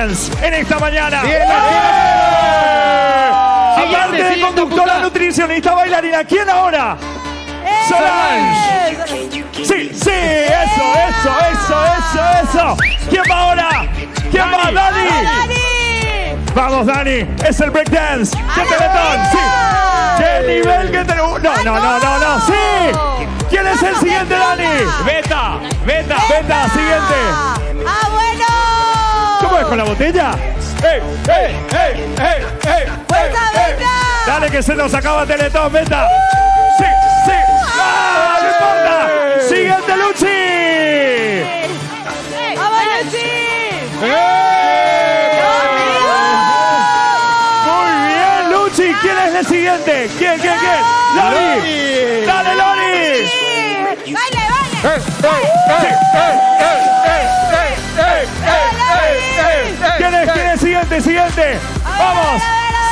breakdance en esta mañana. Bien, Aparte de conductora, nutricionista, bailarina, ¿quién ahora? Solange. Sí, sí, eso. ¿Quién va ahora? ¿Quién va? Dani. Vamos, Dani. Es el breakdance de Teletón. Sí. ¿Qué nivel que tenemos? No. Sí. ¿Quién es el siguiente, Dani? Beta, siguiente. Bueno. ¿Cómo es con la botella? ¡Ey! Dale que se nos acaba Teletón, Beta. Sí. ¡Ah, no importa! ¡Siguiente, Luchi! ¡Vamos, Luchi! Muy bien, Luchi. ¿Quién es el siguiente? ¿Quién? ¡Lori! ¡Dale, Lori! ¡Baile! ¿Quién es? Siguiente. ¡Vamos!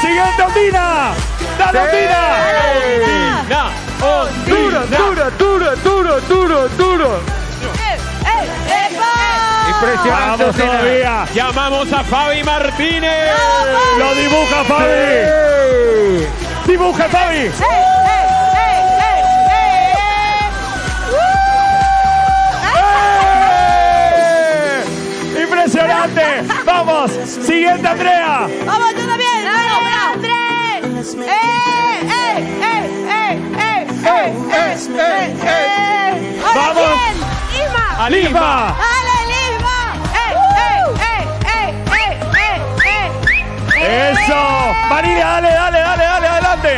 ¡Siguiente, Ondina! ¡Dale, Ondina! Duro. Impresionante. ¡Vamos todavía! Llamamos a Fabi Martínez. ¡Lo dibuja Fabi! ¡Dibuja Fabi! ¡Impresionante! ¡Vamos! ¡Siguiente, Andrea! ¡Vamos, tú también! ¡Andrés! ¡Vamos! ¡Lisma! ¡Dale, Lisma! ¡Eso! ¡Marilia, dale, adelante!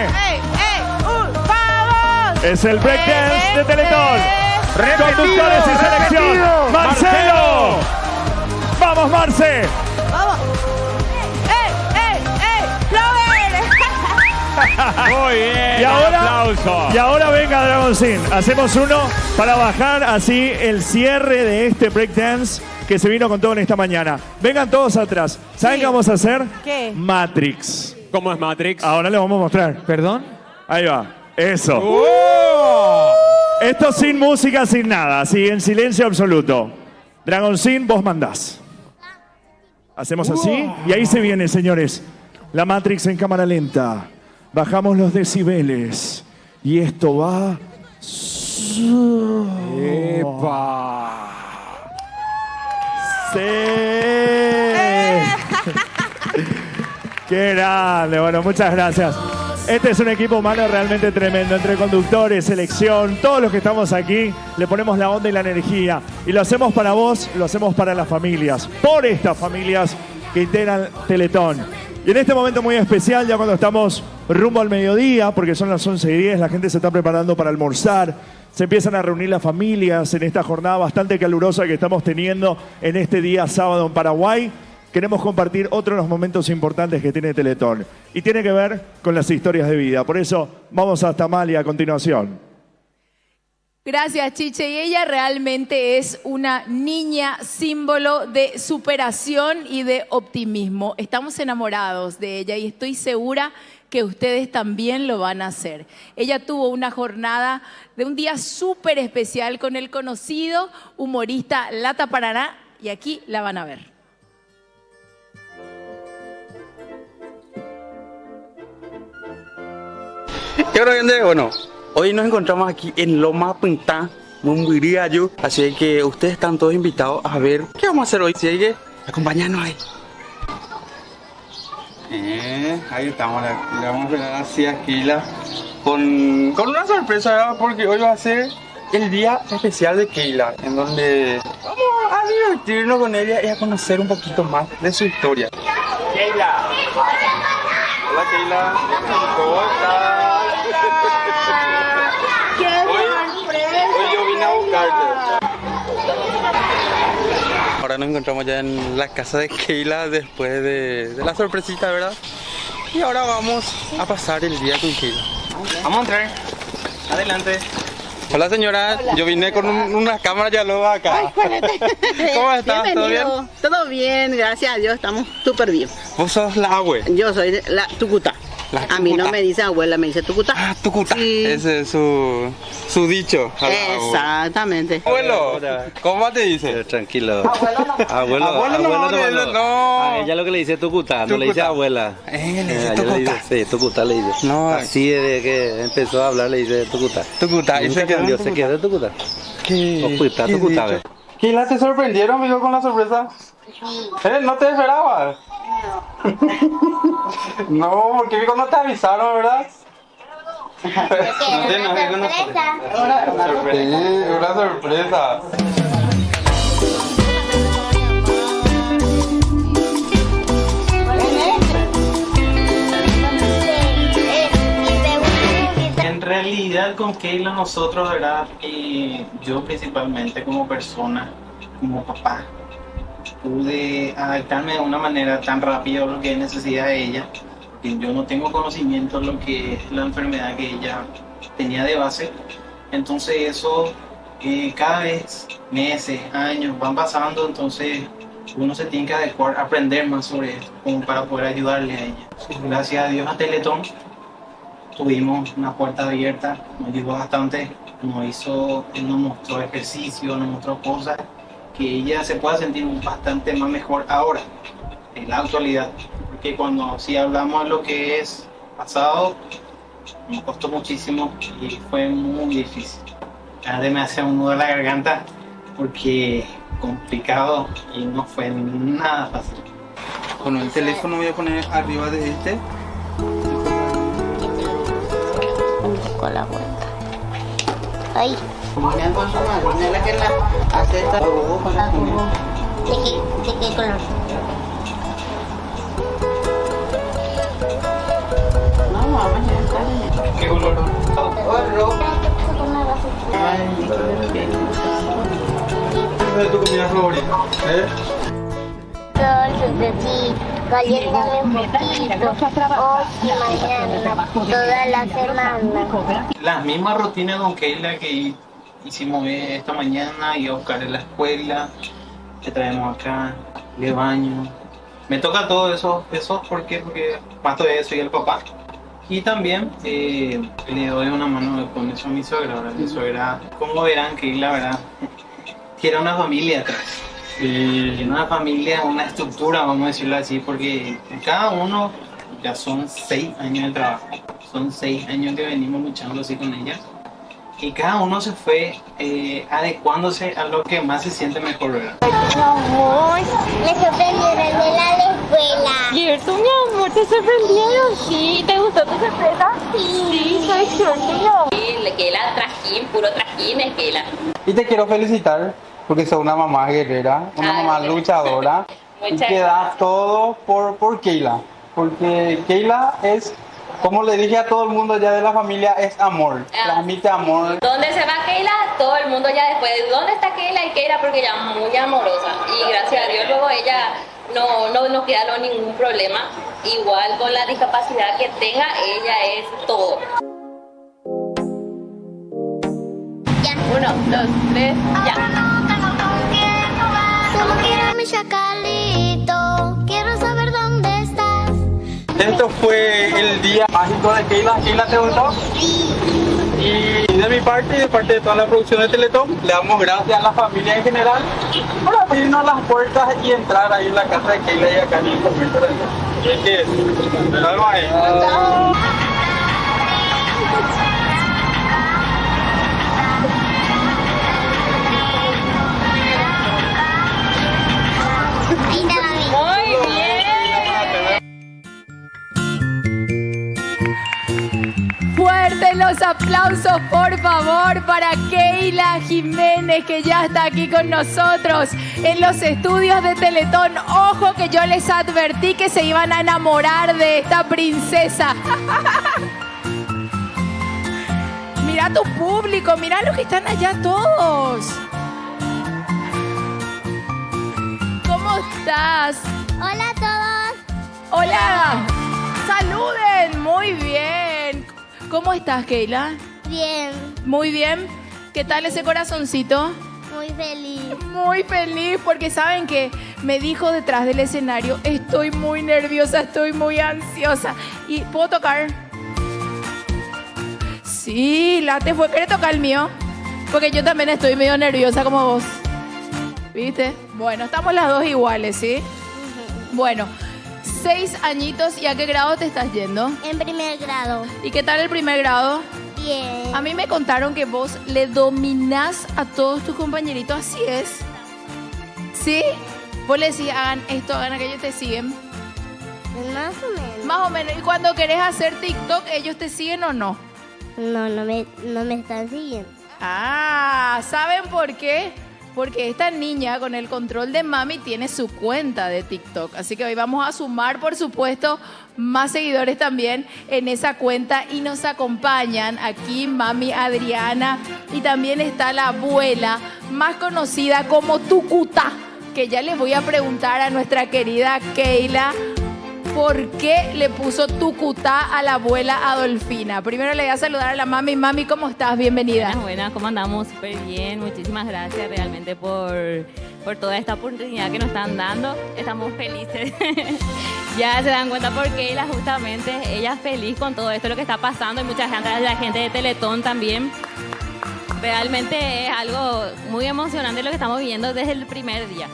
¡Vamos! Es el breakdance de Teletón. Conductores y selección. ¡Marcelo! ¡Vamos, Marce! ¡Vamos! Muy bien. Y ahora, aplauso. y ahora venga Dragon Sin. Hacemos uno para bajar así el cierre de este breakdance que se vino con todo en esta mañana. Vengan todos atrás. ¿Saben Sí. qué vamos a hacer? ¿Qué? Matrix. ¿Cómo es Matrix? Ahora les vamos a mostrar. ¿Perdón? Ahí va. Eso. ¡Oh! Esto sin música, sin nada. Así en silencio absoluto. Dragon Sin, vos mandás. Hacemos así y ahí se viene, señores. La Matrix en cámara lenta. Bajamos los decibeles. Y esto va... ¡Epa! ¡Sí! ¡Qué grande! Bueno, muchas gracias. Este es un equipo humano realmente tremendo. Entre conductores, selección, todos los que estamos aquí, le ponemos la onda y la energía. Y lo hacemos para vos, lo hacemos para las familias. Por estas familias que integran Teletón. Y en este momento muy especial, ya cuando estamos rumbo al mediodía, porque son las 11:10, la gente se está preparando para almorzar. Se empiezan a reunir las familias en esta jornada bastante calurosa que estamos teniendo en este día sábado en Paraguay. Queremos compartir otro de los momentos importantes que tiene Teletón. Y tiene que ver con las historias de vida. Por eso vamos hasta Amalia a continuación. Gracias, Chiche. Y ella realmente es una niña símbolo de superación y de optimismo. Estamos enamorados de ella y estoy segura que ustedes también lo van a hacer. Ella tuvo una jornada de un día súper especial con el conocido humorista Lata Paraná y aquí la van a ver. ¿Qué hora gente? Bueno, hoy nos encontramos aquí en Loma Punta, Mumbuiriayu, así que ustedes están todos invitados a ver qué vamos a hacer hoy. Así que acompáñanos ahí. Ahí estamos, le vamos a ver así a Keila con una sorpresa, ¿verdad? Porque hoy va a ser el día especial de Keila, en donde vamos a divertirnos con ella y a conocer un poquito más de su historia. Keila. Hola Keila, ¿cómo estás? Hoy yo vine a buscarte. Ahora nos encontramos ya en la casa de Keila después de la sorpresita, ¿verdad? Y ahora vamos a pasar el día con Keila. Vamos a entrar. Adelante. Hola señora, hola. Yo vine con una cámara ya luego acá. ¿Cómo estás? ¿Todo bien? Todo bien, gracias a Dios, estamos súper bien. ¿Vos sos la abue? Yo soy la Tucutá. A mí no me dice abuela, me dice tucuta. Ah, Tucuta. Sí. Ese es su dicho. Exactamente. Abuelo, ¿cómo te dice? Tranquilo. Abuelo no. No. A ella lo que le dice Tucutá, no le dice Tucutá. abuela. Le dice A ella Tucutá. sí, Tucutá le dice. No. Así desde que empezó a hablar le dice Tucutá. Tucutá. Y Nunca se quedó en cambió, se quedó en Tucutá. ¿Qué? Tucutá, ve. Keila, ¿te sorprendieron, amigo, con la sorpresa? ¿No te esperabas? No, porque amigo, no te avisaron, ¿verdad? Una sorpresa. En realidad con Keila nosotros, ¿verdad? Y yo principalmente como persona, como papá, pude adaptarme de una manera tan rápida a lo que es necesidad de ella, porque yo no tengo conocimiento de lo que es la enfermedad que ella tenía de base. Entonces eso cada vez, meses, años van pasando, entonces uno se tiene que adecuar, aprender más sobre esto, como para poder ayudarle a ella. Gracias a Dios a Teletón tuvimos una puerta abierta, nos ayudó bastante, nos mostró ejercicio, nos mostró cosas que ella se pueda sentir bastante más mejor ahora, en la actualidad. Porque si hablamos de lo que es pasado, nos costó muchísimo y fue muy difícil. Antes me hacía un nudo en la garganta porque complicado y no fue nada fácil. Bueno, el teléfono voy a poner arriba de este. Con la vuelta. Ahí. Mira con su madrina la que la hace esta con la ¿De qué color? No, vamos a ¿Qué color? rojo. ¿Cuál es tu comida favorita? Dulces de ti, galletas un poquito, hoy y mañana, toda la semana. Las mismas rutinas con Keila que hicimos esta mañana, y a buscar en la escuela, te traemos acá, le baño. Me toca todo eso porque más de eso y el papá. Y también le doy una mano con eso a mi suegra. ¿Verdad? Mi suegra, como verán, Keila, ¿verdad? Tiene una familia atrás. Tiene una familia, una estructura, vamos a decirlo así, porque cada uno ya son 6 años de trabajo. Son 6 años que venimos luchando así con ella. Y cada uno se fue adecuándose a lo que más se siente mejor, ¿verdad? Mi amor, me sorprendieron de la escuela. ¿Cierto, mi amor? ¿Te sorprendieron? Sí. ¿Te gustó tu sorpresa? Sí, soy suerte. Sí, que la trajín, puro trajín es que la. Y te quiero felicitar porque sos una mamá guerrera, una mamá luchadora y que da todo por Keila. Porque Keila es, como le dije a todo el mundo ya de la familia, es amor, transmite amor. ¿Dónde se va Keila? Todo el mundo ya después, ¿dónde está Keila? Y Keila porque ella es muy amorosa. Y gracias a Dios luego ella no queda ningún problema. Igual con la discapacidad que tenga, ella es todo. 1, 2, 3, ya. Solo quiero mi chacalito, quiero saber dónde estás. Esto fue el día mágico de Keila. ¿Keila te gustó? Y de mi parte y de parte de toda la producción de Teletón, le damos gracias a la familia en general por abrirnos las puertas y entrar ahí en la casa de Keila y acá en el convento de Dios. Así que, nos vemos ahí. Muy bien. Fuertes los aplausos, por favor, para Keila Jiménez, que ya está aquí con nosotros en los estudios de Teletón. Ojo que yo les advertí que se iban a enamorar de esta princesa. Mira tu público, mira los que están allá todos. ¿Cómo estás? Hola a todos. Hola. Saluden. Muy bien. ¿Cómo estás, Keila? Bien, Muy bien. ¿Qué tal ese corazoncito? muy feliz. Muy feliz porque saben que me dijo detrás del escenario, estoy muy nerviosa, estoy muy ansiosa. ¿Y puedo tocar? Sí, Late fue. ¿Querés tocar el mío? Porque yo también estoy medio nerviosa como vos. ¿Viste? Bueno, estamos las dos iguales, ¿sí? Bueno, 6 añitos. ¿Y a qué grado te estás yendo? En primer grado. ¿Y qué tal el primer grado? Bien. A mí me contaron que vos le dominás a todos tus compañeritos, así es. ¿Sí? Vos le decís, hagan esto, hagan aquello, te siguen. Más o menos. Más o menos. ¿Y cuando querés hacer TikTok, ellos te siguen o no? No me están siguiendo. Ah, ¿saben por qué? Porque esta niña con el control de mami tiene su cuenta de TikTok. Así que hoy vamos a sumar, por supuesto, más seguidores también en esa cuenta. Y nos acompañan aquí mami Adriana. Y también está la abuela, más conocida como Tucutá. Que ya les voy a preguntar a nuestra querida Keila por qué le puso Tucutá a la abuela Adolfina. Primero le voy a saludar a la mami. Mami, ¿cómo estás? Bienvenida. Buenas, ¿cómo andamos? Súper bien. Muchísimas gracias realmente por toda esta oportunidad que nos están dando. Estamos felices. Ya se dan cuenta por qué ella justamente, ella es feliz con todo esto, lo que está pasando. Y muchas gracias a la gente de Teletón también. Realmente es algo muy emocionante lo que estamos viviendo desde el primer día.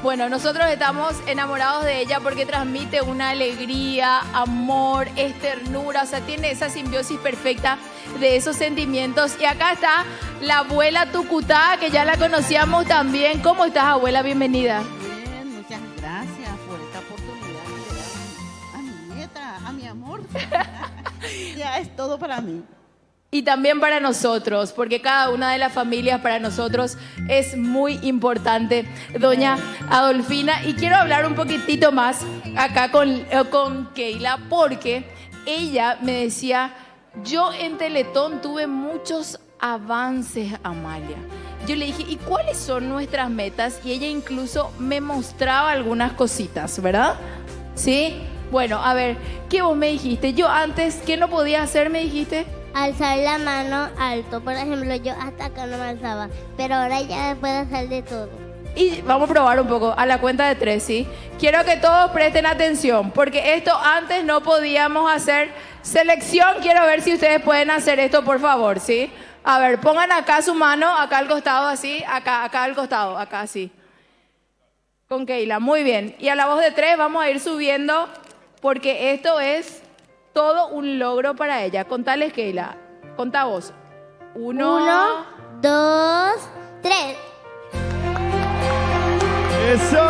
Bueno, nosotros estamos enamorados de ella porque transmite una alegría, amor, es ternura, o sea, tiene esa simbiosis perfecta de esos sentimientos. Y acá está la abuela Tucutá, que ya la conocíamos también. ¿Cómo estás, abuela? Bienvenida. Bien, muchas gracias por esta oportunidad de ver a mi nieta, a mi amor. Ya es todo para mí. Y también para nosotros, porque cada una de las familias para nosotros es muy importante, doña Adolfina. Y quiero hablar un poquitito más acá con Keila, porque ella me decía, yo en Teletón tuve muchos avances, Amalia. Yo le dije, ¿y cuáles son nuestras metas? Y ella incluso me mostraba algunas cositas, ¿verdad? ¿Sí? Bueno, a ver, ¿qué vos me dijiste? Yo antes, ¿qué no podía hacer, me dijiste? Alzar la mano alto, por ejemplo, yo hasta acá no me alzaba, pero ahora ya puedo hacer de todo. Y vamos a probar un poco a la cuenta de 3, ¿sí? Quiero que todos presten atención, porque esto antes no podíamos hacer. Selección, quiero ver si ustedes pueden hacer esto, por favor, ¿sí? A ver, pongan acá su mano, acá al costado así, acá al costado, acá así. Con Keila, muy bien. Y a la voz de 3 vamos a ir subiendo, porque esto es todo un logro para ella. Contales, Keila. Contá vos. 1, 2, 3. ¡Eso!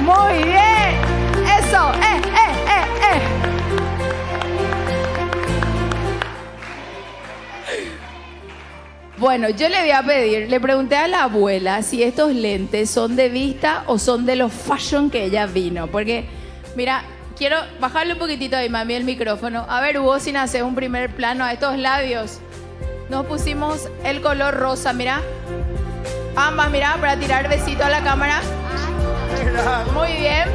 Muy bien. Eso. Bueno, yo le voy a pedir, le pregunté a la abuela si estos lentes son de vista o son de los fashion que ella vino. Porque, mira, quiero bajarle un poquitito ahí, mami, el micrófono. A ver, Hugo, sin hacer un primer plano a estos labios. Nos pusimos el color rosa, mira. Ambas, mira, para tirar besito a la cámara. Muy bien.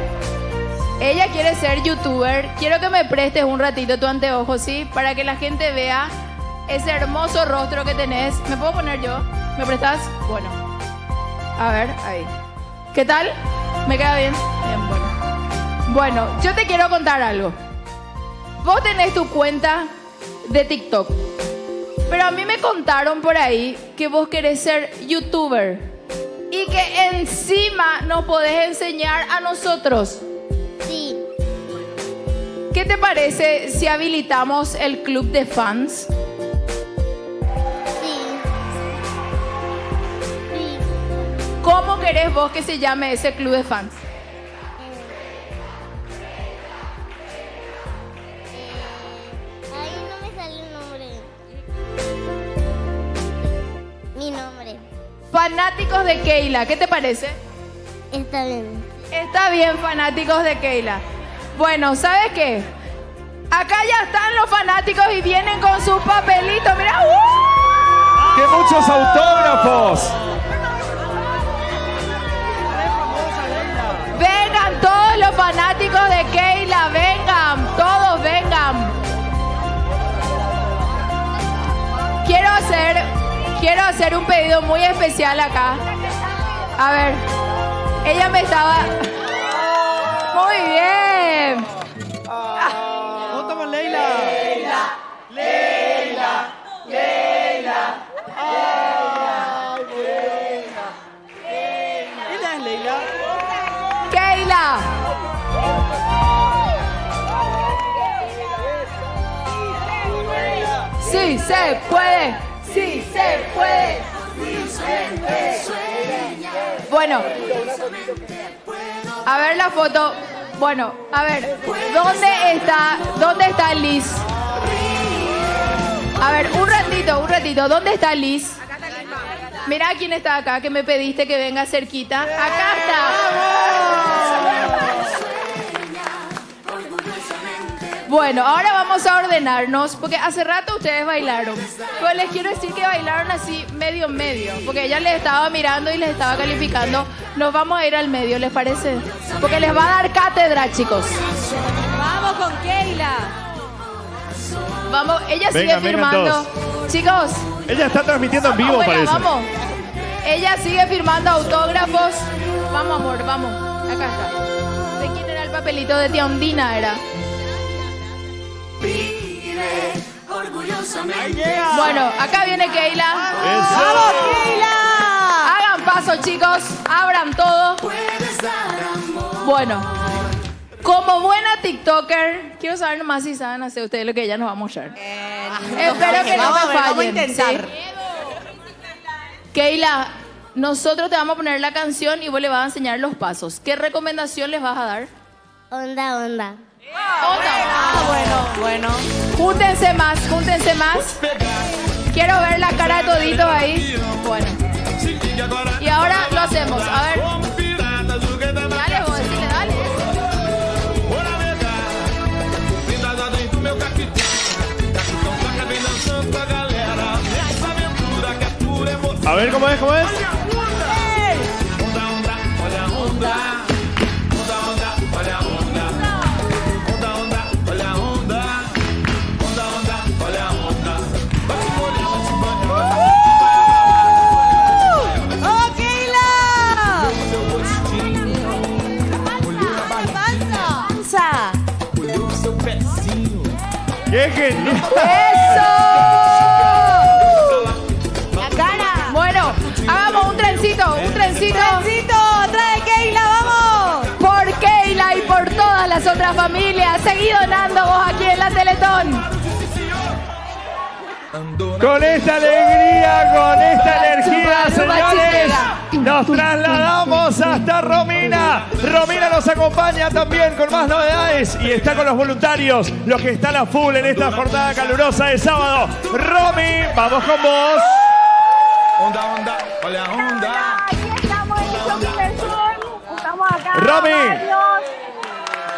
Ella quiere ser youtuber. Quiero que me prestes un ratito tu anteojo, ¿sí? Para que la gente vea ese hermoso rostro que tenés. ¿Me puedo poner yo? ¿Me prestás? Bueno. A ver, ahí. ¿Qué tal? ¿Me queda bien? Bien, bueno. Bueno, yo te quiero contar algo. Vos tenés tu cuenta de TikTok. Pero a mí me contaron por ahí que vos querés ser youtuber. Y que encima nos podés enseñar a nosotros. Sí. ¿Qué te parece si habilitamos el club de fans? ¿Cómo querés vos que se llame ese club de fans? Ahí no me sale el nombre. Mi nombre. Fanáticos de Keila, ¿qué te parece? Está bien. Está bien, fanáticos de Keila. Bueno, ¿sabes qué? Acá ya están los fanáticos y vienen con sus papelitos. ¡Mira! ¡Qué muchos autógrafos! Vengan todos los fanáticos de Keila, vengan, todos vengan. Quiero hacer un pedido muy especial acá. A ver, ella me estaba... Muy bien. Junto con Leila. Leila. Ay, buena. Ella es Leila. Keila. Sí se puede. Sí se puede. Bueno, a ver la foto. Bueno, a ver, ¿dónde está Liz? A ver, un ratito, ¿dónde está Liz? Mira quién está acá, que me pediste que venga cerquita. Acá está. Bueno, ahora vamos a ordenarnos, porque hace rato ustedes bailaron. Pero les quiero decir que bailaron así medio, porque ella les estaba mirando y les estaba calificando. Nos vamos a ir al medio, ¿les parece? Porque les va a dar cátedra, chicos. Vamos con Keila. Vamos, ella Venga, sigue firmando. todos. Chicos. Ella está transmitiendo en vivo, afuera, parece. Vamos. Ella sigue firmando autógrafos. Vamos, amor, vamos. Acá está. ¿De quién era el papelito? De tía Ondina era. Bueno, acá viene Keila. ¡Vamos, Keila! Hagan paso, chicos. Abran todo. Bueno, como buena TikToker, quiero saber nomás si saben hacer ustedes lo que ella nos va a mostrar. Espero que no me fallen. Vamos a intentar. ¿Sí? Keila, nosotros te vamos a poner la canción y vos le vas a enseñar los pasos. ¿Qué recomendación les vas a dar? Onda. Bueno. Júntense más. Quiero ver la cara de toditos ahí. Bueno. Y ahora lo hacemos. A ver. Dale, vos decirle, dale. A ver, ¿cómo es? ¡Qué genial! ¡Eso! La cara. Bueno, hagamos un trencito. ¡Trae Keila, vamos! Por Keila y por todas las otras familias. Seguí donando vos aquí en la Teletón. Con esta alegría, con esta energía, señores, nos trasladamos hasta Romina. Romina nos acompaña también con más novedades y está con los voluntarios, los que están a full en esta jornada calurosa de sábado. Romy, vamos con vos. Aquí estamos en el Shopping del Sol. Estamos acá. Romy. Varios.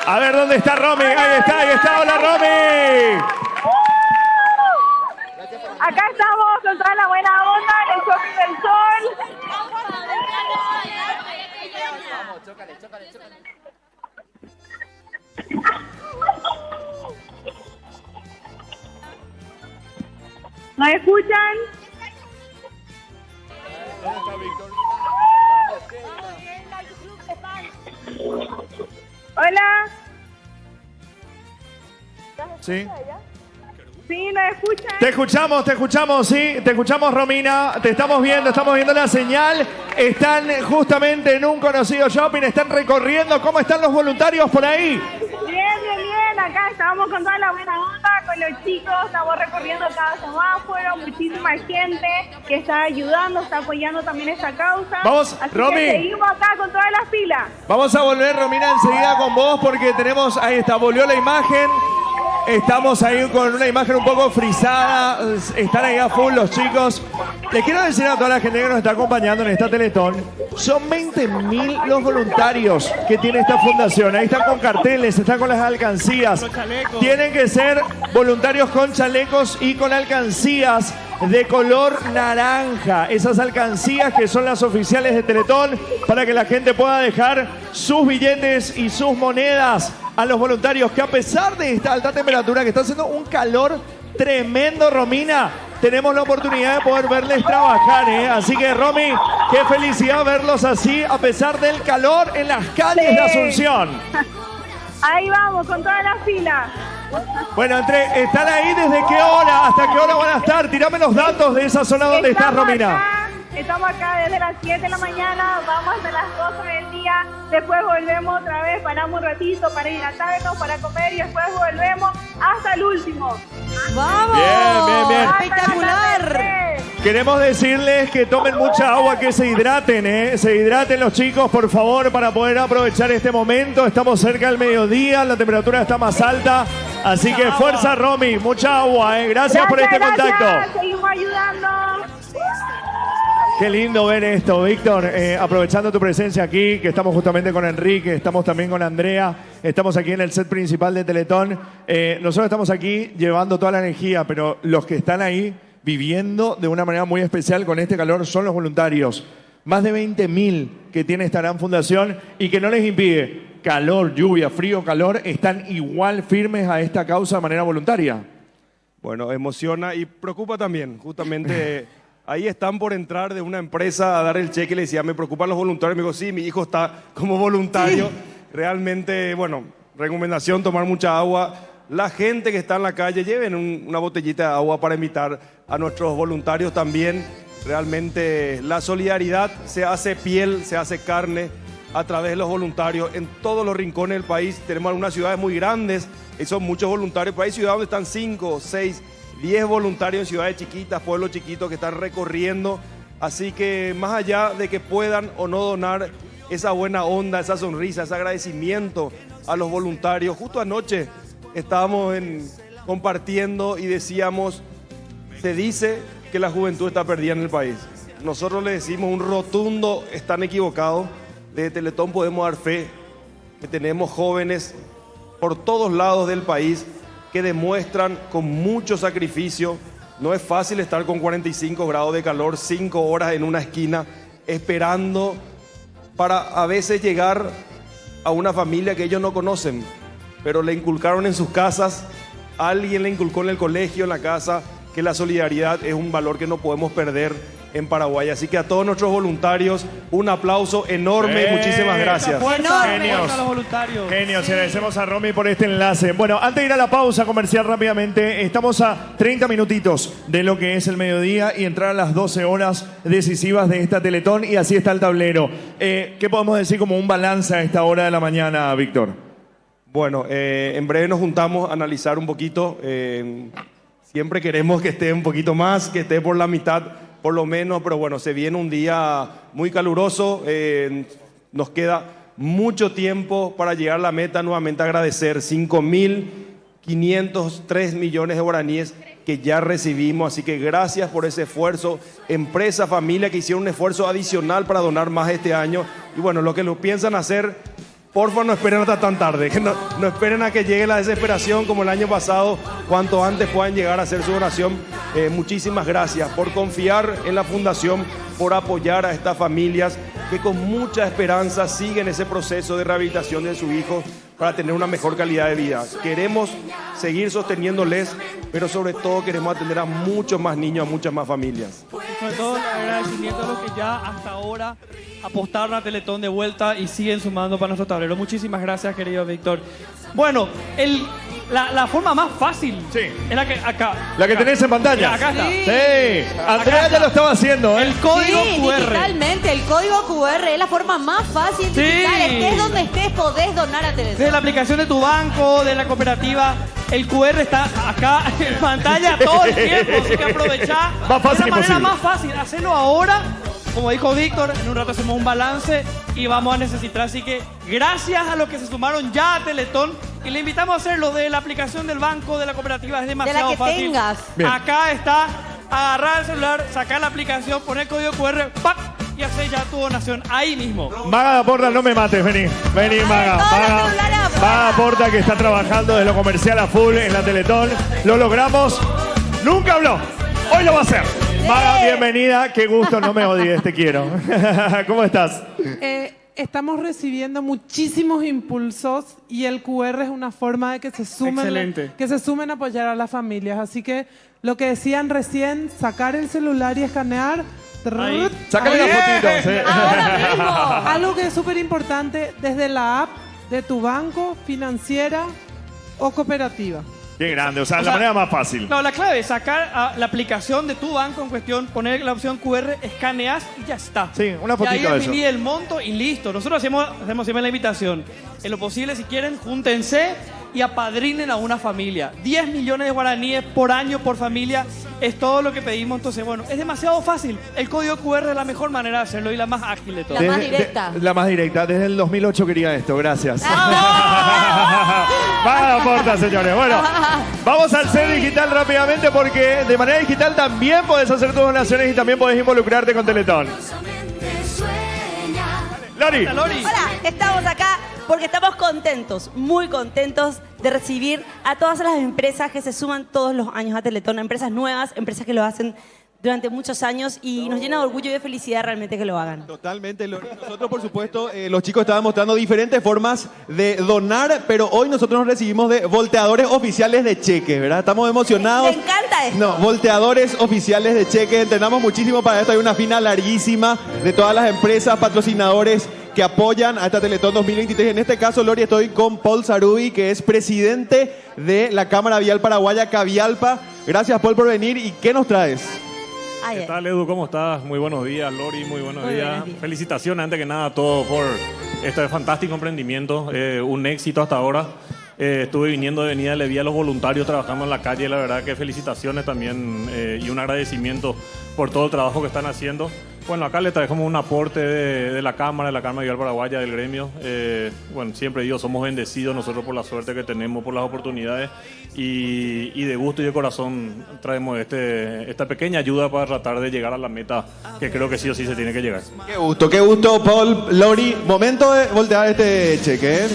A ver, ¿dónde está Romy? Ahí está. Hola, Romy. Acá estamos con toda la buena onda en el Shopping del Sol. ¿Nos escuchan? Hola. Sí. Sí, ¿nos escuchan? Te escuchamos, sí. Te escuchamos, Romina. Te estamos viendo la señal. Están justamente en un conocido shopping, están recorriendo. ¿Cómo están los voluntarios por ahí? Bien. Acá estamos con toda la buena onda, con los chicos. Estamos recorriendo cada semáforo. Muchísima gente que está ayudando, está apoyando también esta causa. Vamos, así Romy. que seguimos acá con todas las pilas. Vamos a volver, Romina, enseguida con vos porque tenemos, ahí está, volvió la imagen. Estamos ahí con una imagen un poco frisada. Están ahí a full los chicos. Les quiero decir a toda la gente que nos está acompañando en esta Teletón, son 20.000 los voluntarios que tiene esta fundación. Ahí están con carteles, están con las alcancías. Tienen que ser voluntarios con chalecos y con alcancías de color naranja. Esas alcancías que son las oficiales de Teletón para que la gente pueda dejar sus billetes y sus monedas a los voluntarios que a pesar de esta alta temperatura, que está haciendo un calor tremendo, Romina, tenemos la oportunidad de poder verles trabajar, ¿eh? Así que, Romy, Qué felicidad verlos así a pesar del calor en las calles de Asunción. Ahí vamos, con toda la fila. Bueno, ¿están ahí desde qué hora? ¿Hasta qué hora van a estar? Tírame los datos de esa zona donde estás, Romina. Estamos acá desde las 7 de la mañana, vamos hasta las 12 del día, después volvemos otra vez, paramos un ratito para hidratarnos, para comer y después volvemos hasta el último. ¡Vamos! Bien. ¡Espectacular! Queremos decirles que tomen mucha agua, que se hidraten, ¿eh? Se hidraten los chicos, por favor, para poder aprovechar este momento. Estamos cerca del mediodía, la temperatura está más alta, así que fuerza, Romy, mucha agua, ¿eh? Gracias por este contacto. Seguimos ayudando. Qué lindo ver esto, Víctor, aprovechando tu presencia aquí, que estamos justamente con Enrique, estamos también con Andrea, estamos aquí en el set principal de Teletón. Nosotros estamos aquí llevando toda la energía, pero los que están ahí viviendo de una manera muy especial con este calor son los voluntarios. Más de 20.000 que tiene esta gran fundación y que no les impide calor, lluvia, frío, calor, están igual firmes a esta causa de manera voluntaria. Bueno, emociona y preocupa también, justamente... Ahí están por entrar de una empresa a dar el cheque y le decía, me preocupan los voluntarios. Me dijo, sí, mi hijo está como voluntario. Sí. Realmente, bueno, recomendación, tomar mucha agua. La gente que está en la calle, lleven una botellita de agua para invitar a nuestros voluntarios también. Realmente la solidaridad se hace piel, se hace carne a través de los voluntarios en todos los rincones del país. Tenemos algunas ciudades muy grandes y son muchos voluntarios, pero hay ciudades donde están 5, 6, 10 voluntarios en ciudades chiquitas, pueblos chiquitos que están recorriendo. Así que más allá de que puedan o no donar esa buena onda, esa sonrisa, ese agradecimiento a los voluntarios. Justo anoche estábamos compartiendo y decíamos, se dice que la juventud está perdida en el país. Nosotros le decimos un rotundo, están equivocados. Desde Teletón podemos dar fe que tenemos jóvenes por todos lados del país que demuestran con mucho sacrificio. No es fácil estar con 45 grados de calor, 5 horas en una esquina, esperando para a veces llegar a una familia que ellos no conocen, pero le inculcaron en sus casas, alguien le inculcó en el colegio, en la casa, que la solidaridad es un valor que no podemos perder en Paraguay. Así que a todos nuestros voluntarios, un aplauso enorme y muchísimas gracias. Genios. A los voluntarios. Genios, agradecemos a Romy por este enlace. Bueno, antes de ir a la pausa comercial rápidamente, estamos a 30 minutitos de lo que es el mediodía y entrar a las 12 horas decisivas de esta Teletón y así está el tablero. ¿Qué podemos decir como un balance a esta hora de la mañana, Víctor? Bueno, en breve nos juntamos a analizar un poquito. Siempre queremos que esté un poquito más, que esté por la mitad, por lo menos, pero bueno, se viene un día muy caluroso, nos queda mucho tiempo para llegar a la meta. Nuevamente agradecer 5.503 millones de guaraníes que ya recibimos, así que gracias por ese esfuerzo, empresa, familia que hicieron un esfuerzo adicional para donar más este año. Y bueno, lo que lo piensan hacer, porfa, no esperen hasta tan tarde, que no esperen a que llegue la desesperación como el año pasado, cuanto antes puedan llegar a hacer su donación. Muchísimas gracias por confiar en la Fundación, por apoyar a estas familias que con mucha esperanza siguen ese proceso de rehabilitación de sus hijos para tener una mejor calidad de vida. Queremos seguir sosteniéndoles, pero sobre todo queremos atender a muchos más niños, a muchas más familias. Sobre todo el agradecimiento a los que ya hasta ahora apostaron a Teletón de vuelta y siguen sumando para nuestro tablero. Muchísimas gracias, querido Víctor. Bueno, la forma más fácil es la que acá. La que tenés en pantalla. Mira, acá está. Sí. Andrea ya lo estaba haciendo, ¿eh? El código QR. Digitalmente, el código QR es la forma más fácil. Digital. Estés donde estés, podés donar a Teletón. Desde la aplicación de tu banco, de la cooperativa, el QR está acá en pantalla todo el tiempo, así que aprovechá. Más fácil de la manera imposible. más fácil, hacerlo ahora. Como dijo Víctor, en un rato hacemos un balance y vamos a necesitar. Así que gracias a los que se sumaron ya a Teletón y le invitamos a hacerlo de la aplicación del banco, de la cooperativa. Es demasiado que fácil. tengas. Bien. Acá está, agarrar el celular, sacar la aplicación, poner el código QR, ¡pac! Y hacer ya tu donación ahí mismo. Maga Porta, no me mates, vení, Maga. Maga Porta, que está trabajando desde lo comercial a full en la Teletón. Lo logramos. Nunca habló. Hoy lo va a hacer. Maga, bienvenida. Qué gusto, no me odies, te quiero. ¿Cómo estás? estamos recibiendo muchísimos impulsos y el QR es una forma de que se sumen a apoyar a las familias. Así que lo que decían recién, sacar el celular y escanear. Sácale la fotito. Sí. Ahora mismo. Algo que es súper importante desde la app de tu banco, financiera o cooperativa. Qué grande, o sea, la manera más fácil. No, la clave es sacar la aplicación de tu banco en cuestión, poner la opción QR, escaneas y ya está. Sí, una fotito y ahí de eso. definir el monto y listo. Nosotros hacemos siempre la invitación. En lo posible, si quieren, júntense y apadrinen a una familia. 10 millones de guaraníes por año por familia es todo lo que pedimos. Entonces, bueno, es demasiado fácil. El código QR es la mejor manera de hacerlo y la más ágil de todas. La más directa. La más directa. Desde el 2008 quería esto. Gracias. Vaya porta, señores. Bueno, vamos al set digital rápidamente porque de manera digital también puedes hacer tus donaciones y también puedes involucrarte con Teletón. Lori. Hola, estamos acá porque estamos contentos, muy contentos de recibir a todas las empresas que se suman todos los años a Teletón, empresas nuevas, empresas que lo hacen durante muchos años y nos llena de orgullo y de felicidad realmente que lo hagan. Totalmente, Lori. Nosotros, por supuesto, los chicos estaban mostrando diferentes formas de donar, pero hoy nosotros nos recibimos de volteadores oficiales de cheques, ¿verdad? Estamos emocionados. Me encanta esto. No, volteadores oficiales de cheques. Entrenamos muchísimo para esto. Hay una fila larguísima de todas las empresas, patrocinadores que apoyan a esta Teletón 2023. En este caso, Lori, estoy con Paul Sarubi, que es presidente de la Cámara Vial Paraguaya, Cavialpa. Gracias, Paul, por venir. ¿Y qué nos traes? ¿Qué tal, Edu? ¿Cómo estás? Muy buenos días, Lori. Muy buenos días. Felicitaciones, antes que nada, a todos por este fantástico emprendimiento. Un éxito hasta ahora. Estuve viniendo de Avenida Le vi a los voluntarios trabajando en la calle. La verdad que felicitaciones también y un agradecimiento por todo el trabajo que están haciendo. Bueno, acá le traemos un aporte de la Cámara Vial Paraguaya, del gremio. Bueno, siempre digo, somos bendecidos nosotros por la suerte que tenemos, por las oportunidades y de gusto y de corazón traemos esta pequeña ayuda para tratar de llegar a la meta que creo que sí o sí se tiene que llegar. Qué gusto, Paul, Lori. Momento de voltear este cheque, ¿eh?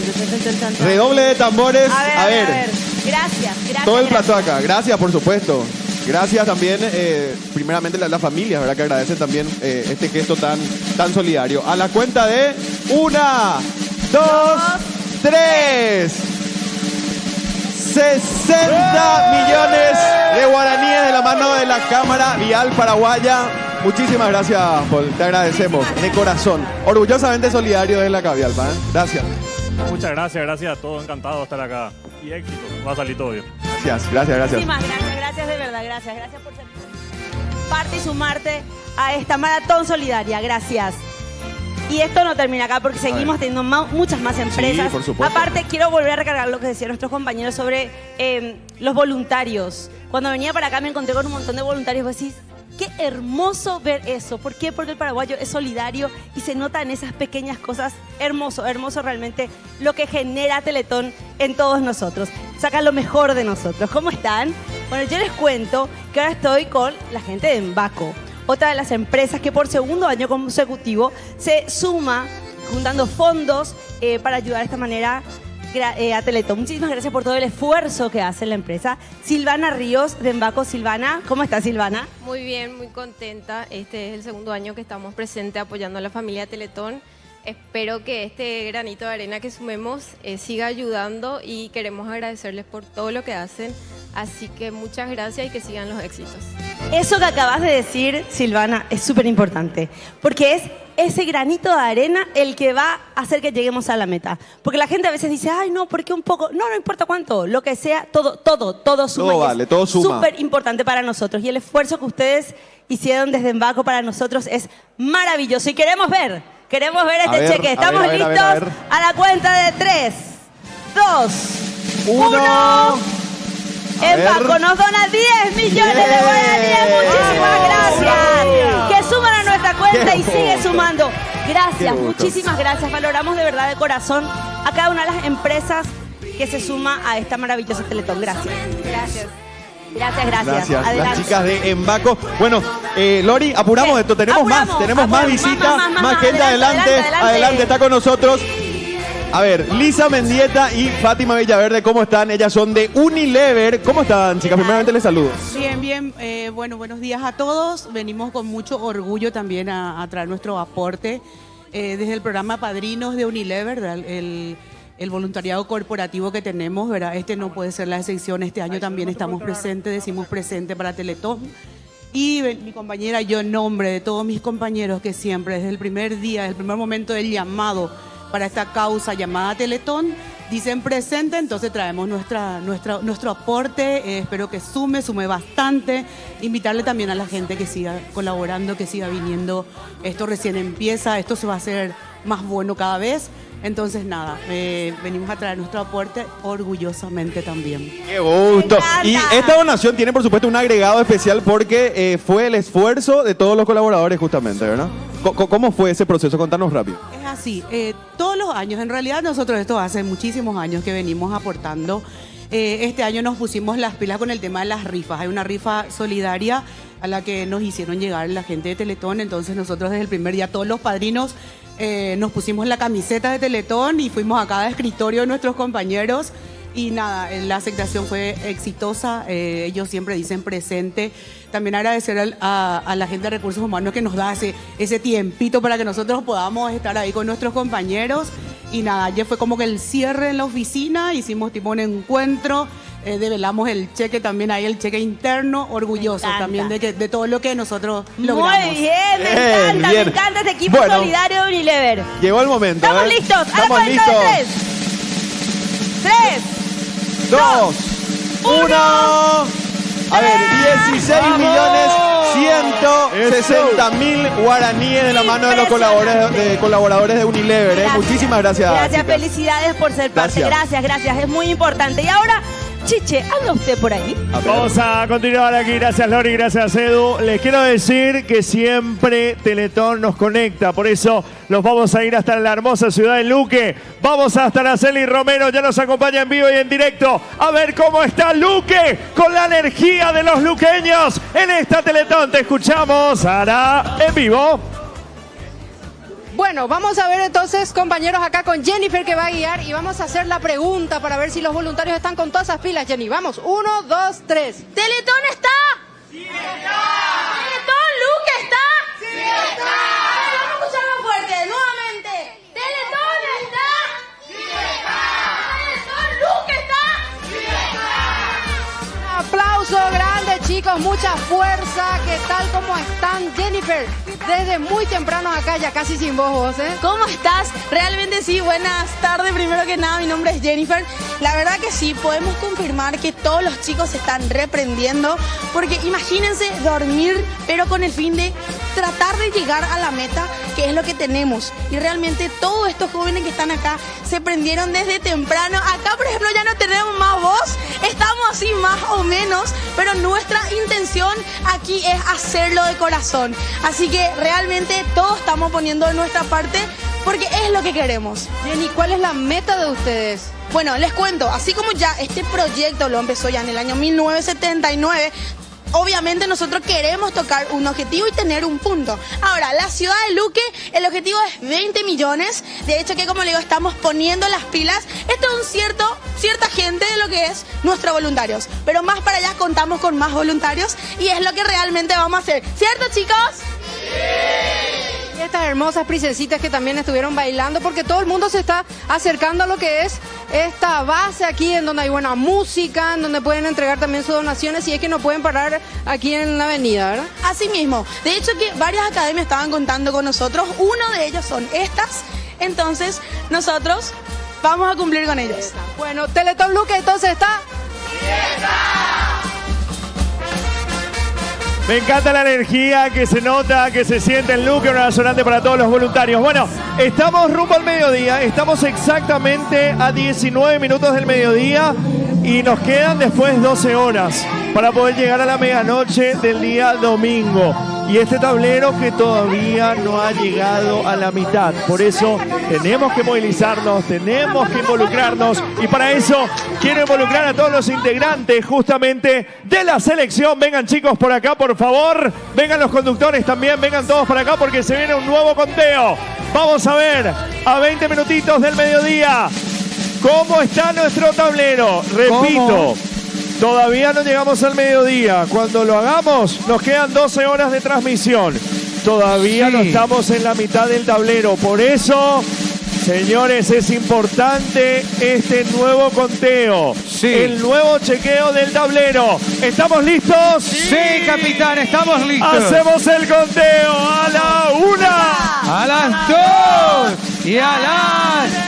Redoble de tambores. A ver. Gracias. Todo el plato acá. Gracias, por supuesto. Gracias también, primeramente las familias, ¿verdad? Que agradecen también este gesto tan solidario. A la cuenta de 1, 2, 3. 60 millones de guaraníes de la mano de la Cámara Vial Paraguaya. Muchísimas gracias, Paul. Te agradecemos de corazón. Orgullosamente solidario de la Cavialpa, ¿eh? Gracias. Muchas gracias a todos. Encantado de estar acá. Y éxito. Va a salir todo bien. Gracias. Muchísimas gracias de verdad, gracias por ser parte y sumarte a esta maratón solidaria, gracias. Y esto no termina acá porque seguimos teniendo muchas más empresas. Sí, por supuesto. Aparte, quiero volver a recargar lo que decían nuestros compañeros sobre los voluntarios. Cuando venía para acá me encontré con un montón de voluntarios. Vos decís, qué hermoso ver eso. ¿Por qué? Porque el paraguayo es solidario y se nota en esas pequeñas cosas. Hermoso realmente lo que genera Teletón en todos nosotros. Saca lo mejor de nosotros. ¿Cómo están? Bueno, yo les cuento que ahora estoy con la gente de Embaco, otra de las empresas que por segundo año consecutivo se suma juntando fondos para ayudar de esta manera a Teletón. Muchísimas gracias por todo el esfuerzo que hace la empresa. Silvana Ríos de Embaco. Silvana, ¿cómo estás, Silvana? Muy bien, muy contenta. Este es el segundo año que estamos presentes apoyando a la familia Teletón. Espero que este granito de arena que sumemos siga ayudando y queremos agradecerles por todo lo que hacen. Así que muchas gracias y que sigan los éxitos. Eso que acabas de decir, Silvana, es súper importante, porque es ese granito de arena el que va a hacer que lleguemos a la meta. Porque la gente a veces dice, ay, no, ¿por qué un poco? No importa cuánto, lo que sea, todo suma. Todo vale, todo suma. Súper importante para nosotros. Y el esfuerzo que ustedes hicieron desde Embaco para nosotros es maravilloso. Y queremos ver este cheque. ¿Estamos listos? A la cuenta de 3, 2, 1... Embaco nos dona 10 millones de guaraníes. Muchísimas gracias. Que suman a nuestra cuenta y sigue sumando. Gracias, muchísimas gracias. Valoramos de verdad de corazón a cada una de las empresas que se suma a esta maravillosa Teletón. Gracias. Gracias. Adelante. Las chicas de Embaco. Bueno, Lori, apuramos esto. Tenemos más visitas, más gente. Adelante, está con nosotros. A ver, Lisa Mendieta y Fátima Villaverde, ¿cómo están? Ellas son de Unilever. ¿Cómo están, chicas? Primeramente les saludo. Bien. Bueno, buenos días a todos. Venimos con mucho orgullo también a traer nuestro aporte. desde el programa Padrinos de Unilever, ¿verdad? El voluntariado corporativo que tenemos, ¿verdad? Este no puede ser la excepción. Este año también estamos presentes, decimos presente para Teletón. Y mi compañera, yo en nombre de todos mis compañeros que siempre, desde el primer día, desde el primer momento del llamado para esta causa llamada Teletón, dicen presente, entonces traemos nuestro aporte. Espero que sume bastante. Invitarle también a la gente que siga colaborando, que siga viniendo. Esto recién empieza, esto se va a hacer más bueno cada vez. Entonces, nada, venimos a traer nuestro aporte orgullosamente también. ¡Qué gusto! Y esta donación tiene, por supuesto, un agregado especial porque fue el esfuerzo de todos los colaboradores, justamente, ¿verdad? ¿Cómo fue ese proceso? Contanos rápido. Es así, todos los años, en realidad nosotros esto hace muchísimos años que venimos aportando. Este año nos pusimos las pilas con el tema de las rifas. Hay una rifa solidaria a la que nos hicieron llegar la gente de Teletón, entonces nosotros desde el primer día, todos los padrinos, nos pusimos la camiseta de Teletón y fuimos a cada escritorio de nuestros compañeros y nada, la aceptación fue exitosa. Ellos siempre dicen presente. También agradecer a la gente de Recursos Humanos que nos da ese tiempito para que nosotros podamos estar ahí con nuestros compañeros. Y nada, ayer fue como que el cierre en la oficina, hicimos tipo un encuentro, develamos el cheque también ahí, el cheque interno, orgullosos también de todo lo que nosotros logramos. Muy bien, me encanta este equipo solidario de Unilever. Llegó el momento. Estamos listos. Estamos listos. 3, 2, 1. A ver, 16.160.000 guaraníes de la mano de los colaboradores de Unilever. Gracias. Muchísimas gracias. Gracias, chicas. felicidades por ser parte. Gracias, es muy importante. Y ahora, Chiche, anda usted por ahí. Vamos a continuar aquí. Gracias, Lori, gracias, Edu. Les quiero decir que siempre Teletón nos conecta. Por eso los vamos a ir hasta la hermosa ciudad de Luque. Vamos hasta Araceli Romero. Ya nos acompaña en vivo y en directo. A ver cómo está Luque con la energía de los luqueños en esta Teletón. Te escuchamos, Ara, en vivo. Bueno, vamos a ver entonces, compañeros, acá con Jennifer que va a guiar y vamos a hacer la pregunta para ver si los voluntarios están con todas esas pilas, Jenny. Vamos, 1, 2, 3. ¿Teletón está? ¡Sí está! ¿Teletón Luque está? ¡Sí está! Vamos a escuchar más fuerte, nuevamente. ¿Teletón está? ¡Sí está! ¿Teletón Luque está? ¡Sí está! Un aplauso grande, chicos, mucha fuerza. ¿Qué tal? ¿Cómo están? Jennifer, desde muy temprano acá, ya casi sin voz, ¿eh? ¿Cómo estás? Realmente sí, buenas tardes. Primero que nada, mi nombre es Jennifer. La verdad que sí, podemos confirmar que todos los chicos se están reprendiendo, porque imagínense dormir, pero con el fin de tratar de llegar a la meta, que es lo que tenemos. Y realmente todos estos jóvenes que están acá se prendieron desde temprano. Acá, por ejemplo, ya no tenemos más voz, estamos así más o menos, pero nuestra intención aquí es hacerlo de corazón. Así que realmente todos estamos poniendo de nuestra parte porque es lo que queremos. Jenny, ¿cuál es la meta de ustedes? Bueno, les cuento, así como ya este proyecto lo empezó ya en el año 1979, obviamente nosotros queremos tocar un objetivo y tener un punto. Ahora, la ciudad de Luque, el objetivo es 20 millones. De hecho, que como le digo, estamos poniendo las pilas. Esto es cierta gente de lo que es nuestros voluntarios. Pero más para allá contamos con más voluntarios y es lo que realmente vamos a hacer. ¿Cierto, chicos? Y estas hermosas princesitas que también estuvieron bailando, porque todo el mundo se está acercando a lo que es esta base aquí, en donde hay buena música, en donde pueden entregar también sus donaciones, y es que no pueden parar aquí en la avenida, ¿verdad? Así mismo. De hecho, que varias academias estaban contando con nosotros. Uno de ellos son estas. Entonces, nosotros vamos a cumplir con ellos. Bueno, Teletón Luque entonces está... Me encanta la energía que se nota, que se siente en Luque, un abrazo grande para todos los voluntarios. Bueno, estamos rumbo al mediodía, estamos exactamente a 19 minutos del mediodía y nos quedan después 12 horas para poder llegar a la medianoche del día domingo. Y este tablero que todavía no ha llegado a la mitad. Por eso tenemos que movilizarnos, tenemos que involucrarnos. Y para eso quiero involucrar a todos los integrantes justamente de la selección. Vengan, chicos, por acá, por favor. Vengan los conductores también, vengan todos por acá porque se viene un nuevo conteo. Vamos a ver, a 20 minutitos del mediodía, cómo está nuestro tablero. Repito. Todavía no llegamos al mediodía. Cuando lo hagamos, nos quedan 12 horas de transmisión. Todavía Sí. no estamos en la mitad del tablero. Por eso, señores, es importante este nuevo conteo. Sí. El nuevo chequeo del tablero. ¿Estamos listos? Sí, capitán, estamos listos. Hacemos el conteo a la 1. A las 2 y a las 3.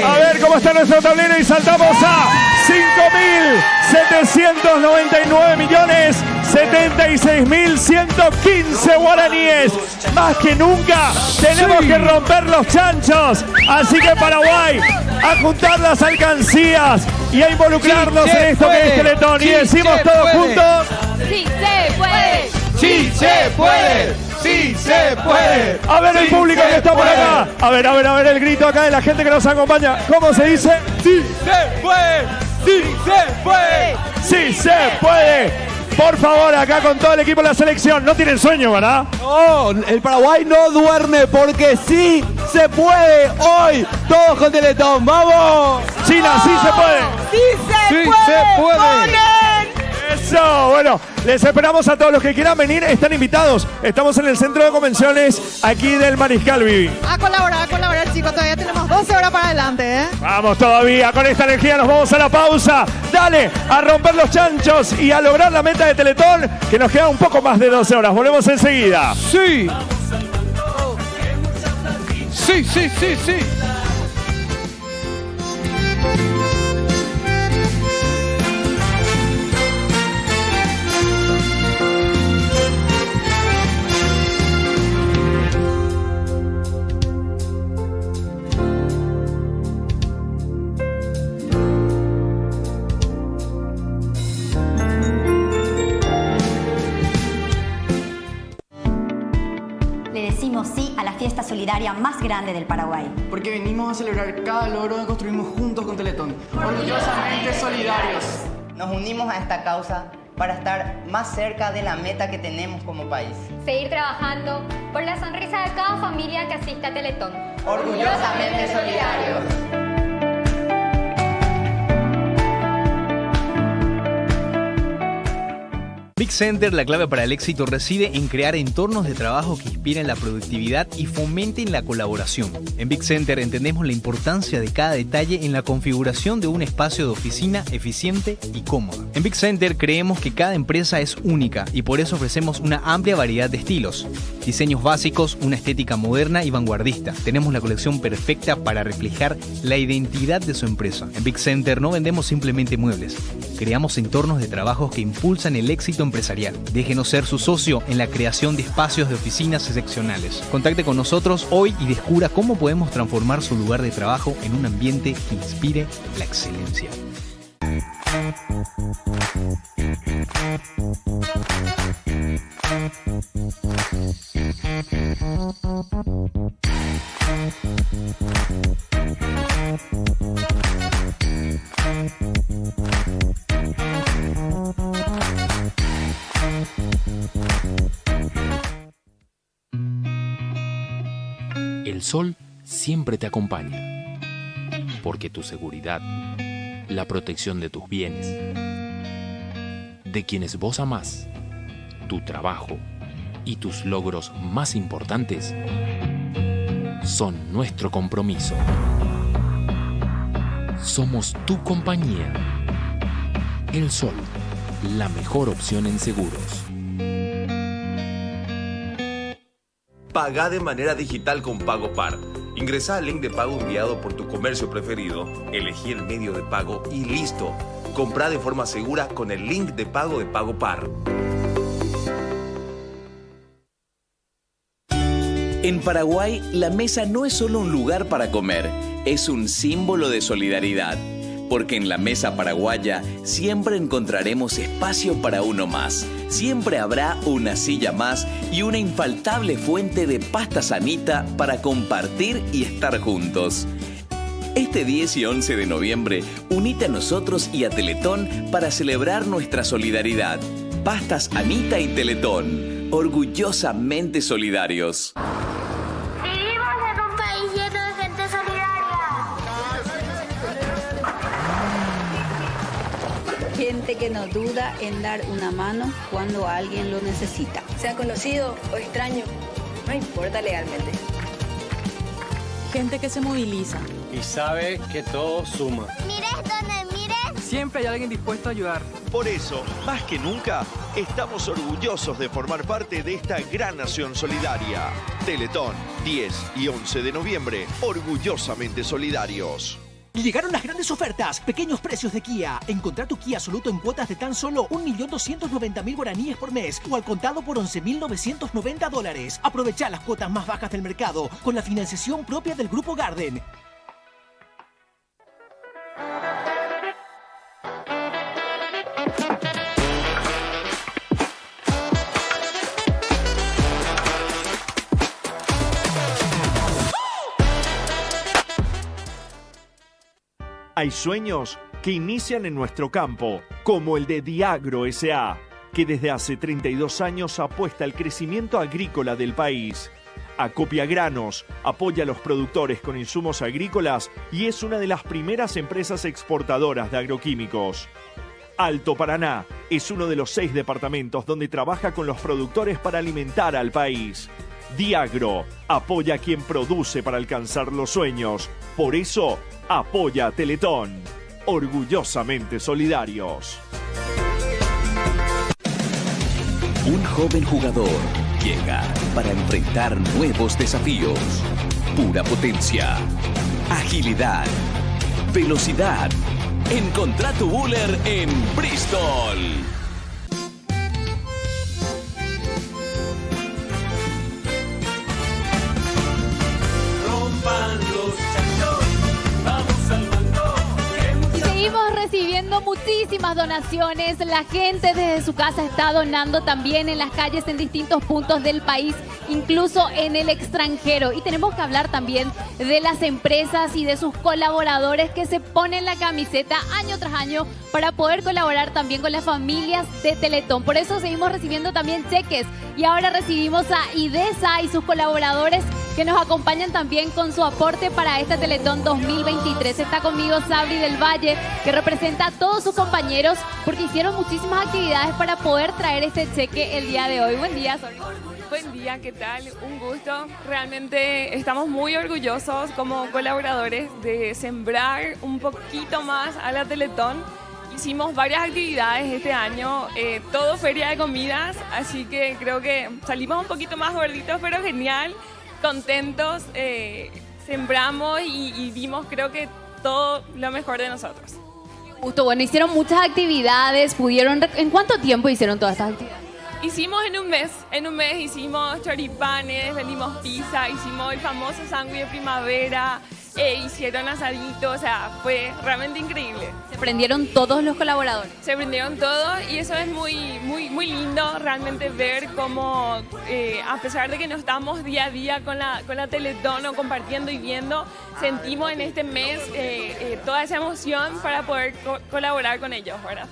A ver cómo está nuestro tablero y saltamos a 5.799.076.115 guaraníes. Más que nunca tenemos que romper los chanchos. Así que Paraguay, a juntar las alcancías y a involucrarnos en esto que es Teletón. Y decimos todos juntos: ¡Sí se puede! ¡Sí se puede! ¡Sí se puede! A ver el público que está por acá. A ver el grito acá de la gente que nos acompaña. ¿Cómo se dice? ¡Sí se puede! ¡Sí se puede! ¡Sí se puede! Por favor, acá con todo el equipo de la selección. No tienen sueño, ¿verdad? No, el Paraguay no duerme porque sí se puede hoy. Todos con Teletón, ¡vamos! China, sí se puede. ¡Sí se ¡Sí puede! se puede! ¡Ponen! Eso, bueno, les esperamos a todos los que quieran venir. Están invitados. Estamos en el centro de convenciones aquí del Mariscal, Vivi. A colaborar, chicos. Todavía tenemos 12 horas para adelante, ¿eh? Vamos todavía, con esta energía nos vamos a la pausa. Dale, a romper los chanchos y a lograr la meta de Teletón, que nos queda un poco más de 12 horas. Volvemos enseguida. ¡Sí! ¡Sí, sí, sí, sí! Le decimos sí a la fiesta solidaria más grande del Paraguay. Porque venimos a celebrar cada logro que construimos juntos con Teletón. Orgullosamente solidarios. Nos unimos a esta causa para estar más cerca de la meta que tenemos como país. Seguir trabajando por la sonrisa de cada familia que asiste a Teletón. Orgullosamente solidarios. Big Center, la clave para el éxito reside en crear entornos de trabajo que inspiren la productividad y fomenten la colaboración. En Big Center entendemos la importancia de cada detalle en la configuración de un espacio de oficina eficiente y cómodo. En Big Center creemos que cada empresa es única y por eso ofrecemos una amplia variedad de estilos. Diseños básicos, una estética moderna y vanguardista. Tenemos la colección perfecta para reflejar la identidad de su empresa. En Big Center no vendemos simplemente muebles. Creamos entornos de trabajo que impulsan el éxito empresarial. Déjenos ser su socio en la creación de espacios de oficinas excepcionales. Contacte con nosotros hoy y descubra cómo podemos transformar su lugar de trabajo en un ambiente que inspire la excelencia. El sol siempre te acompaña, porque tu seguridad, la protección de tus bienes, de quienes vos amás, tu trabajo y tus logros más importantes son nuestro compromiso. Somos tu compañía. El Sol, la mejor opción en seguros. Paga de manera digital con PagoPar. Ingresa al link de pago enviado por tu comercio preferido, elegí el medio de pago y listo. Compra de forma segura con el link de pago de PagoPar. En Paraguay, la mesa no es solo un lugar para comer, es un símbolo de solidaridad. Porque en la mesa paraguaya siempre encontraremos espacio para uno más. Siempre habrá una silla más y una infaltable fuente de pasta sanita para compartir y estar juntos. Este 10 y 11 de noviembre, unite a nosotros y a Teletón para celebrar nuestra solidaridad. Pastas Anita y Teletón, orgullosamente solidarios. Vivimos en un país lleno de gente solidaria. Gente gente que no duda en dar una mano cuando alguien lo necesita. Sea conocido o extraño, no importa legalmente. Gente que se moviliza. Y sabe que todo suma. Mires donde mires. Siempre hay alguien dispuesto a ayudar. Por eso, más que nunca, estamos orgullosos de formar parte de esta gran nación solidaria. Teletón, 10 y 11 de noviembre, orgullosamente solidarios. Llegaron las grandes ofertas, pequeños precios de Kia. Encontrá tu Kia Soluto en cuotas de tan solo 1.290.000 guaraníes por mes o al contado por $11.990. Aprovechá las cuotas más bajas del mercado con la financiación propia del Grupo Garden. Hay sueños que inician en nuestro campo, como el de Diagro S.A., que desde hace 32 años apuesta al crecimiento agrícola del país. Acopia granos, apoya a los productores con insumos agrícolas y es una de las primeras empresas exportadoras de agroquímicos. Alto Paraná es uno de los 6 departamentos donde trabaja con los productores para alimentar al país. Diagro apoya a quien produce para alcanzar los sueños. Por eso, apoya a Teletón. Orgullosamente solidarios. Un joven jugador llega para enfrentar nuevos desafíos. Pura potencia, agilidad, velocidad. Encontrá tu Buller en Bristol. Seguimos recibiendo muchísimas donaciones. La gente desde su casa está donando también en las calles en distintos puntos del país, incluso en el extranjero. Y tenemos que hablar también de las empresas y de sus colaboradores que se ponen la camiseta año tras año para poder colaborar también con las familias de Teletón. Por eso seguimos recibiendo también cheques. Y ahora recibimos a IDESA y sus colaboradores que nos acompañan también con su aporte para esta Teletón 2023. Está conmigo Sabri del Valle, que representa a todos sus compañeros porque hicieron muchísimas actividades para poder traer este cheque el día de hoy. Buen día, Sabri. Buen día, ¿qué tal? Un gusto. Realmente estamos muy orgullosos como colaboradores de sembrar un poquito más a la Teletón. Hicimos varias actividades este año, todo feria de comidas, así que creo que salimos un poquito más gorditos, pero genial. Contentos, sembramos y dimos creo que todo lo mejor de nosotros. Justo, bueno, hicieron muchas actividades, ¿en cuánto tiempo hicieron todas estas actividades? Hicimos en un mes hicimos choripanes, vendimos pizza, hicimos el famoso sándwich de primavera, hicieron asadito, o sea, fue realmente increíble. ¿Se prendieron todos los colaboradores? Se prendieron todos y eso es muy lindo realmente ver cómo, a pesar de que no estamos día a día con la Teletón o compartiendo y viendo, sentimos en este mes toda esa emoción para poder colaborar con ellos, ¿verdad?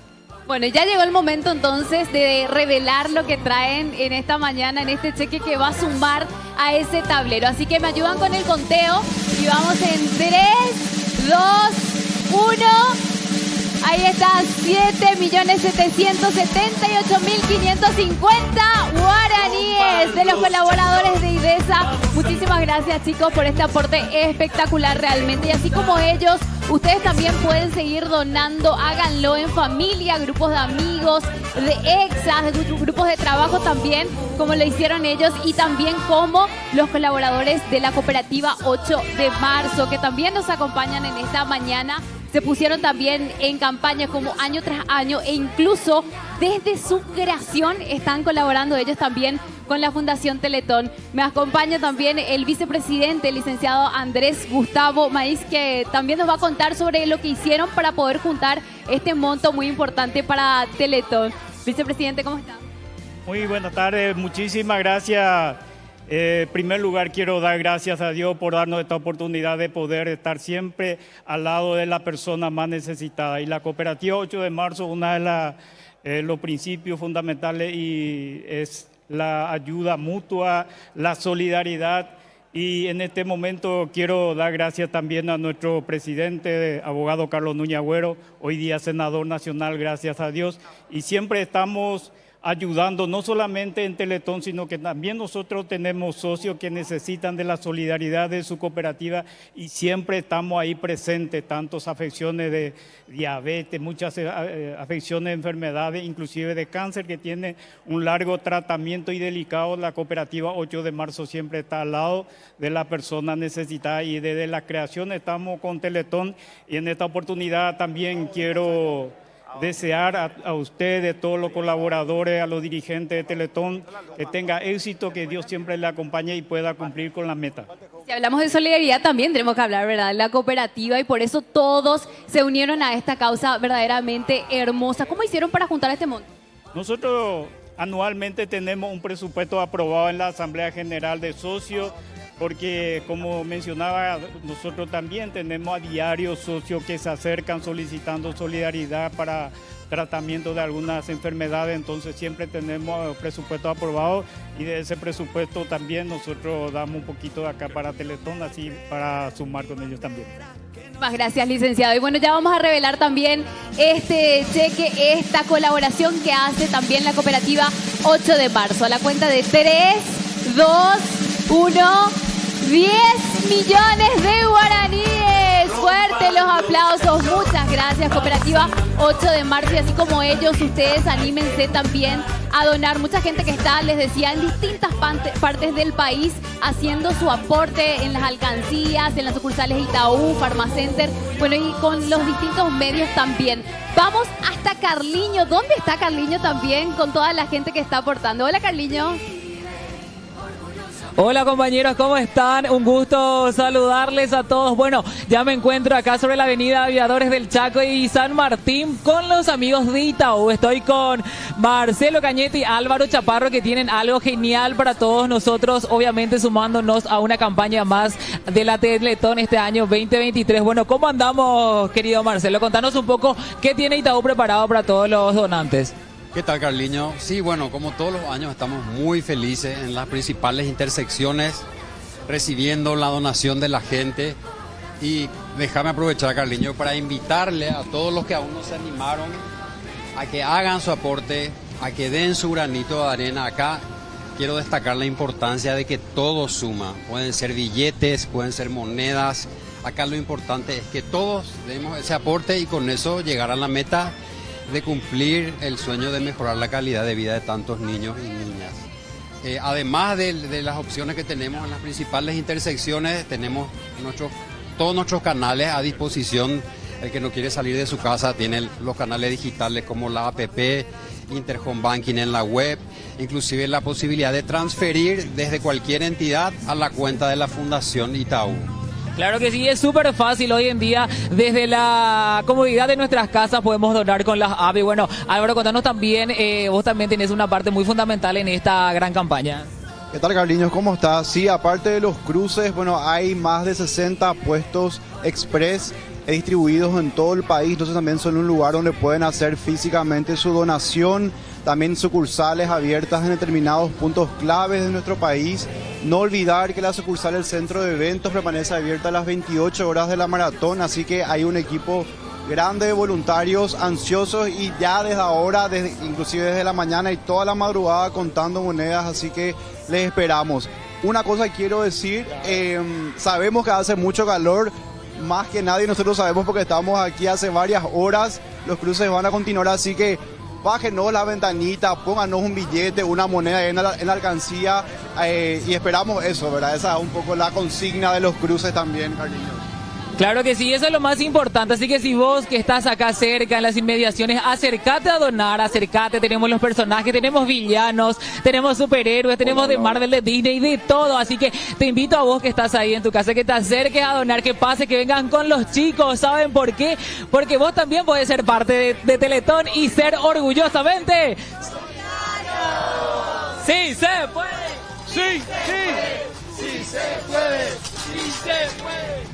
Bueno, ya llegó el momento entonces de revelar lo que traen en esta mañana, en este cheque que va a sumar a ese tablero. Así que me ayudan con el conteo y vamos en 3, 2, 1. Ahí está, 7.778.550 guaraníes de los colaboradores de IDESA. Muchísimas gracias, chicos, por este aporte espectacular realmente. Y así como ellos, ustedes también pueden seguir donando. Háganlo en familia, grupos de amigos, de exas, de grupos de trabajo también, como lo hicieron ellos. Y también como los colaboradores de la cooperativa 8 de marzo, que también nos acompañan en esta mañana. Se pusieron también en campaña como año tras año e incluso desde su creación están colaborando ellos también con la Fundación Teletón. Me acompaña también el vicepresidente, el licenciado Andrés Gustavo Maíz, que también nos va a contar sobre lo que hicieron para poder juntar este monto muy importante para Teletón. Vicepresidente, ¿cómo está? Muy buenas tardes, muchísimas gracias. En primer lugar, quiero dar gracias a Dios por darnos esta oportunidad de poder estar siempre al lado de la persona más necesitada. Y la cooperativa 8 de marzo, una de los principios fundamentales y es la ayuda mutua, la solidaridad Y en este momento quiero dar gracias también a nuestro presidente, abogado Carlos Núñez Agüero, hoy día senador nacional, gracias a Dios. Y siempre estamos ayudando, no solamente en Teletón, sino que también nosotros tenemos socios que necesitan de la solidaridad de su cooperativa y siempre estamos ahí presentes, tantas afecciones de diabetes, muchas afecciones de enfermedades, inclusive de cáncer, que tiene un largo tratamiento y delicado. La cooperativa 8 de marzo siempre está al lado de la persona necesitada y desde la creación estamos con Teletón. Y en esta oportunidad también quiero desear a ustedes, todos los colaboradores, a los dirigentes de Teletón, que tenga éxito, que Dios siempre le acompañe y pueda cumplir con la meta. Si hablamos de solidaridad también tenemos que hablar, ¿verdad?, de la cooperativa, y por eso todos se unieron a esta causa verdaderamente hermosa. ¿Cómo hicieron para juntar este monto? Nosotros anualmente tenemos un presupuesto aprobado en la Asamblea General de Socios, porque como mencionaba, nosotros también tenemos a diario socios que se acercan solicitando solidaridad para tratamiento de algunas enfermedades, entonces siempre tenemos presupuesto aprobado y de ese presupuesto también nosotros damos un poquito de acá para Teletón, así para sumar con ellos también. Muchas gracias, licenciado. Y bueno, ya vamos a revelar también este cheque, esta colaboración que hace también la cooperativa 8 de marzo. A la cuenta de 3, 2, 1, 10 millones de guaraníes. Fuerte los aplausos. Muchas gracias, cooperativa 8 de marzo. Y así como ellos, ustedes anímense también a donar. Mucha gente que está, les decía, en distintas partes del país haciendo su aporte en las alcancías, en las sucursales Itaú, Farmacenter, bueno, y con los distintos medios también. Vamos hasta Carliño. ¿Dónde está Carliño también con toda la gente que está aportando? Hola, Carliño. Hola compañeros, ¿cómo están? Un gusto saludarles a todos. Bueno, ya me encuentro acá sobre la avenida Aviadores del Chaco y San Martín con los amigos de Itaú. Estoy con Marcelo Cañete y Álvaro Chaparro, que tienen algo genial para todos nosotros, obviamente sumándonos a una campaña más de la Teletón este año 2023. Bueno, ¿cómo andamos, querido Marcelo? Contanos un poco qué tiene Itaú preparado para todos los donantes. ¿Qué tal, Carliño? Sí, bueno, como todos los años estamos muy felices en las principales intersecciones recibiendo la donación de la gente. Y déjame aprovechar, Carliño, para invitarle a todos los que aún no se animaron a que hagan su aporte, a que den su granito de arena. Acá quiero destacar la importancia de que todo suma. Pueden ser billetes, pueden ser monedas. Acá lo importante es que todos demos ese aporte y con eso llegar a la meta de cumplir el sueño de mejorar la calidad de vida de tantos niños y niñas. Además de las opciones que tenemos en las principales intersecciones, tenemos todos nuestros canales a disposición. El que no quiere salir de su casa tiene los canales digitales como la APP, Interhome Banking en la web, inclusive la posibilidad de transferir desde cualquier entidad a la cuenta de la Fundación Itaú. Claro que sí, es súper fácil hoy en día. Desde la comodidad de nuestras casas podemos donar con las APP. Bueno, Álvaro, contanos también, vos también tenés una parte muy fundamental en esta gran campaña. ¿Qué tal, Carliños? ¿Cómo estás? Sí, aparte de los cruces, bueno, hay más de 60 puestos express distribuidos en todo el país, entonces también son un lugar donde pueden hacer físicamente su donación. También sucursales abiertas en determinados puntos claves de nuestro país. No olvidar que la sucursal del centro de eventos permanece abierta a las 28 horas de la maratón, así que hay un equipo grande de voluntarios ansiosos y ya desde ahora, inclusive desde la mañana y toda la madrugada contando monedas, así que les esperamos. Una cosa quiero decir, sabemos que hace mucho calor, más que nadie nosotros sabemos porque estamos aquí hace varias horas, los cruces van a continuar, así que bájenos la ventanita, pónganos un billete, una moneda en la alcancía y esperamos eso, ¿verdad? Esa es un poco la consigna de los cruces también, Carliño. Claro que sí, eso es lo más importante, así que si vos que estás acá cerca, en las inmediaciones, acércate a donar, acércate, tenemos los personajes, tenemos villanos, tenemos superhéroes, tenemos de Marvel, de Disney, de todo, así que te invito a vos que estás ahí en tu casa, que te acerques a donar, que pase, que vengan con los chicos, ¿saben por qué? Porque vos también podés ser parte de Teletón y ser orgullosamente ¡solidario! ¡Sí se puede! ¡Sí, sí! ¡Sí se puede! ¡Sí se puede!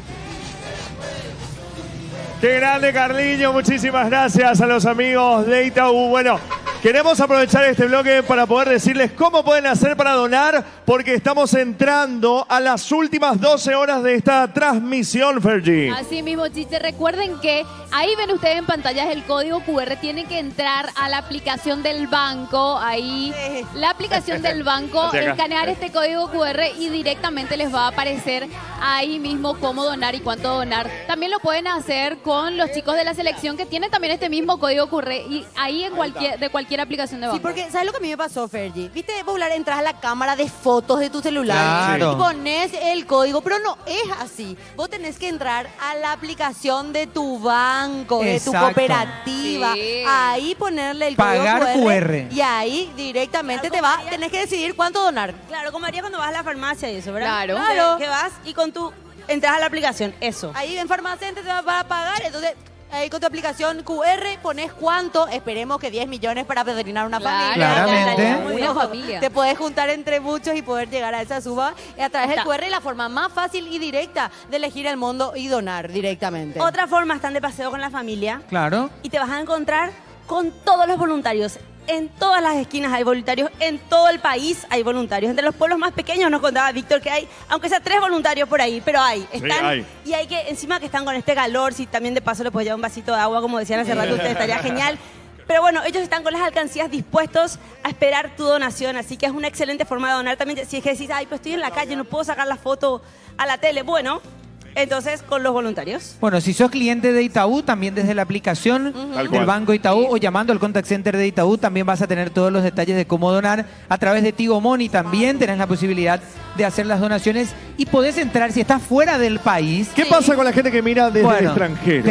Qué grande, Carliño, muchísimas gracias a los amigos de Itaú. Bueno, Queremos aprovechar este bloque para poder decirles cómo pueden hacer para donar, porque estamos entrando a las últimas 12 horas de esta transmisión, Fergie. Así mismo, Chiche. Recuerden que ahí ven ustedes en pantallas el código QR. Tienen que entrar a la aplicación del banco. Ahí, la aplicación del banco, escanear este código QR y directamente les va a aparecer ahí mismo cómo donar y cuánto donar. También lo pueden hacer con los chicos de la selección que tienen también este mismo código QR y ahí en cualquier aplicación de banco. Sí, porque ¿sabes lo que a mí me pasó, Fergie? Viste, Popular, entras a la cámara de fotos de tu celular Claro. y pones el código, pero no es así. Vos tenés que entrar a la aplicación de tu banco, de tu Exacto. cooperativa, Sí. ahí ponerle el Pagar código QR. y ahí directamente tenés que decidir cuánto donar. Claro, como haría cuando vas a la farmacia y eso, ¿verdad? Claro. Que vas y con tu... Entras a la aplicación, eso. Ahí en Farmacénter te va a pagar, entonces ahí con tu aplicación QR pones cuánto, esperemos que 10 millones para padrinar una familia. Claramente. Una familia. Te podés juntar entre muchos y poder llegar a esa suma a través del QR, la forma más fácil y directa de elegir el mundo y donar directamente. Otra forma, están de paseo con la familia Claro. y te vas a encontrar con todos los voluntarios. En todas las esquinas hay voluntarios, en todo el país hay voluntarios. Entre los pueblos más pequeños nos contaba Víctor que hay, aunque sea 3 voluntarios por ahí, pero hay. Están, hay. Y hay que, encima que están con este calor, si también de paso le puedes llevar un vasito de agua, como decían hace rato ustedes, estaría genial. Pero bueno, ellos están con las alcancías dispuestos a esperar tu donación, así que es una excelente forma de donar. También si es que decís, ay, pues estoy en la calle, no puedo sacar la foto a la tele. Bueno, entonces con los voluntarios. Bueno, si sos cliente de Itaú, también desde la aplicación del Banco Itaú o llamando al Contact Center de Itaú, también vas a tener todos los detalles de cómo donar. A través de Tigo Money también tenés la posibilidad de hacer las donaciones y podés entrar si estás fuera del país. ¿Qué pasa con la gente que mira desde el extranjero?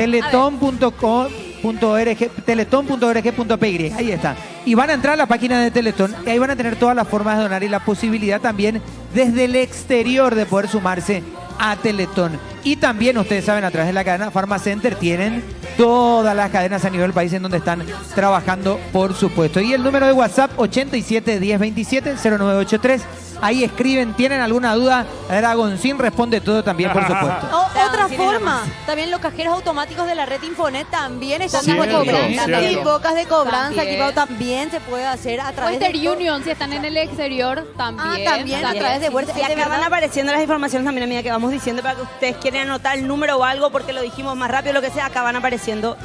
Teletón.org.py, ahí está. Y van a entrar a la página de Teletón y ahí van a tener todas las formas de donar y la posibilidad también desde el exterior de poder sumarse a Teletón. Y también, ustedes saben, a través de la cadena Farmacenter tienen todas las cadenas a nivel del país en donde están trabajando, por supuesto. Y el número de WhatsApp, 87 10 27 0983. Ahí escriben, tienen alguna duda, Dragoncín responde todo también, por supuesto. Otra forma, también los cajeros automáticos de la red Infonet también están Cierto, dando cobranza. cierto. Y bocas de cobranza, También. equipado también se puede hacer a través Western de... Union, si están en el exterior, también. también, a través de Western. Y acá van apareciendo las informaciones también, amiga, que vamos diciendo para que ustedes quieren anotar el número o algo porque lo dijimos más rápido, lo que sea, acá van apareciendo.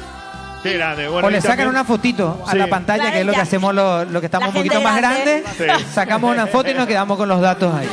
Qué grande. Bueno, O le y sacan también- una fotito a Sí. la pantalla, que es lo que hacemos lo que estamos un poquito más grandes. Sí. Sacamos una foto y nos quedamos con los datos ahí.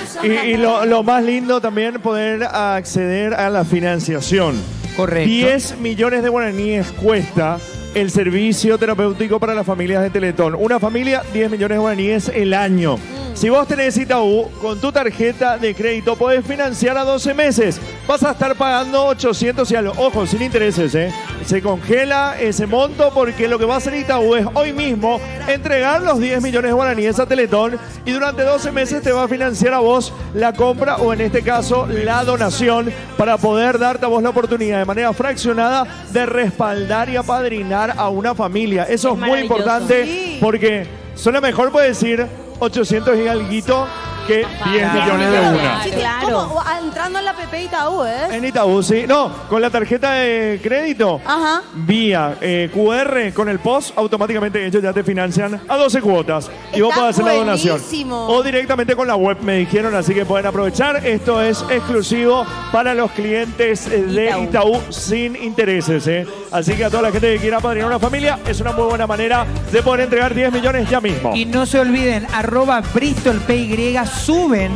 Y lo más lindo también poder acceder a la financiación. Correcto. 10 millones de guaraníes cuesta el servicio terapéutico para las familias de Teletón. Una familia, 10 millones de guaraníes el año. Si vos tenés Itaú, con tu tarjeta de crédito podés financiar a 12 meses. Vas a estar pagando 800 y algo. Ojo, sin intereses, ¿eh? Se congela ese monto porque lo que va a hacer Itaú es hoy mismo entregar los 10 millones de guaraníes a Teletón y durante 12 meses te va a financiar a vos la compra o en este caso la donación para poder darte a vos la oportunidad de manera fraccionada de respaldar y apadrinar a una familia. Eso es muy maravilloso. importante Sí. porque suena mejor puede decir 800 y alguito que 10 millones de una. Sí, ¿cómo? Entrando en la PP Itaú, ¿eh? En Itaú, sí. No, con la tarjeta de crédito, Ajá. vía QR, con el POS, automáticamente ellos ya te financian a 12 cuotas. Y vos Está podés hacer la donación. buenísimo. O directamente con la web, me dijeron, así que pueden aprovechar. Esto es exclusivo para los clientes de Itaú sin intereses. Así que a toda la gente que quiera padrinar una familia, es una muy buena manera de poder entregar 10 millones ya mismo. Y no se olviden, @BristolPY, suben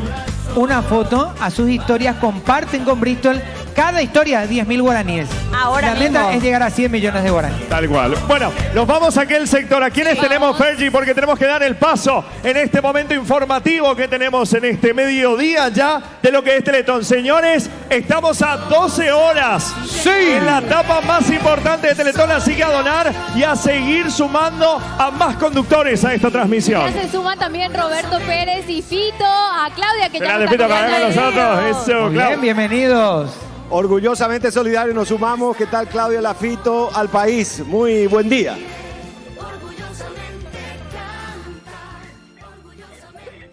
una foto a sus historias, comparten con Bristol cada historia 10.000 guaraníes. Ahora la meta mismo. es llegar a 100 millones de guaraníes. Tal cual. Bueno, nos vamos a aquel sector. ¿A quiénes tenemos, Fergie? Porque tenemos que dar el paso en este momento informativo que tenemos en este mediodía ya de lo que es Teletón. Señores, estamos a 12 horas. Sí. En la etapa más importante de Teletón, así que a donar y a seguir sumando a más conductores a esta transmisión. Ya se suman también Roberto Pérez y Fito, a Claudia, que ya Grande, nos Fito, está acá con acompañando. nosotros. Eso, Muy Clau. bien, bienvenidos. Orgullosamente solidarios nos sumamos. ¿Qué tal, Claudia Lafito, al país? Muy buen día.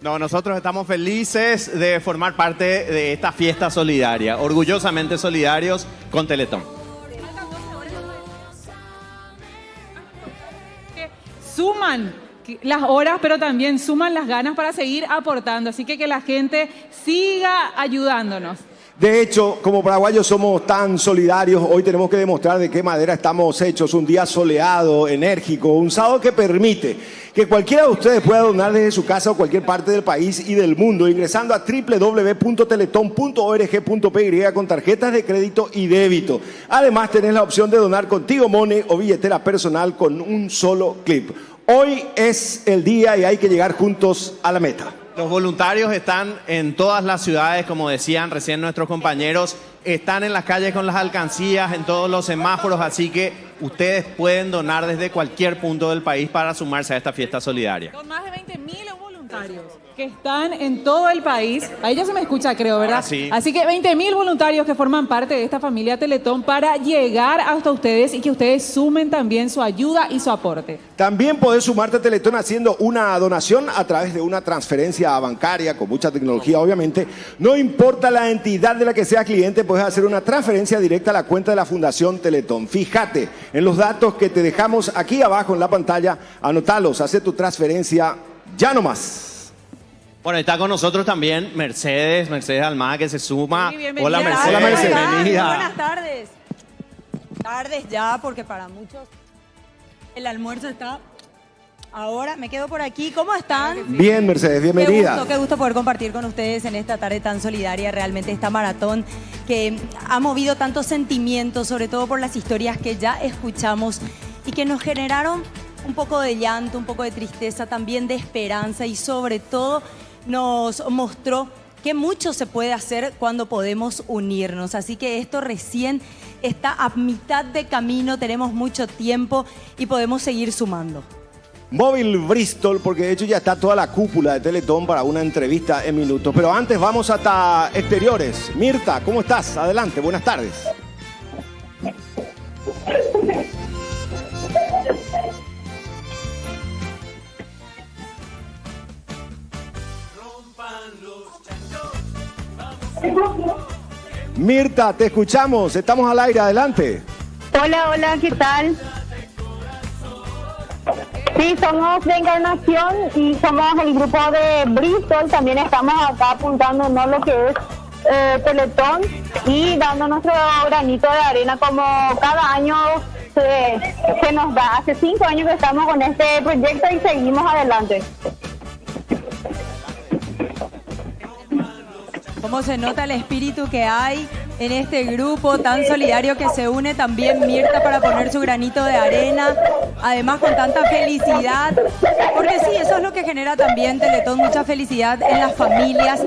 No, nosotros estamos felices de formar parte de esta fiesta solidaria. Orgullosamente solidarios con Teletón. Suman las horas, pero también suman las ganas para seguir aportando. Así que la gente siga ayudándonos. De hecho, como paraguayos somos tan solidarios, hoy tenemos que demostrar de qué madera estamos hechos. Un día soleado, enérgico, un sábado que permite que cualquiera de ustedes pueda donar desde su casa o cualquier parte del país y del mundo, ingresando a www.teleton.org.py con tarjetas de crédito y débito. Además, tenés la opción de donar con Tigo Money o billetera personal con un solo clip. Hoy es el día y hay que llegar juntos a la meta. Los voluntarios están en todas las ciudades, como decían recién nuestros compañeros, están en las calles con las alcancías, en todos los semáforos, así que ustedes pueden donar desde cualquier punto del país para sumarse a esta fiesta solidaria. Con más de 20.000 voluntarios que están en todo el país. Ahí ya se me escucha, creo, ¿verdad? Ahora sí. Así que 20.000 voluntarios que forman parte de esta familia Teletón para llegar hasta ustedes y que ustedes sumen también su ayuda y su aporte. También podés sumarte a Teletón haciendo una donación a través de una transferencia bancaria con mucha tecnología, obviamente. No importa la entidad de la que seas cliente, puedes hacer una transferencia directa a la cuenta de la Fundación Teletón. Fíjate en los datos que te dejamos aquí abajo en la pantalla, anotalos, haz tu transferencia ya nomás. Bueno, está con nosotros también Mercedes Almada, que se suma. Sí, bienvenida. Hola, Mercedes. Hola, Mercedes. Bienvenida. Buenas tardes. Tardes ya, porque para muchos el almuerzo está ahora. Me quedo por aquí. ¿Cómo están? Bien, Mercedes, bienvenida. Qué gusto poder compartir con ustedes en esta tarde tan solidaria, realmente esta maratón que ha movido tantos sentimientos, sobre todo por las historias que ya escuchamos y que nos generaron un poco de llanto, un poco de tristeza, también de esperanza y sobre todo nos mostró que mucho se puede hacer cuando podemos unirnos. Así que esto recién está a mitad de camino, tenemos mucho tiempo y podemos seguir sumando. Móvil Bristol, porque de hecho ya está toda la cúpula de Teletón para una entrevista en minutos. Pero antes vamos hasta exteriores. Mirta, ¿cómo estás? Adelante, buenas tardes. Mirta, te escuchamos, estamos al aire, adelante. Hola, ¿qué tal? Sí, somos de Encarnación y somos el grupo de Bristol. También estamos acá apuntándonos lo que es Teletón y dando nuestro granito de arena como cada año se nos da. Hace 5 años que estamos con este proyecto y seguimos adelante. Cómo se nota el espíritu que hay en este grupo tan solidario que se une también Mirta para poner su granito de arena, además con tanta felicidad, porque sí, eso es lo que genera también Teletón, mucha felicidad en las familias,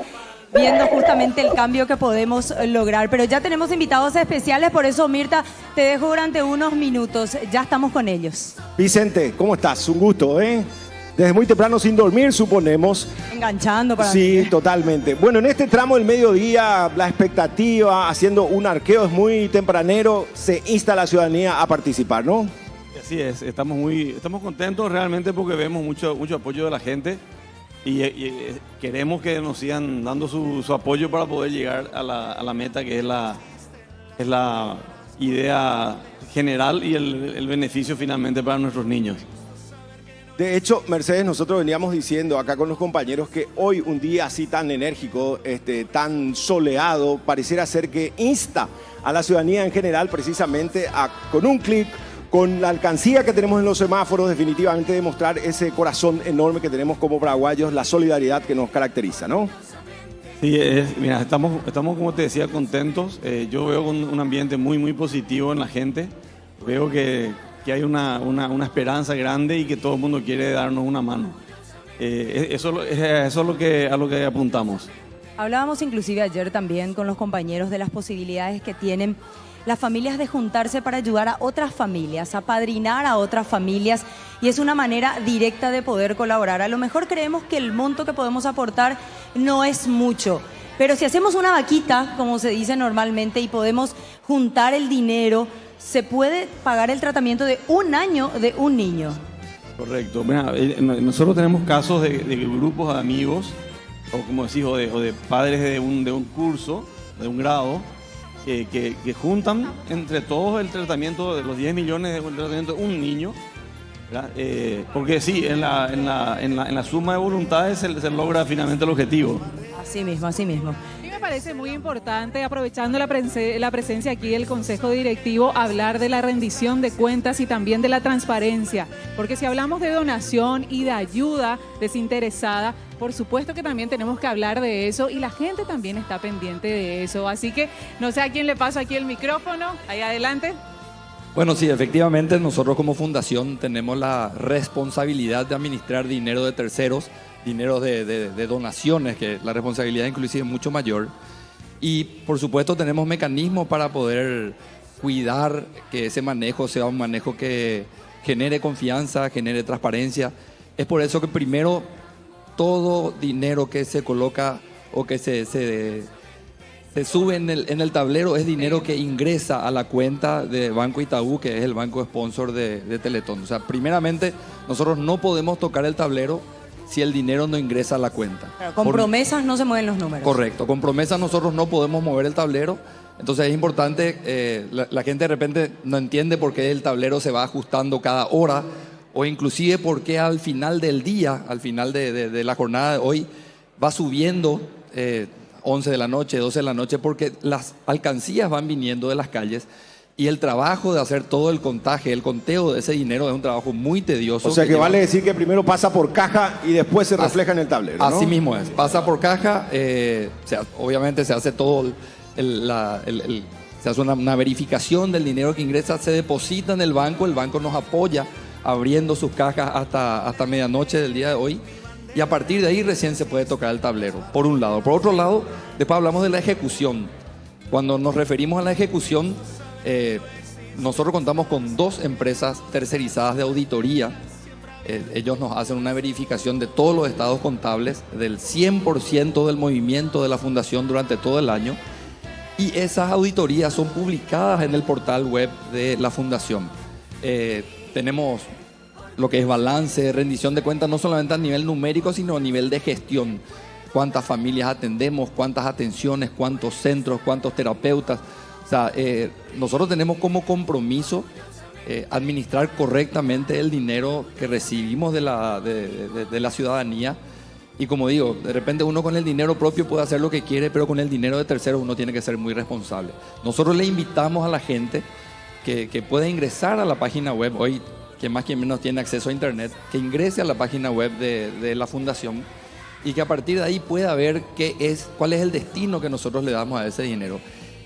viendo justamente el cambio que podemos lograr. Pero ya tenemos invitados especiales, por eso Mirta, te dejo durante unos minutos, ya estamos con ellos. Vicente, ¿cómo estás? Un gusto, ¿eh? Desde muy temprano sin dormir, suponemos. Enganchando para mí. Sí, totalmente. Bueno, en este tramo del mediodía, la expectativa, haciendo un arqueo es muy tempranero, se insta a la ciudadanía a participar, ¿no? Así es, estamos contentos realmente porque vemos mucho apoyo de la gente y queremos que nos sigan dando su apoyo para poder llegar a la meta que es la idea general y el beneficio finalmente para nuestros niños. De hecho, Mercedes, nosotros veníamos diciendo acá con los compañeros que hoy un día así tan enérgico, tan soleado, pareciera ser que insta a la ciudadanía en general precisamente a, con un clic, con la alcancía que tenemos en los semáforos, definitivamente demostrar ese corazón enorme que tenemos como paraguayos, la solidaridad que nos caracteriza, ¿no? Sí, mira, estamos, como te decía, contentos. Yo veo un ambiente muy, muy positivo en la gente. Veo que hay una esperanza grande y que todo el mundo quiere darnos una mano. Eso es a lo que apuntamos. Hablábamos inclusive ayer también con los compañeros de las posibilidades que tienen las familias de juntarse para ayudar a otras familias, apadrinar a otras familias, y es una manera directa de poder colaborar. A lo mejor creemos que el monto que podemos aportar no es mucho, pero si hacemos una vaquita, como se dice normalmente, y podemos juntar el dinero, se puede pagar el tratamiento de 1 año de un niño. Correcto. Mira, nosotros tenemos casos de grupos de amigos, o como decís, o de padres de un curso, de un grado, que juntan entre todos el tratamiento de los 10 millones del tratamiento de un niño, ¿verdad? Porque sí, en la suma de voluntades se logra finalmente el objetivo. Así mismo, así mismo. Y me parece muy importante, aprovechando la presencia aquí del Consejo Directivo, hablar de la rendición de cuentas y también de la transparencia. Porque si hablamos de donación y de ayuda desinteresada, por supuesto que también tenemos que hablar de eso y la gente también está pendiente de eso. Así que no sé a quién le paso aquí el micrófono. Ahí adelante. Bueno, sí, efectivamente nosotros como fundación tenemos la responsabilidad de administrar dinero de terceros, dinero de donaciones, que la responsabilidad inclusive es mucho mayor. Y por supuesto tenemos mecanismos para poder cuidar que ese manejo sea un manejo que genere confianza, genere transparencia. Es por eso que primero todo dinero que se coloca o que se sube en el tablero es dinero que ingresa a la cuenta de Banco Itaú, que es el banco sponsor de Teletón. O sea, primeramente, nosotros no podemos tocar el tablero si el dinero no ingresa a la cuenta. Claro, con promesas no se mueven los números. Correcto, con promesas nosotros no podemos mover el tablero. Entonces es importante, la gente de repente no entiende por qué el tablero se va ajustando cada hora o inclusive por qué al final del día, al final de la jornada de hoy, va subiendo 11 de la noche, 12 de la noche, porque las alcancías van viniendo de las calles y el trabajo de hacer todo el contaje, el conteo de ese dinero es un trabajo muy tedioso. O sea que vale decir que primero pasa por caja y después se refleja en el tablero, ¿no? Así mismo es, pasa por caja, obviamente se hace todo, se hace una verificación del dinero que ingresa, se deposita en el banco nos apoya abriendo sus cajas hasta medianoche del día de hoy. Y a partir de ahí recién se puede tocar el tablero, por un lado. Por otro lado, después hablamos de la ejecución. Cuando nos referimos a la ejecución, nosotros contamos con 2 empresas tercerizadas de auditoría. Ellos nos hacen una verificación de todos los estados contables, del 100% del movimiento de la fundación durante todo el año. Y esas auditorías son publicadas en el portal web de la fundación. Tenemos lo que es balance, rendición de cuentas, no solamente a nivel numérico, sino a nivel de gestión. Cuántas familias atendemos, cuántas atenciones, cuántos centros, cuántos terapeutas. O sea, nosotros tenemos como compromiso administrar correctamente el dinero que recibimos de la ciudadanía. Y como digo, de repente uno con el dinero propio puede hacer lo que quiere, pero con el dinero de terceros uno tiene que ser muy responsable. Nosotros le invitamos a la gente que pueda ingresar a la página web hoy, que más que menos tiene acceso a internet, que ingrese a la página web de la fundación y que a partir de ahí pueda ver cuál es el destino que nosotros le damos a ese dinero.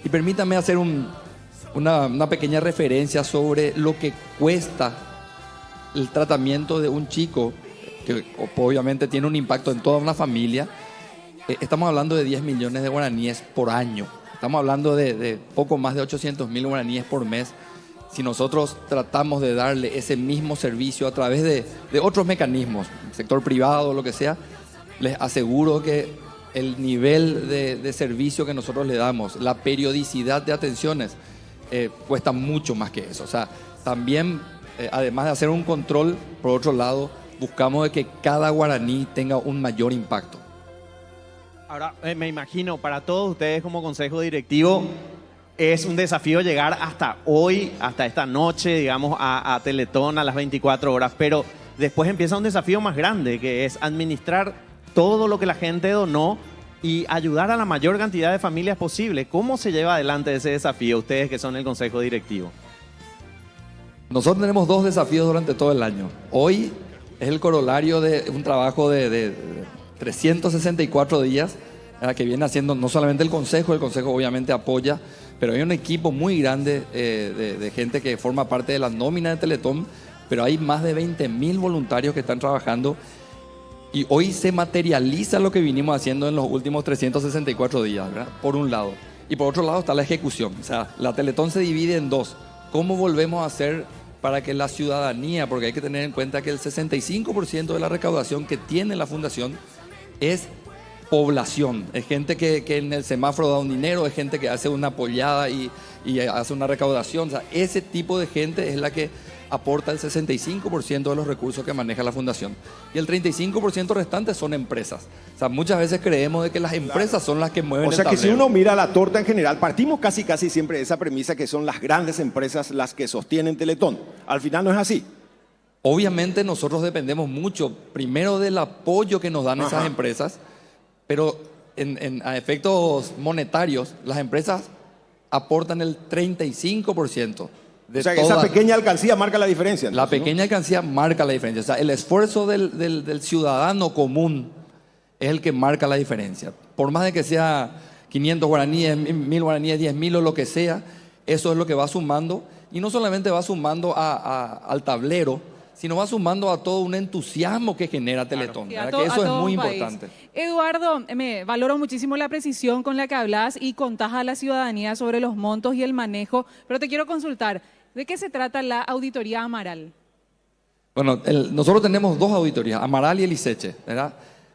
Y permítame hacer una pequeña referencia sobre lo que cuesta el tratamiento de un chico, que obviamente tiene un impacto en toda una familia. Estamos hablando de 10 millones de guaraníes por año. Estamos hablando de poco más de 800.000 guaraníes por mes. Si nosotros tratamos de darle ese mismo servicio a través de otros mecanismos, sector privado, lo que sea, les aseguro que el nivel de servicio que nosotros le damos, la periodicidad de atenciones, cuesta mucho más que eso. O sea, también, además de hacer un control, por otro lado, buscamos de que cada guaraní tenga un mayor impacto. Ahora, me imagino, para todos ustedes como consejo directivo, es un desafío llegar hasta hoy, hasta esta noche, digamos, a Teletón a las 24 horas, pero después empieza un desafío más grande, que es administrar todo lo que la gente donó y ayudar a la mayor cantidad de familias posible. ¿Cómo se lleva adelante ese desafío, ustedes que son el consejo directivo? Nosotros tenemos 2 desafíos durante todo el año. Hoy es el corolario de un trabajo de 364 días, que viene haciendo no solamente el consejo obviamente apoya, pero hay un equipo muy grande de gente que forma parte de la nómina de Teletón, pero hay más de 20.000 voluntarios que están trabajando y hoy se materializa lo que vinimos haciendo en los últimos 364 días, ¿verdad? Por un lado. Y por otro lado está la ejecución. O sea, la Teletón se divide en 2. ¿Cómo volvemos a hacer para que la ciudadanía, porque hay que tener en cuenta que el 65% de la recaudación que tiene la fundación es población, es gente que en el semáforo da un dinero, es gente que hace una apoyada y hace una recaudación. O sea, ese tipo de gente es la que aporta el 65% de los recursos que maneja la fundación. Y el 35% restante son empresas. O sea, muchas veces creemos de que las empresas son las que mueven el tablero. O sea, que si uno mira la torta en general, partimos casi siempre de esa premisa que son las grandes empresas las que sostienen Teletón. Al final no es así. Obviamente nosotros dependemos mucho, primero del apoyo que nos dan esas empresas, pero a efectos monetarios, las empresas aportan el 35%. O sea, que esa pequeña alcancía marca la diferencia. La pequeña alcancía marca la diferencia. O sea, el esfuerzo del ciudadano común es el que marca la diferencia. Por más de que sea 500 guaraníes, 1000 guaraníes, 10.000 o lo que sea, eso es lo que va sumando. Y no solamente va sumando al tablero, sino va sumando a todo un entusiasmo que genera Teletón. Sí, Que eso es muy importante. Eduardo, me valoro muchísimo la precisión con la que hablas y contás a la ciudadanía sobre los montos y el manejo, pero te quiero consultar, ¿de qué se trata la auditoría Amaral? Bueno, nosotros tenemos dos auditorías, Amaral y el ISECHE, ¿verdad?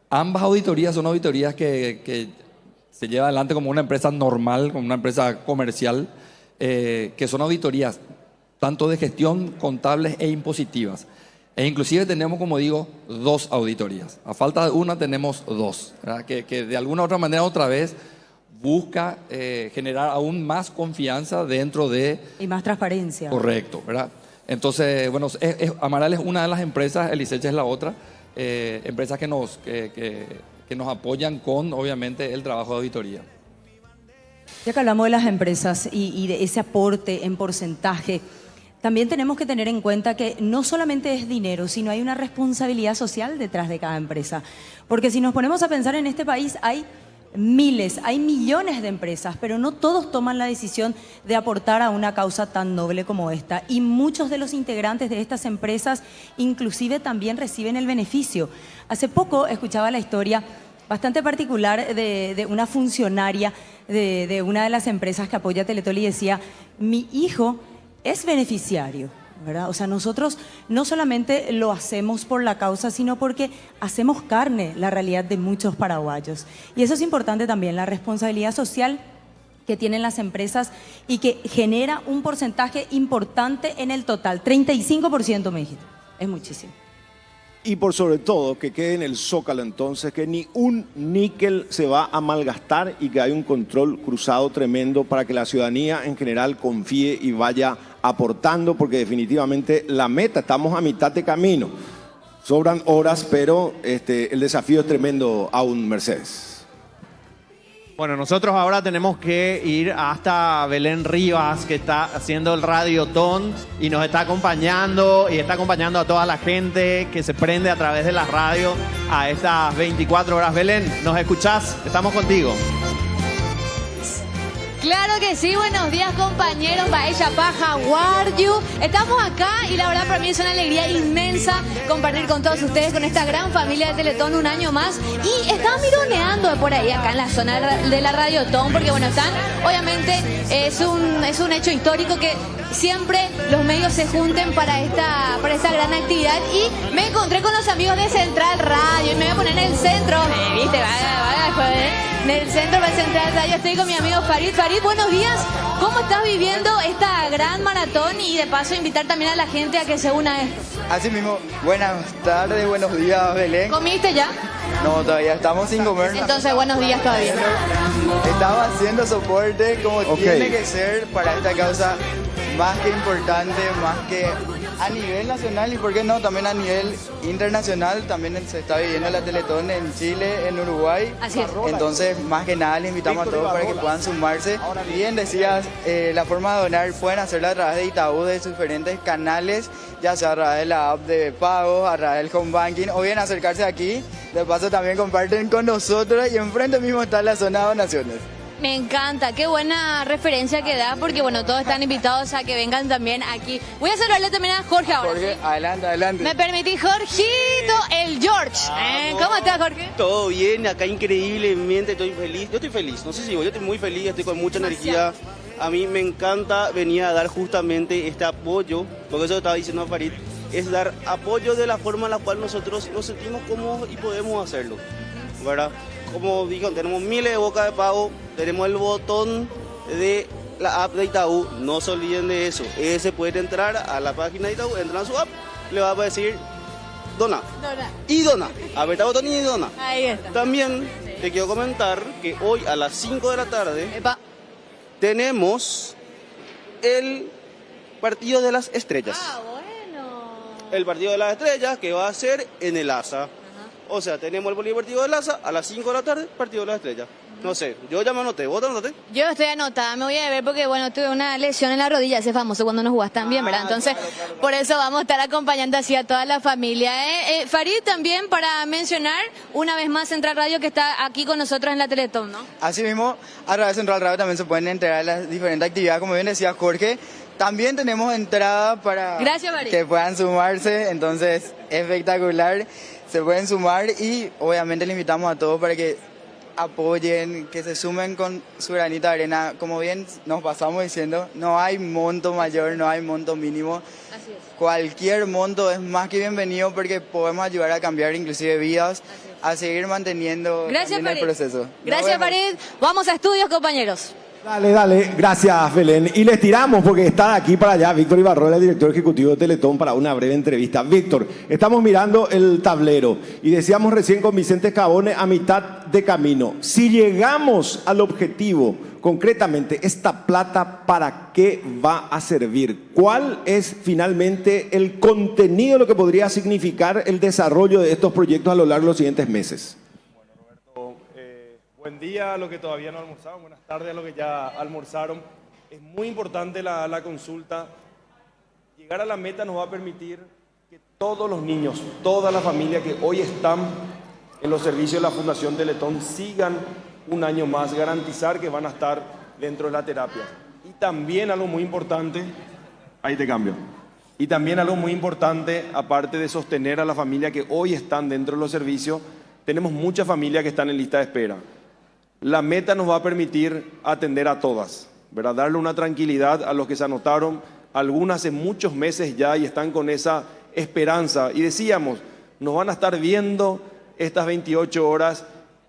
Ambas auditorías son auditorías que se lleva adelante como una empresa normal, como una empresa comercial, que son auditorías tanto de gestión, contables e impositivas. E inclusive tenemos, como digo, dos auditorías. A falta de una tenemos dos, ¿verdad? Que de alguna u otra manera otra vez busca generar aún más confianza dentro de... Y más transparencia. Correcto, ¿verdad? Entonces, bueno, Amaral es una de las empresas, el ISECHE es la otra, empresas que nos apoyan con, obviamente, el trabajo de auditoría. Ya que hablamos de las empresas y de ese aporte en porcentaje, también tenemos que tener en cuenta que no solamente es dinero, sino hay una responsabilidad social detrás de cada empresa. Porque si nos ponemos a pensar en este país, hay miles, hay millones de empresas, pero no todos toman la decisión de aportar a una causa tan noble como esta. Y muchos de los integrantes de estas empresas inclusive también reciben el beneficio. Hace poco escuchaba la historia bastante particular de una funcionaria de una de las empresas que apoya a Teletón y decía, mi hijo es beneficiario, ¿verdad? O sea, nosotros no solamente lo hacemos por la causa, sino porque hacemos carne la realidad de muchos paraguayos. Y eso es importante también, la responsabilidad social que tienen las empresas y que genera un porcentaje importante en el total. 35% me dijiste, es muchísimo. Y por sobre todo, que quede en el zócalo entonces, que ni un níquel se va a malgastar y que hay un control cruzado tremendo para que la ciudadanía en general confíe y vaya aportando, porque definitivamente la meta, estamos a mitad de camino. Sobran horas, pero el desafío es tremendo aún, Mercedes. Bueno, nosotros ahora tenemos que ir hasta Belén Rivas, que está haciendo el Radiotón y nos está acompañando y está acompañando a toda la gente que se prende a través de la radio a estas 24 horas. Belén, ¿nos escuchás? Estamos contigo. Claro que sí, buenos días compañeros, Baella Paja, how are you? Estamos acá y la verdad para mí es una alegría inmensa compartir con todos ustedes, con esta gran familia de Teletón un año más. Y están mironeando por ahí acá en la zona de la Radiotón, porque bueno, están, obviamente es un hecho histórico que siempre los medios se junten para esta gran actividad. Y me encontré con los amigos de Central Radio y me voy a poner en el centro, ¿viste? Vaya, joder. En el centro de Central Radio estoy con mi amigo Farid. Farid, buenos días. ¿Cómo estás viviendo esta gran maratón? Y de paso invitar también a la gente a que se una a esto. Así mismo, buenas tardes, buenos días, Belén. ¿Comiste ya? No, todavía estamos sin comer. Entonces, buenos días todavía. Estamos haciendo soporte como tiene que ser para esta causa más que importante, más que a nivel nacional y por qué no, también a nivel internacional. También se está viviendo la Teletón en Chile, en Uruguay. Así es. Entonces, más que nada, les invitamos a todos para que puedan sumarse. Bien decías, la forma de donar pueden hacerla a través de Itaú, de sus diferentes canales, ya sea a través de la app de pago, a través del home banking, o bien acercarse aquí. De paso también comparten con nosotros y enfrente mismo está la zona de donaciones. Me encanta, qué buena referencia que da, porque bueno, todos están invitados a que vengan también aquí. Voy a saludarle también a Jorge ahora. Jorge, ¿sí? Adelante, adelante. ¿Me permitís, Jorgito, el George? ¿Cómo estás, Jorge? Todo bien, acá increíblemente, estoy feliz. Yo estoy feliz, no sé si yo estoy muy feliz, estoy con mucha energía. A mí me encanta venir a dar justamente este apoyo, porque eso estaba diciendo Farid, es dar apoyo de la forma en la cual nosotros nos sentimos cómodos y podemos hacerlo, ¿verdad? Como digo, tenemos miles de bocas de pago, tenemos el botón de la app de Itaú, no se olviden de eso. Ese puede entrar a la página de Itaú, entran a su app, le va a decir dona. Y dona. Aprieta el botón y dona. Ahí está. También te quiero comentar que hoy a las 5 de la tarde tenemos el partido de las estrellas. Ah, bueno. el partido de las estrellas, que va a ser en el ASA. O sea, tenemos el polideportivo del ASA a las 5 de la tarde, partido de las estrellas. No sé, yo ya me anoté, ¿vos te anoté? Yo estoy anotada, me voy a ver porque, bueno, tuve una lesión en la rodilla, ese famoso cuando no jugás tan bien, ¿verdad? Entonces, por eso vamos a estar acompañando así a toda la familia. Farid, también para mencionar, una vez más, Central Radio, que está aquí con nosotros en la Teletón, ¿no? Así mismo, a través de Central Radio también se pueden enterar de las diferentes actividades, como bien decía Jorge. También tenemos entrada para que puedan sumarse, entonces, espectacular. Se pueden sumar y obviamente le invitamos a todos para que apoyen, que se sumen con su granito de arena. Como bien nos pasamos diciendo, no hay monto mayor, no hay monto mínimo. Así es. Cualquier monto es más que bienvenido porque podemos ayudar a cambiar inclusive vidas, a seguir manteniendo también el proceso. Gracias, Farid. Vamos a estudios, compañeros. Dale, gracias Belén. Y les tiramos porque está de aquí para allá Víctor Ibarrola, director ejecutivo de Teletón, para una breve entrevista. Víctor, estamos mirando el tablero y decíamos recién con Vicente Cabone a mitad de camino. Si llegamos al objetivo, concretamente, esta plata, ¿para qué va a servir? ¿Cuál es finalmente el contenido de lo que podría significar el desarrollo de estos proyectos a lo largo de los siguientes meses? Buen día a los que todavía no almorzaron, buenas tardes a los que ya almorzaron. Es muy importante la consulta. Llegar a la meta nos va a permitir que todos los niños, toda la familia que hoy están en los servicios de la Fundación Teletón sigan un año más, garantizar que van a estar dentro de la terapia. Y también algo muy importante, ahí te cambio. Y también algo muy importante, aparte de sostener a la familia que hoy están dentro de los servicios, tenemos muchas familias que están en lista de espera. La meta nos va a permitir atender a todas, ¿verdad? Darle una tranquilidad a los que se anotaron, algunas hace muchos meses ya y están con esa esperanza. Y decíamos, nos van a estar viendo estas 28 horas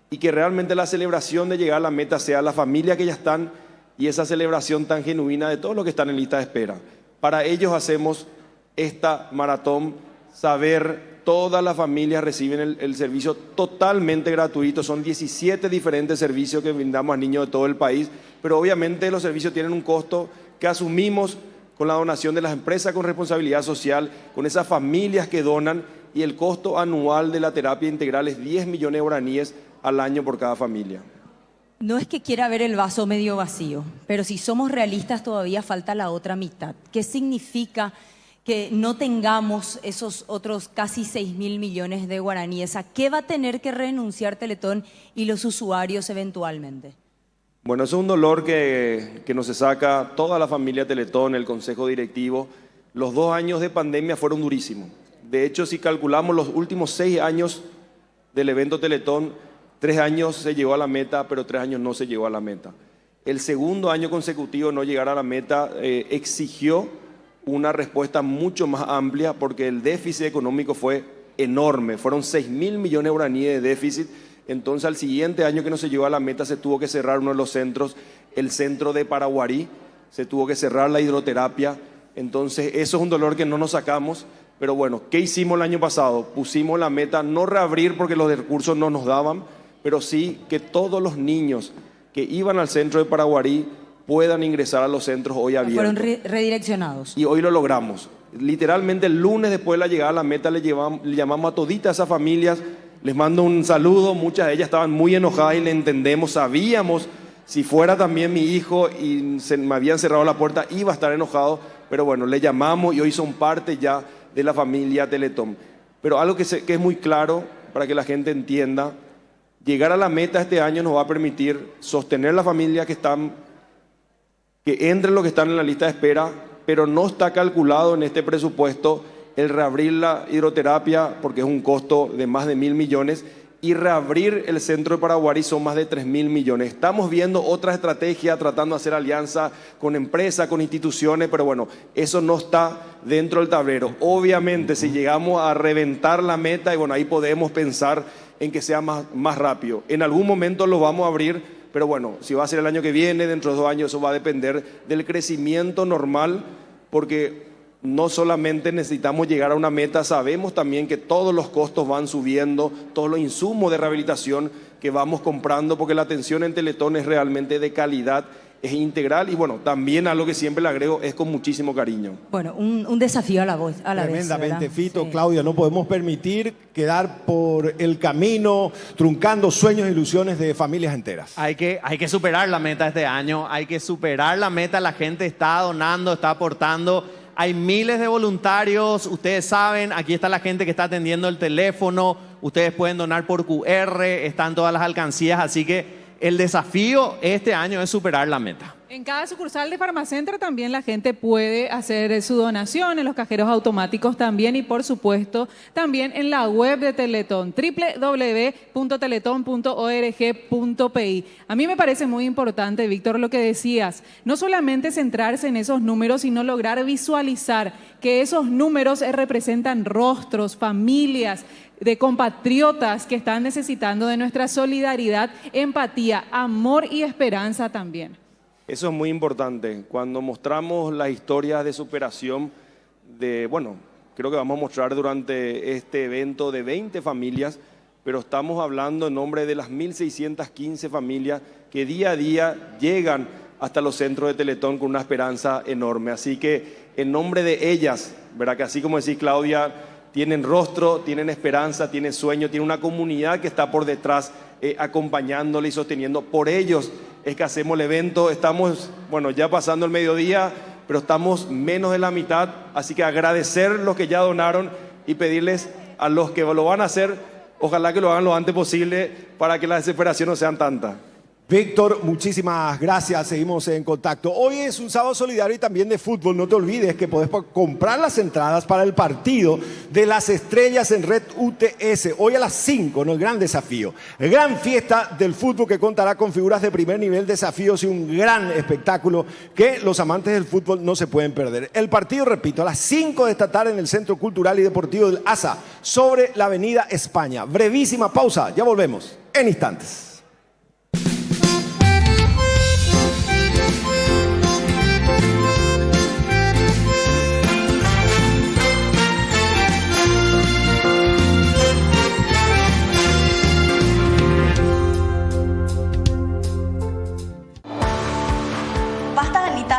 y que realmente la celebración de llegar a la meta sea la familia que ya están y esa celebración tan genuina de todos los que están en lista de espera. Para ellos hacemos esta maratón, saber. Todas las familias reciben el servicio totalmente gratuito. Son 17 diferentes servicios que brindamos a niños de todo el país, pero obviamente los servicios tienen un costo que asumimos con la donación de las empresas con responsabilidad social, con esas familias que donan, y el costo anual de la terapia integral es 10 millones de guaraníes al año por cada familia. No es que quiera ver el vaso medio vacío, pero si somos realistas todavía falta la otra mitad. ¿Qué significa que no tengamos esos otros casi 6.000 millones de guaraníes? ¿A qué va a tener que renunciar Teletón y los usuarios eventualmente? Bueno, eso es un dolor que nos saca toda la familia Teletón, el consejo directivo. Los 2 años de pandemia fueron durísimos. De hecho, si calculamos los últimos 6 años del evento Teletón, 3 años se llegó a la meta, pero 3 años no se llegó a la meta. El segundo año consecutivo no llegar a la meta exigió una respuesta mucho más amplia porque el déficit económico fue enorme. Fueron 6.000 millones de guaraníes de déficit. Entonces, al siguiente año que no se llegó a la meta, se tuvo que cerrar uno de los centros, el centro de Paraguarí, se tuvo que cerrar la hidroterapia. Entonces, eso es un dolor que no nos sacamos. Pero bueno, ¿qué hicimos el año pasado? Pusimos la meta, no reabrir porque los recursos no nos daban, pero sí que todos los niños que iban al centro de Paraguarí puedan ingresar a los centros hoy abiertos. Fueron redireccionados. Y hoy lo logramos. Literalmente el lunes después de la llegada a la meta le llamamos a toditas esas familias, les mando un saludo, muchas de ellas estaban muy enojadas y le entendemos, sabíamos si fuera también mi hijo y me habían cerrado la puerta iba a estar enojado, pero bueno, le llamamos y hoy son parte ya de la familia Teletón. Pero algo que es muy claro para que la gente entienda, llegar a la meta este año nos va a permitir sostener la familia que entren los que están en la lista de espera, pero no está calculado en este presupuesto el reabrir la hidroterapia porque es un costo de más de 1.000 millones y reabrir el centro de Paraguarí son más de 3.000 millones. Estamos viendo otra estrategia tratando de hacer alianza con empresas, con instituciones, pero bueno, eso no está dentro del tablero. Obviamente, si llegamos a reventar la meta, y bueno, ahí podemos pensar en que sea más rápido. En algún momento lo vamos a abrir. Pero bueno, si va a ser el año que viene, dentro de 2 años, eso va a depender del crecimiento normal, porque no solamente necesitamos llegar a una meta, sabemos también que todos los costos van subiendo, todos los insumos de rehabilitación que vamos comprando, porque la atención en Teletón es realmente de calidad es integral y bueno, también algo que siempre le agrego es con muchísimo cariño. Bueno, un desafío a la vez. Tremendamente, Fito, Sí. Claudia, no podemos permitir quedar por el camino truncando sueños e ilusiones de familias enteras. Hay que superar la meta este año, hay que superar la meta, la gente está donando, está aportando. Hay miles de voluntarios, ustedes saben, aquí está la gente que está atendiendo el teléfono, ustedes pueden donar por QR, están todas las alcancías, así que el desafío este año es superar la meta. En cada sucursal de Farmacenter también la gente puede hacer su donación, en los cajeros automáticos también y por supuesto también en la web de Teletón, www.teleton.org.pi. A mí me parece muy importante, Víctor, lo que decías, no solamente centrarse en esos números, sino lograr visualizar que esos números representan rostros, familias, de compatriotas que están necesitando de nuestra solidaridad, empatía, amor y esperanza también. Eso es muy importante. Cuando mostramos las historias de superación creo que vamos a mostrar durante este evento de 20 familias, pero estamos hablando en nombre de las 1.615 familias que día a día llegan hasta los centros de Teletón con una esperanza enorme. Así que en nombre de ellas, ¿verdad? Que así como decís, Claudia, tienen rostro, tienen esperanza, tienen sueño, tienen una comunidad que está por detrás acompañándole y sosteniendo. Por ellos es que hacemos el evento. Estamos, ya pasando el mediodía, pero estamos menos de la mitad. Así que agradecer los que ya donaron y pedirles a los que lo van a hacer, ojalá que lo hagan lo antes posible para que la desesperación no sean tantas. Víctor, muchísimas gracias. Seguimos en contacto. Hoy es un sábado solidario y también de fútbol. No te olvides que podés comprar las entradas para el partido de las estrellas en Red UTS. Hoy a las 5, ¿no? El gran desafío. Gran fiesta del fútbol que contará con figuras de primer nivel, desafíos y un gran espectáculo que los amantes del fútbol no se pueden perder. El partido, repito, a las 5 de esta tarde en el Centro Cultural y Deportivo del ASA, sobre la Avenida España. Brevísima pausa. Ya volvemos en instantes.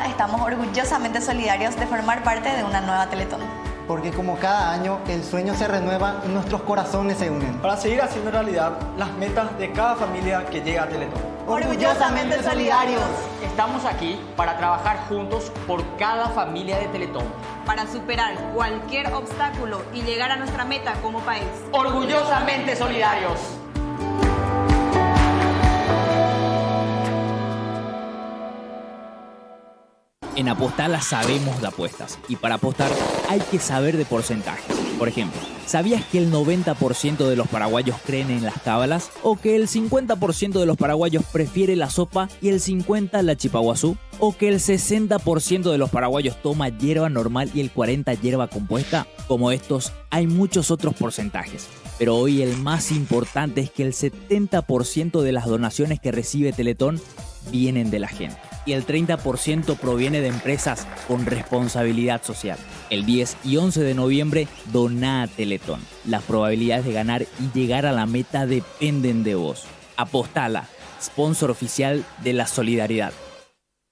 Estamos orgullosamente solidarios de formar parte de una nueva Teletón. Porque como cada año, el sueño se renueva y nuestros corazones se unen. Para seguir haciendo realidad las metas de cada familia que llega a Teletón. Orgullosamente solidarios. Estamos aquí para trabajar juntos por cada familia de Teletón. Para superar cualquier obstáculo y llegar a nuestra meta como país. Orgullosamente solidarios. En Apostala sabemos de apuestas y para apostar hay que saber de porcentajes. Por ejemplo, ¿sabías que el 90% de los paraguayos creen en las cábalas? ¿O que el 50% de los paraguayos prefiere la sopa y el 50% la chipaguazú? ¿O que el 60% de los paraguayos toma hierba normal y el 40% hierba compuesta? Como estos, hay muchos otros porcentajes. Pero hoy el más importante es que el 70% de las donaciones que recibe Teletón vienen de la gente. Y el 30% proviene de empresas con responsabilidad social. El 10 y 11 de noviembre, doná a Teletón. Las probabilidades de ganar y llegar a la meta dependen de vos. Apostala, sponsor oficial de la solidaridad.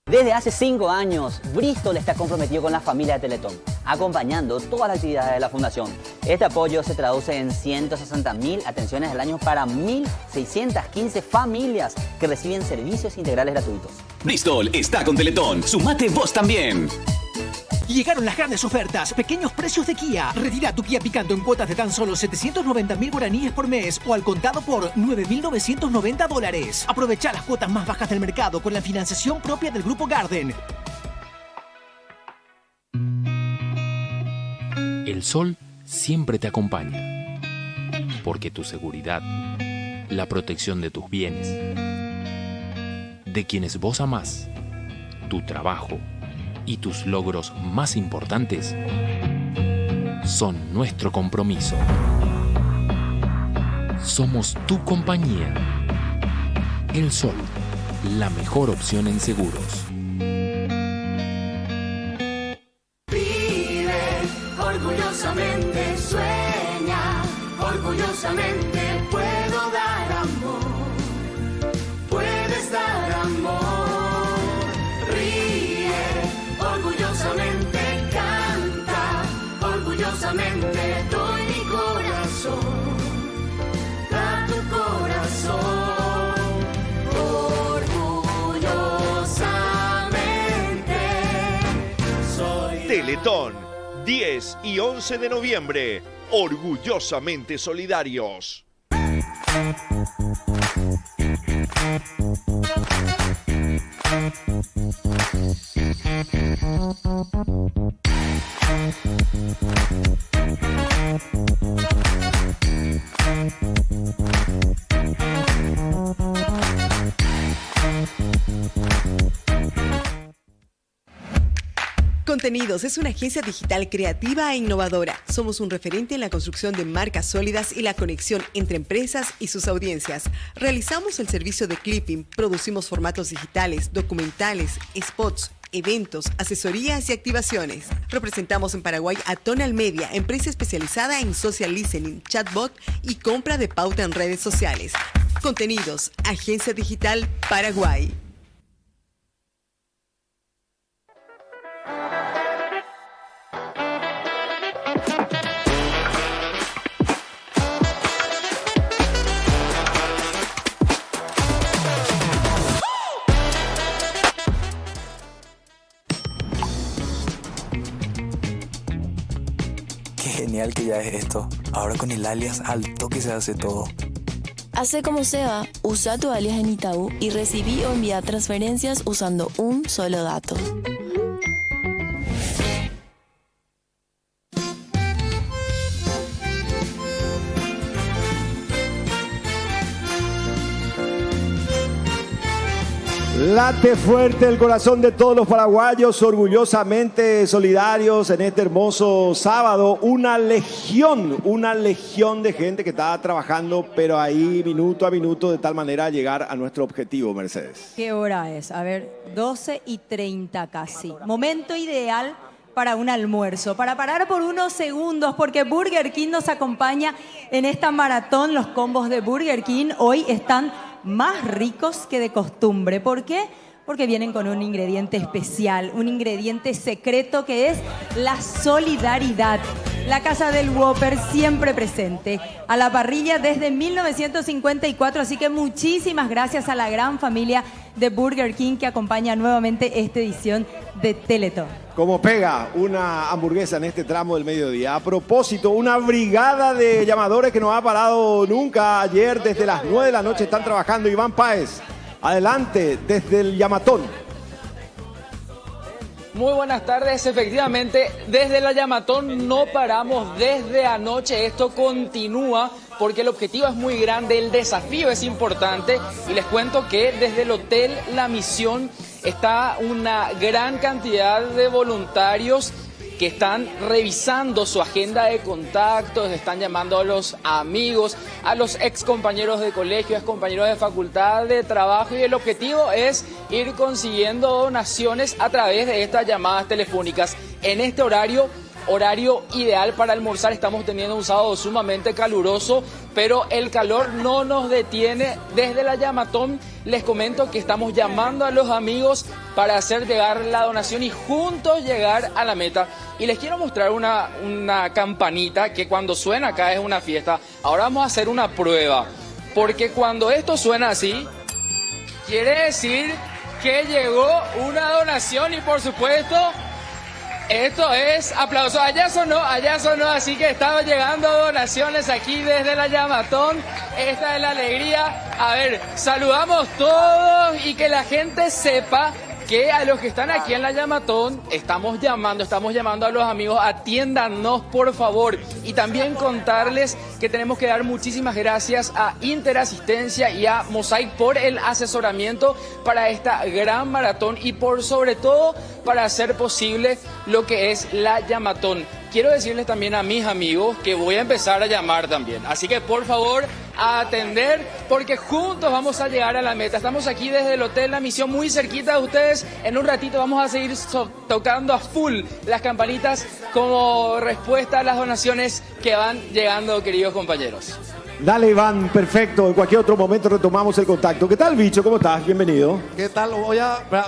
Desde hace 5 años, Bristol está comprometido con la familia de Teletón, acompañando todas las actividades de la Fundación. Este apoyo se traduce en 160.000 atenciones al año para 1.615 familias que reciben servicios integrales gratuitos. Bristol está con Teletón. ¡Sumate vos también! Llegaron las grandes ofertas, pequeños precios de Kia. Retira tu Kia Picanto en cuotas de tan solo 790.000 guaraníes por mes o al contado por $9.990. Aprovecha las cuotas más bajas del mercado con la financiación propia del Grupo Garden. El sol siempre te acompaña, porque tu seguridad, la protección de tus bienes, de quienes vos amás, tu trabajo y tus logros más importantes son nuestro compromiso. Somos tu compañía. El Sol, la mejor opción en seguros. Vive, orgullosamente sueña, orgullosamente puedo dar amor, puedes dar amor. Teletón, 10 y 11 de noviembre. Orgullosamente solidarios. Contenidos es una agencia digital creativa e innovadora. Somos un referente en la construcción de marcas sólidas y la conexión entre empresas y sus audiencias. Realizamos el servicio de clipping, producimos formatos digitales, documentales, spots, eventos, asesorías y activaciones. Representamos en Paraguay a Tonal Media, empresa especializada en social listening, chatbot y compra de pauta en redes sociales. Contenidos, Agencia Digital Paraguay. Genial que ya es esto. Ahora con el alias al toque se hace todo. Hace como Seba, usa tu alias en Itaú y recibí o envía transferencias usando un solo dato. Late fuerte el corazón de todos los paraguayos, orgullosamente solidarios en este hermoso sábado. Una legión de gente que está trabajando, pero ahí minuto a minuto, de tal manera a llegar a nuestro objetivo, Mercedes. ¿Qué hora es? A ver, 12:30 casi. Momento ideal para un almuerzo, para parar por unos segundos, porque Burger King nos acompaña en esta maratón. Los combos de Burger King hoy están más ricos que de costumbre. ¿Por qué? Porque vienen con un ingrediente especial, un ingrediente secreto que es la solidaridad. La Casa del Whopper siempre presente a la parrilla desde 1954, así que muchísimas gracias a la gran familia de Burger King que acompaña nuevamente esta edición de Teletón. Como pega una hamburguesa en este tramo del mediodía. A propósito, una brigada de llamadores que no ha parado nunca. Ayer desde las 9 de la noche están trabajando. Iván Páez, adelante desde el Yamatón. Muy buenas tardes, efectivamente, desde la Yamatón no paramos desde anoche, esto continúa porque el objetivo es muy grande, el desafío es importante y les cuento que desde el Hotel La Misión está una gran cantidad de voluntarios que están revisando su agenda de contactos, están llamando a los amigos, a los ex compañeros de colegio, ex compañeros de facultad, de trabajo, y el objetivo es ir consiguiendo donaciones a través de estas llamadas telefónicas. En este horario ideal para almorzar, estamos teniendo un sábado sumamente caluroso, pero el calor no nos detiene. Desde la Yamatón les comento que estamos llamando a los amigos para hacer llegar la donación y juntos llegar a la meta. Y les quiero mostrar una campanita que cuando suena acá es una fiesta. Ahora vamos a hacer una prueba, porque cuando esto suena así, quiere decir que llegó una donación y por supuesto esto es aplauso. Allá sonó, así que están llegando donaciones aquí desde la Yamatón. Esta es la alegría. A ver, saludamos todos y que la gente sepa que a los que están aquí en la Yamatón estamos llamando a los amigos, atiéndanos por favor. Y también contarles que tenemos que dar muchísimas gracias a Interasistencia y a Mosaic por el asesoramiento para esta gran maratón y por sobre todo para hacer posible lo que es la Yamatón. Quiero decirles también a mis amigos que voy a empezar a llamar también, así que por favor a atender porque juntos vamos a llegar a la meta. Estamos aquí desde el Hotel La Misión, muy cerquita de ustedes. En un ratito vamos a seguir tocando a full las campanitas como respuesta a las donaciones que van llegando, queridos compañeros. Dale, Iván, perfecto. En cualquier otro momento retomamos el contacto. ¿Qué tal, bicho? ¿Cómo estás? Bienvenido. ¿Qué tal?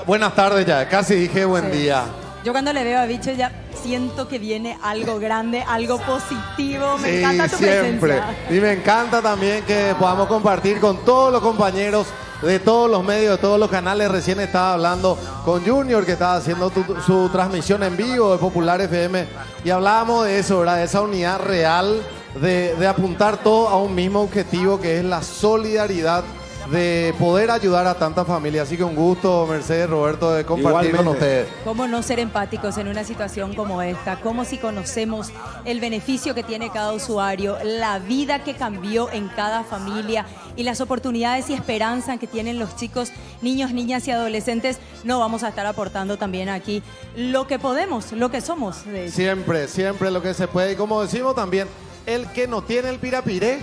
Buenas tardes ya, casi dije buen día. Yo cuando le veo a Bicho ya siento que viene algo grande, algo positivo. Me encanta tu siempre. presencia. Y me encanta también que podamos compartir con todos los compañeros de todos los medios, de todos los canales. Recién estaba hablando con Junior, que estaba haciendo su transmisión en vivo de Popular FM, y hablábamos de eso, ¿verdad? De esa unidad real, de apuntar todo a un mismo objetivo, que es la solidaridad, de poder ayudar a tantas familias. Así que un gusto, Mercedes, Roberto, de compartir con ustedes. ¿Cómo no ser empáticos en una situación como esta? ¿Cómo si conocemos el beneficio que tiene cada usuario, la vida que cambió en cada familia y las oportunidades y esperanza que tienen los chicos, niños, niñas y adolescentes? No vamos a estar aportando también aquí lo que podemos, lo que somos. De hecho. Siempre lo que se puede. Y como decimos también, el que no tiene el pirapiré,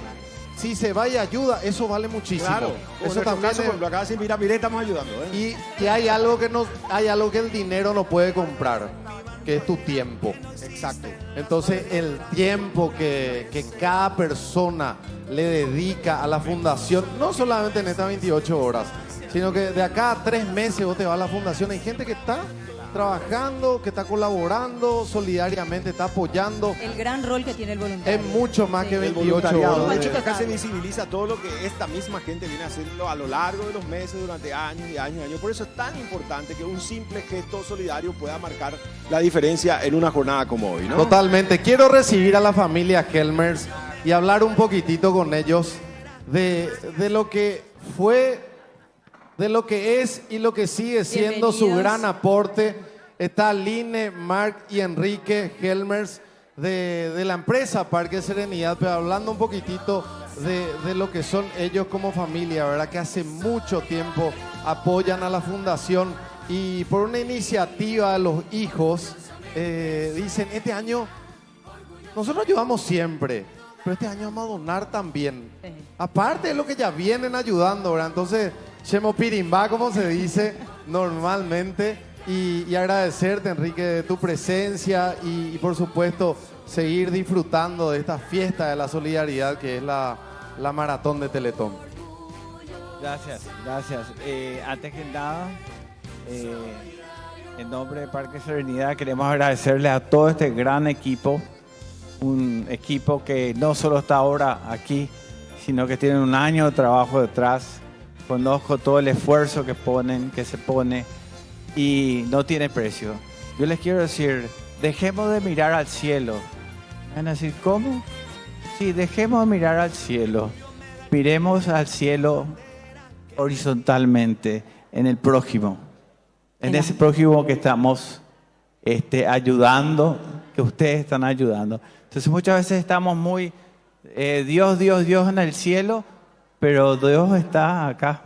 si se va y ayuda, eso vale muchísimo. Claro, eso también caso, por ejemplo, acá sin pirapiré estamos ayudando. Y hay algo que el dinero no puede comprar, que es tu tiempo. Exacto. Entonces, el tiempo que cada persona le dedica a la fundación, no solamente en estas 28 horas, sino que de acá a 3 meses vos te vas a la fundación. Hay gente que está trabajando, que está colaborando solidariamente, está apoyando. El gran rol que tiene el voluntario. Es mucho más que 28 horas. Acá se visibiliza todo lo que esta misma gente viene haciendo a lo largo de los meses, durante años y años y años. Por eso es tan importante que un simple gesto solidario pueda marcar la diferencia en una jornada como hoy, ¿no? Totalmente. Quiero recibir a la familia Helmers y hablar un poquitito con ellos de lo que fue, de lo que es y lo que sigue siendo su gran aporte. Está Line, Mark y Enrique Helmers de la empresa Parque Serenidad, pero hablando un poquitito de lo que son ellos como familia, ¿verdad? Que hace mucho tiempo apoyan a la fundación y por una iniciativa de los hijos, dicen, este año nosotros ayudamos siempre, pero este año vamos a donar también. Aparte de lo que ya vienen ayudando, ¿verdad? Entonces, Chemo Pirimba, como se dice normalmente. Y agradecerte, Enrique, de tu presencia y por supuesto seguir disfrutando de esta fiesta de la solidaridad que es la maratón de Teletón. Gracias. Antes que nada, en nombre de Parque Serenidad queremos agradecerle a todo este gran equipo, un equipo que no solo está ahora aquí, sino que tiene un año de trabajo detrás. Conozco todo el esfuerzo que se pone y no tiene precio. Yo les quiero decir, dejemos de mirar al cielo. Van a decir, ¿cómo? Sí, dejemos de mirar al cielo. Miremos al cielo horizontalmente, en el prójimo. En ese prójimo que estamos ayudando, que ustedes están ayudando. Entonces muchas veces estamos muy, Dios en el cielo, pero Dios está acá.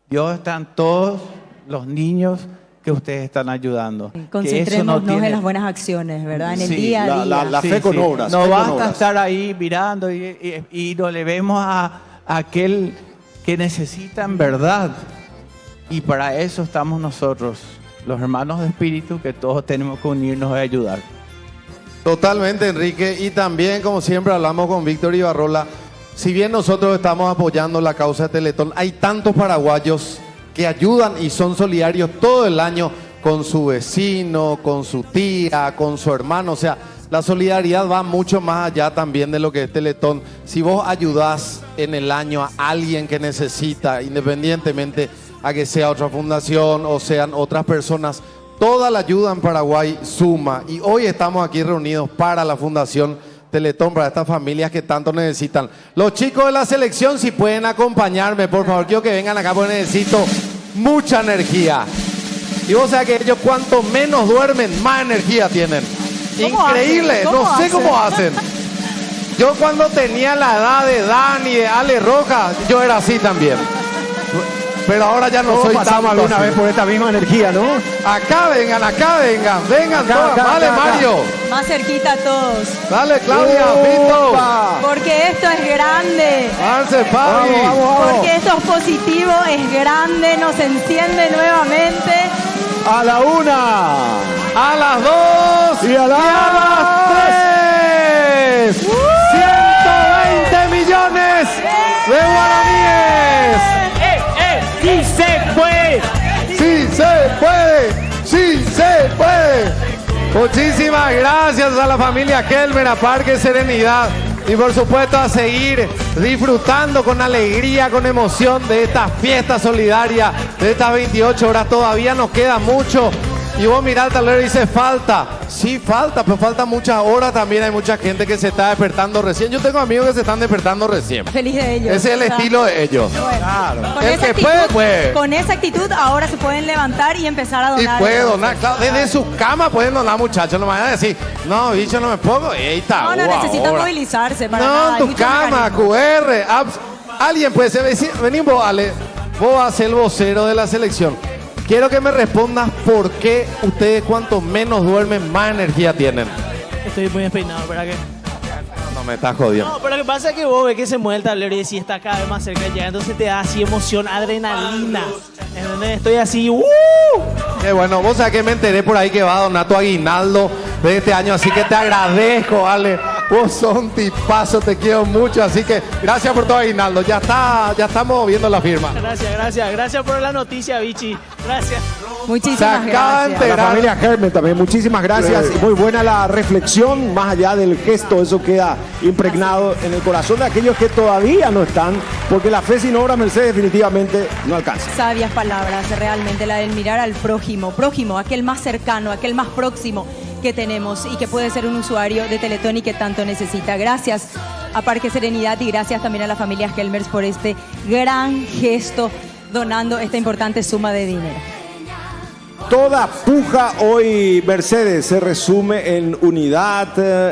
Dios está en todos los niños que ustedes están ayudando. Concentrémonos en las buenas acciones, ¿verdad? En el día a día. La fe con obras. No basta estar ahí mirando y no le vemos a aquel que necesita en verdad. Y para eso estamos nosotros, los hermanos de espíritu, que todos tenemos que unirnos y ayudar. Totalmente, Enrique. Y también, como siempre, hablamos con Víctor Ibarrola. Si bien nosotros estamos apoyando la causa de Teletón, hay tantos paraguayos que ayudan y son solidarios todo el año con su vecino, con su tía, con su hermano. O sea, la solidaridad va mucho más allá también de lo que es Teletón. Si vos ayudás en el año a alguien que necesita, independientemente a que sea otra fundación o sean otras personas, toda la ayuda en Paraguay suma. Y hoy estamos aquí reunidos para la Fundación Teletón, para estas familias que tanto necesitan. Los chicos de la selección, si pueden acompañarme, por favor, quiero que vengan acá porque necesito mucha energía. Y vos sabés que ellos cuanto menos duermen, más energía tienen. Increíble, no sé cómo hacen. Yo cuando tenía la edad de Dani, de Ale Rojas, yo era así también. Pero ahora ya no soy tan alguna vez por esta misma energía, ¿no? Acá vengan todos. Dale, Mario. Más cerquita a todos. Dale, Claudia, Vito. Porque esto es grande. Avance, Fabi. Vamos. Porque esto es positivo, es grande, nos enciende nuevamente. A la 1, a las 2 y a las 3. 120 millones de guaraníes. ¡Sí se puede! ¡Sí se puede! ¡Sí se puede! Muchísimas gracias a la familia Kelmer, a Parque Serenidad Y por supuesto a seguir disfrutando con alegría, con emoción de esta fiesta solidaria, de estas 28 horas. Todavía nos queda mucho. Y vos mirá el tablero y dice falta. Sí, falta, pero falta muchas horas también. Hay mucha gente que se está despertando recién. Yo tengo amigos que se están despertando recién. Feliz de ellos. Ese es el estilo de ellos. Bueno, claro. Con El esa que actitud, puede, puede. Con esa actitud ahora se pueden levantar y empezar a Y donar. puede donar, claro. Desde su cama pueden donar, muchachos. No me van a decir, no, bicho, no me pongo. Ey, está No, necesitan movilizarse para no, nada. en tu cama, QR, apps. Alguien puede ser. Vení vos, Ale. Vos vas a ser el vocero de la selección. Quiero que me respondas por qué ustedes cuanto menos duermen, más energía tienen. Estoy muy despeinado, ¿verdad que? No me estás jodiendo. No, pero lo que pasa es que vos ves que se mueve el tablero y decís está cada vez más cerca de llegar, entonces te da así emoción, adrenalina. ¿Entendés? Estoy así, Qué bueno, vos sabés que me enteré por ahí que va a donar tu aguinaldo de este año, así que te agradezco, Ale. Vos sos un tipazo, te quiero mucho, así que gracias por tu aguinaldo. Ya estamos viendo la firma. Gracias por la noticia, Vichy. Gracias. Muchísimas gracias. A la familia Germen también, muchísimas gracias. Sí. Muy buena la reflexión, más allá del gesto, eso queda impregnado en el corazón de aquellos que todavía no están, porque la fe sin obra, Mercedes, definitivamente no alcanza. Sabias palabras, realmente, la del mirar al prójimo, aquel más cercano, aquel más próximo que tenemos y que puede ser un usuario de Teletón y que tanto necesita. Gracias a Parque Serenidad y gracias también a la familia Helmers por este gran gesto donando esta importante suma de dinero. Toda puja hoy, Mercedes, se resume en unidad,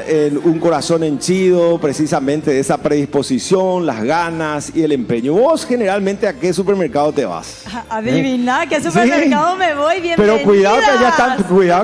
en un corazón henchido, precisamente de esa predisposición, las ganas y el empeño. ¿Vos generalmente a qué supermercado te vas? Adivina, ¿qué supermercado me voy? Bienvenida. Pero cuidado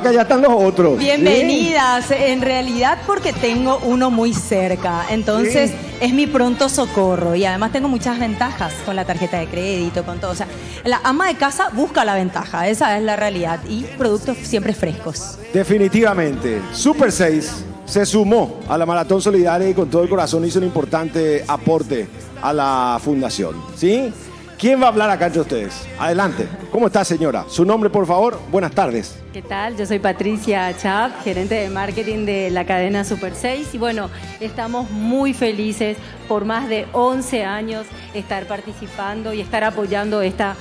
que allá están los otros. Bienvenidas. En realidad porque tengo uno muy cerca. Entonces es mi pronto socorro. Y además tengo muchas ventajas con la tarjeta de crédito, con todo. O sea, la ama de casa busca la ventaja. Esa es la realidad. Y productos siempre frescos. Definitivamente. Super 6 se sumó a la Maratón Solidaria y con todo el corazón hizo un importante aporte a la fundación. ¿Sí? ¿Quién va a hablar acá entre ustedes? Adelante. ¿Cómo está, señora? Su nombre, por favor. Buenas tardes. ¿Qué tal? Yo soy Patricia Chap, gerente de marketing de la cadena Super 6. Y bueno, estamos muy felices por más de 11 años estar participando y estar apoyando esta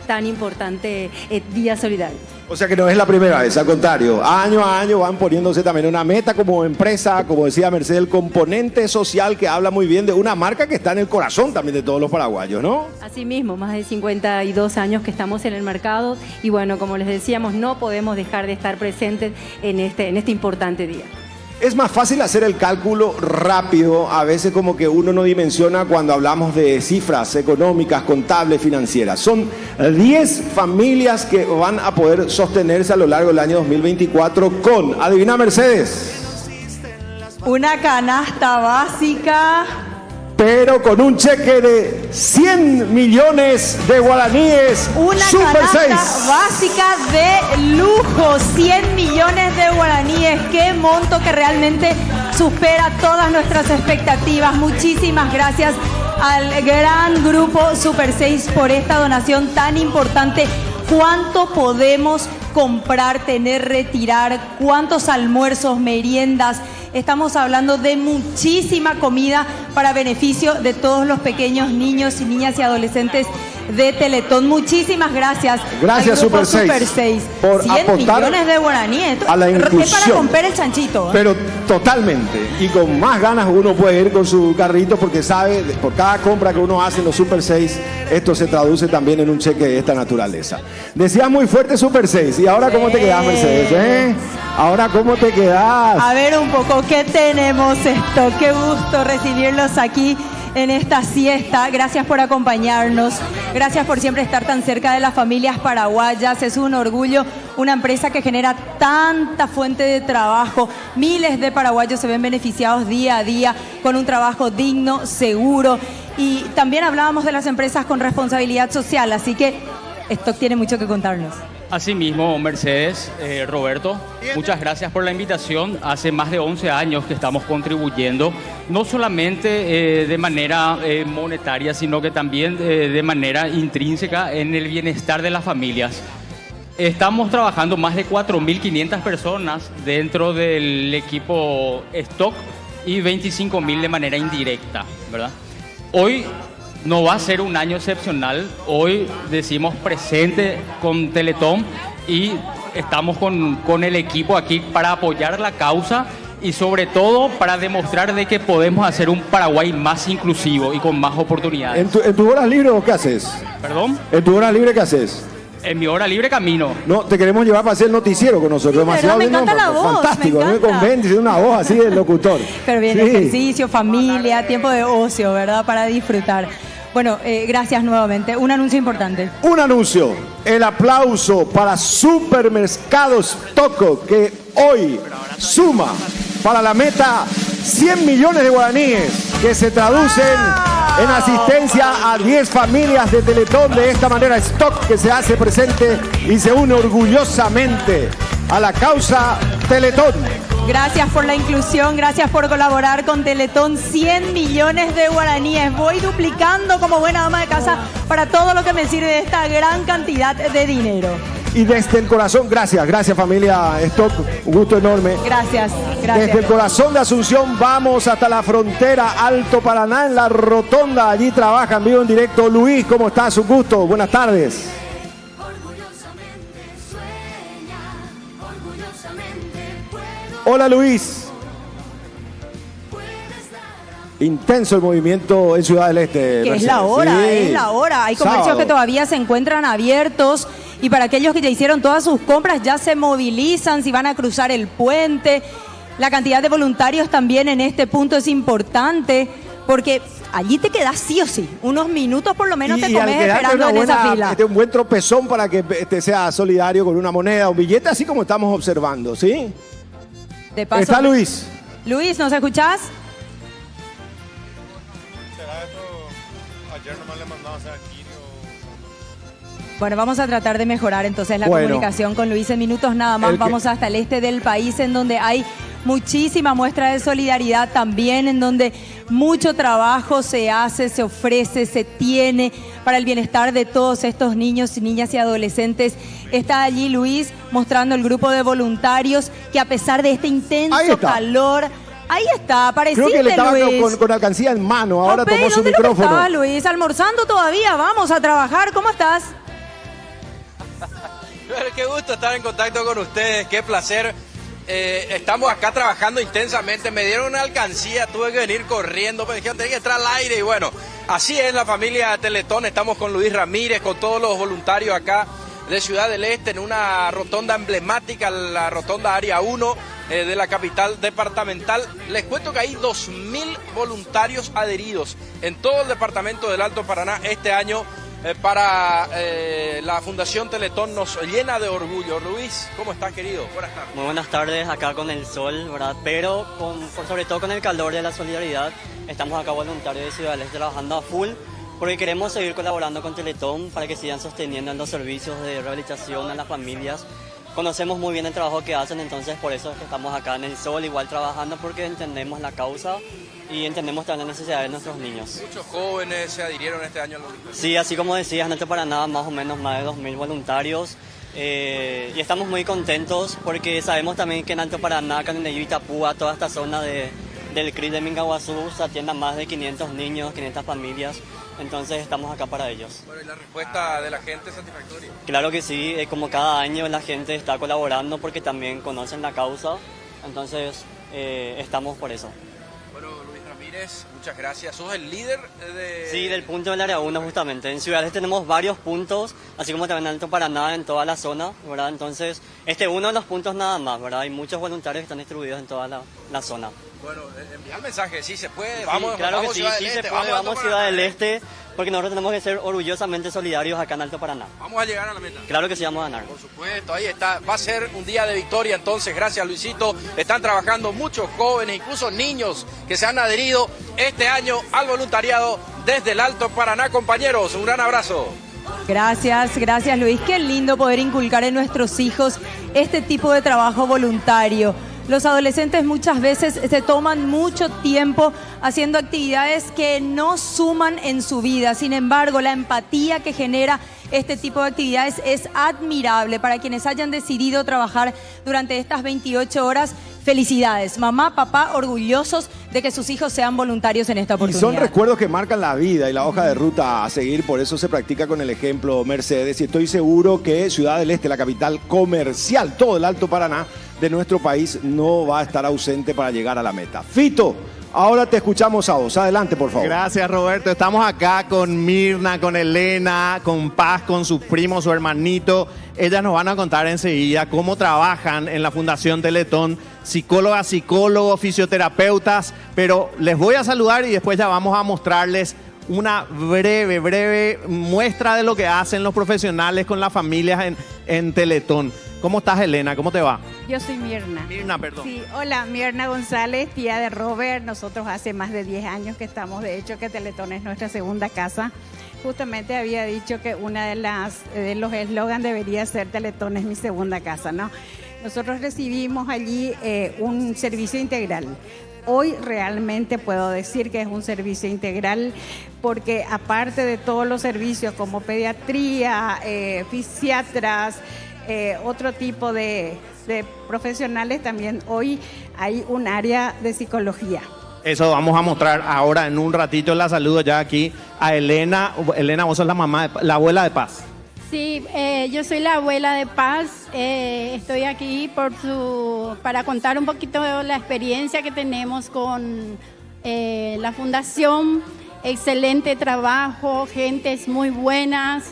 tan importante Día Solidario. O sea que no es la primera vez, al contrario, año a año van poniéndose también una meta como empresa, como decía Mercedes, el componente social que habla muy bien de una marca que está en el corazón también de todos los paraguayos, ¿no? Así mismo, más de 52 años que estamos en el mercado y bueno, como les decíamos, no podemos dejar de estar presentes en este importante día. Es más fácil hacer el cálculo rápido, a veces como que uno no dimensiona cuando hablamos de cifras económicas, contables, financieras. Son 10 familias que van a poder sostenerse a lo largo del año 2024 con, adivina Mercedes. Una canasta básica. Pero con un cheque de 100 millones de guaraníes. Una Super canasta 6. básica de lujo, 100 millones de guaraníes. Qué monto que realmente supera todas nuestras expectativas. Muchísimas gracias al gran grupo Super 6 por esta donación tan importante. ¿Cuánto podemos comprar, tener, retirar? ¿Cuántos almuerzos, meriendas? Estamos hablando de muchísima comida para beneficio de todos los pequeños niños y niñas y adolescentes de Teletón. Muchísimas gracias. Gracias, al grupo Super 6, por 100 apostar millones de guaraníes. a la Es inclusión. para romper el chanchito. Pero totalmente. Y con más ganas uno puede ir con su carrito porque sabe, por cada compra que uno hace en los Super 6, esto se traduce también en un cheque de esta naturaleza. Decías muy fuerte Super 6. ¿Y ahora cómo te quedás, Mercedes? Ahora cómo te quedás. A ver un poco, ¿qué tenemos esto? Qué gusto recibirlos aquí en esta siesta. Gracias por acompañarnos. Gracias por siempre estar tan cerca de las familias paraguayas. Es un orgullo, una empresa que genera tanta fuente de trabajo. Miles de paraguayos se ven beneficiados día a día con un trabajo digno, seguro. Y también hablábamos de las empresas con responsabilidad social, así que Stock tiene mucho que contarnos. Asimismo, Mercedes, Roberto, muchas gracias por la invitación. Hace más de 11 años que estamos contribuyendo, no solamente de manera monetaria, sino que también de manera intrínseca en el bienestar de las familias. Estamos trabajando más de 4.500 personas dentro del equipo Stock y 25.000 de manera indirecta, ¿verdad? Hoy no va a ser un año excepcional. Hoy decimos presente con Teletón y estamos con el equipo aquí para apoyar la causa y sobre todo para demostrar de que podemos hacer un Paraguay más inclusivo y con más oportunidades. ¿En tu hora libre o qué haces? ¿Perdón? ¿En tu hora libre qué haces? En mi hora libre camino. No, te queremos llevar para hacer el noticiero con nosotros. Sí, demasiado me encanta la voz, fantástico, me no me encanta. convence, tiene una voz así de locutor. Pero bien, Sí. ejercicio, familia, tiempo de ocio, ¿verdad? Para disfrutar. Bueno, gracias nuevamente. Un anuncio importante. Un anuncio. El aplauso para Supermercados Toco, que hoy suma para la meta 100 millones de guaraníes, que se traducen en asistencia a 10 familias de Teletón. De esta manera, Stock, que se hace presente y se une orgullosamente a la causa Teletón. Gracias por la inclusión, gracias por colaborar con Teletón. 100 millones de guaraníes. Voy duplicando como buena ama de casa para todo lo que me sirve de esta gran cantidad de dinero. Y desde el corazón, gracias familia Stock, un gusto enorme. Gracias. Desde el corazón de Asunción vamos hasta la frontera Alto Paraná, en la rotonda. Allí trabaja en vivo en directo Luis. ¿Cómo estás? Un gusto. Buenas tardes. Hola Luis. Intenso el movimiento en Ciudad del Este. Que Mercedes. es la hora, Sí. es la hora. Hay comercios Sábado. que todavía se encuentran abiertos y para aquellos que ya hicieron todas sus compras ya se movilizan si van a cruzar el puente. La cantidad de voluntarios también en este punto es importante porque allí te quedas sí o sí. Unos minutos por lo menos te al comes quedarte esperando en esa fila. un buen tropezón para que sea solidario con una moneda, un billete, así como estamos observando, ¿sí? De paso, Está Luis. Luis, ¿nos escuchás? Ayer nomás le mandamos a Kirio. Bueno, vamos a tratar de mejorar entonces la Bueno. comunicación con Luis en minutos nada más. Vamos hasta el este del país en donde hay muchísima muestra de solidaridad también, en donde mucho trabajo se hace, se ofrece, se tiene para el bienestar de todos estos niños, niñas y adolescentes. Está allí Luis mostrando el grupo de voluntarios que a pesar de este Ahí intenso está. calor, ahí está, Creo que le apareciste estaba Luis. con alcancía en mano, ahora Ok, tomó su ¿dónde lo que micrófono. estás, Luis? Almorzando todavía, vamos a trabajar, ¿cómo estás? Qué gusto estar en contacto con ustedes, qué placer. Estamos acá trabajando intensamente, me dieron una alcancía, tuve que venir corriendo, me dijeron tenía que entrar al aire y bueno, así es la familia Teletón. Estamos con Luis Ramírez, con todos los voluntarios acá de Ciudad del Este en una rotonda emblemática, la rotonda Área 1 de la capital departamental. Les cuento que hay 2.000 voluntarios adheridos en todo el departamento del Alto Paraná este año. Para la Fundación Teletón nos llena de orgullo. Luis, ¿cómo estás, querido? Buenas tardes. Muy buenas tardes, acá con el sol, ¿verdad? Pero sobre todo con el calor de la solidaridad, estamos acá voluntarios de Ciudad del Este trabajando a full, porque queremos seguir colaborando con Teletón para que sigan sosteniendo los servicios de rehabilitación a las familias. Conocemos muy bien el trabajo que hacen, entonces por eso es que estamos acá en el sol, igual trabajando, porque entendemos la causa y entendemos también las necesidades de nuestros niños. Muchos jóvenes se adhirieron este año a la Olimpiada. Sí, así como decías, no te para nada, más o menos más de 2.000 voluntarios. Y estamos muy contentos porque sabemos también que en Alto Paraná, Canindeyú, Itapúa, toda esta zona del CRI de Mingaguazú se atiende a más de 500 niños, 500 familias. Entonces estamos acá para ellos. Bueno, ¿y la respuesta de la gente es satisfactoria? Claro que sí, como cada año la gente está colaborando porque también conocen la causa. Entonces estamos por eso. Bueno, Luis Ramírez, muchas gracias. ¿Sos el líder de...? Sí, del punto del área 1 justamente. En Ciudades tenemos varios puntos, así como también en Alto Paraná, en toda la zona, ¿verdad? Entonces, este es uno de los puntos nada más, ¿verdad? Hay muchos voluntarios que están distribuidos en toda la zona. Bueno, enviar el mensaje, sí se puede, Sí, vamos, claro vamos que sí, Ciudad sí del se Este, puede, vamos a Ciudad del Este, porque nosotros tenemos que ser orgullosamente solidarios acá en Alto Paraná. Vamos a llegar a la meta. Claro que sí vamos a ganar. Por supuesto, ahí está, va a ser un día de victoria entonces, gracias Luisito. Están trabajando muchos jóvenes, incluso niños que se han adherido este año al voluntariado desde el Alto Paraná. Compañeros, un gran abrazo. Gracias, gracias Luis. Qué lindo poder inculcar en nuestros hijos este tipo de trabajo voluntario. Los adolescentes muchas veces se toman mucho tiempo haciendo actividades que no suman en su vida. Sin embargo, la empatía que genera este tipo de actividades es admirable. Para quienes hayan decidido trabajar durante estas 28 horas, felicidades. Mamá, papá, orgullosos de que sus hijos sean voluntarios en esta Y oportunidad. son recuerdos que marcan la vida y la hoja de ruta a seguir, por eso se practica con el ejemplo Mercedes. Y estoy seguro que Ciudad del Este, la capital comercial, todo el Alto Paraná de nuestro país, no va a estar ausente para llegar a la meta. Fito, ahora te escuchamos a vos. Adelante, por favor. Gracias, Roberto. Estamos acá con Mirna, con Elena, con Paz, con sus primos, su hermanito. Ellas nos van a contar enseguida cómo trabajan en la Fundación Teletón, psicólogas, psicólogos, fisioterapeutas, pero les voy a saludar y después ya vamos a mostrarles una breve muestra de lo que hacen los profesionales con las familias en Teletón. ¿Cómo estás, Elena? ¿Cómo te va? Yo soy Mirna. Mirna, perdón. Sí, hola, Mirna González, tía de Robert. Nosotros hace más de 10 años que estamos, de hecho que Teletón es nuestra segunda casa. Justamente había dicho que una de los eslogan debería ser Teletón es mi segunda casa, ¿no? Nosotros recibimos allí un servicio integral. Hoy realmente puedo decir que es un servicio integral porque aparte de todos los servicios como pediatría, fisiatras, otro tipo de profesionales, también hoy hay un área de psicología. Eso vamos a mostrar ahora en un ratito. La saludo ya aquí a Elena. Elena, vos sos la mamá, la abuela de Paz. Sí, yo soy la abuela de Paz. Estoy aquí para contar un poquito de la experiencia que tenemos con la fundación. Excelente trabajo, gentes muy buenas,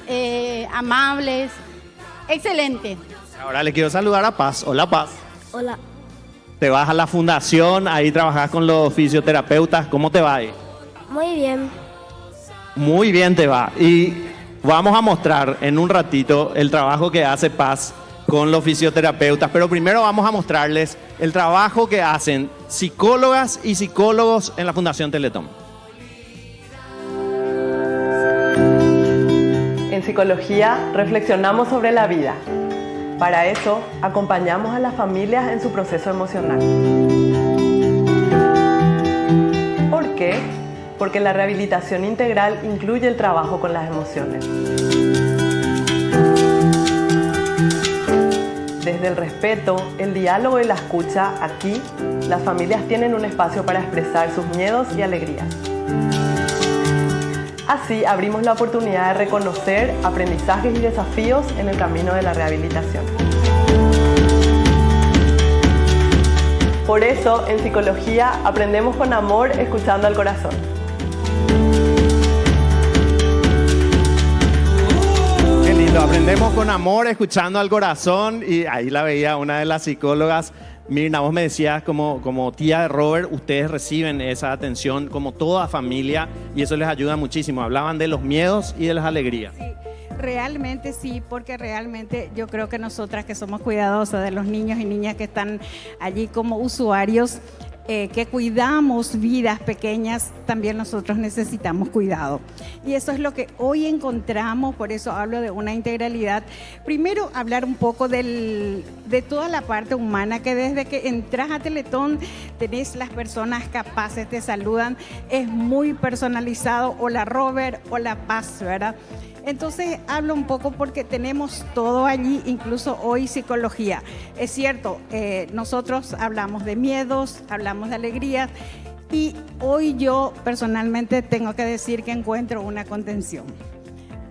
amables. Excelente. Ahora le quiero saludar a Paz. Hola, Paz. Hola. Te vas a la fundación, ahí trabajás con los fisioterapeutas. ¿Cómo te va ahí? Muy bien. Muy bien te va. Y vamos a mostrar en un ratito el trabajo que hace Paz con los fisioterapeutas. Pero primero vamos a mostrarles el trabajo que hacen psicólogas y psicólogos en la Fundación Teletón. En psicología reflexionamos sobre la vida. Para eso, acompañamos a las familias en su proceso emocional. ¿Por qué? Porque la rehabilitación integral incluye el trabajo con las emociones. Desde el respeto, el diálogo y la escucha, aquí, las familias tienen un espacio para expresar sus miedos y alegrías. Así abrimos la oportunidad de reconocer aprendizajes y desafíos en el camino de la rehabilitación. Por eso, en psicología, aprendemos con amor escuchando al corazón. Qué lindo, aprendemos con amor escuchando al corazón. Y ahí la veía una de las psicólogas. Mirna, vos me decías como tía de Robert, ustedes reciben esa atención como toda familia y eso les ayuda muchísimo. Hablaban de los miedos y de las alegrías. Sí, realmente sí, porque realmente yo creo que nosotras que somos cuidadosas de los niños y niñas que están allí como usuarios, que cuidamos vidas pequeñas, también nosotros necesitamos cuidado. Y eso es lo que hoy encontramos, por eso hablo de una integralidad. Primero, hablar un poco de toda la parte humana, que desde que entras a Teletón tenés las personas capaces, te saludan, es muy personalizado, hola Robert, hola Paz, ¿verdad? Entonces hablo un poco porque tenemos todo allí, incluso hoy psicología. Es cierto, nosotros hablamos de miedos, hablamos de alegrías y hoy yo personalmente tengo que decir que encuentro una contención.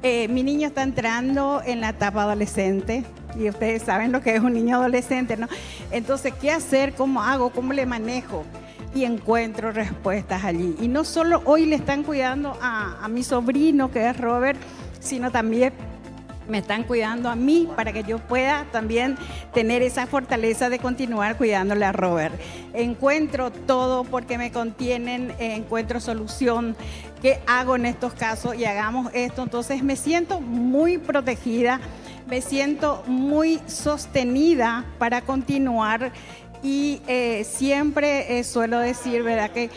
Mi niño está entrando en la etapa adolescente y ustedes saben lo que es un niño adolescente, ¿no? Entonces, ¿qué hacer? ¿Cómo hago? ¿Cómo le manejo? Y encuentro respuestas allí. Y no solo hoy le están cuidando a mi sobrino, que es Robert, sino también me están cuidando a mí para que yo pueda también tener esa fortaleza de continuar cuidándole a Robert. Encuentro todo porque me contienen, encuentro solución. ¿Qué hago en estos casos? Y hagamos esto. Entonces me siento muy protegida, me siento muy sostenida para continuar y siempre suelo decir, ¿verdad?, que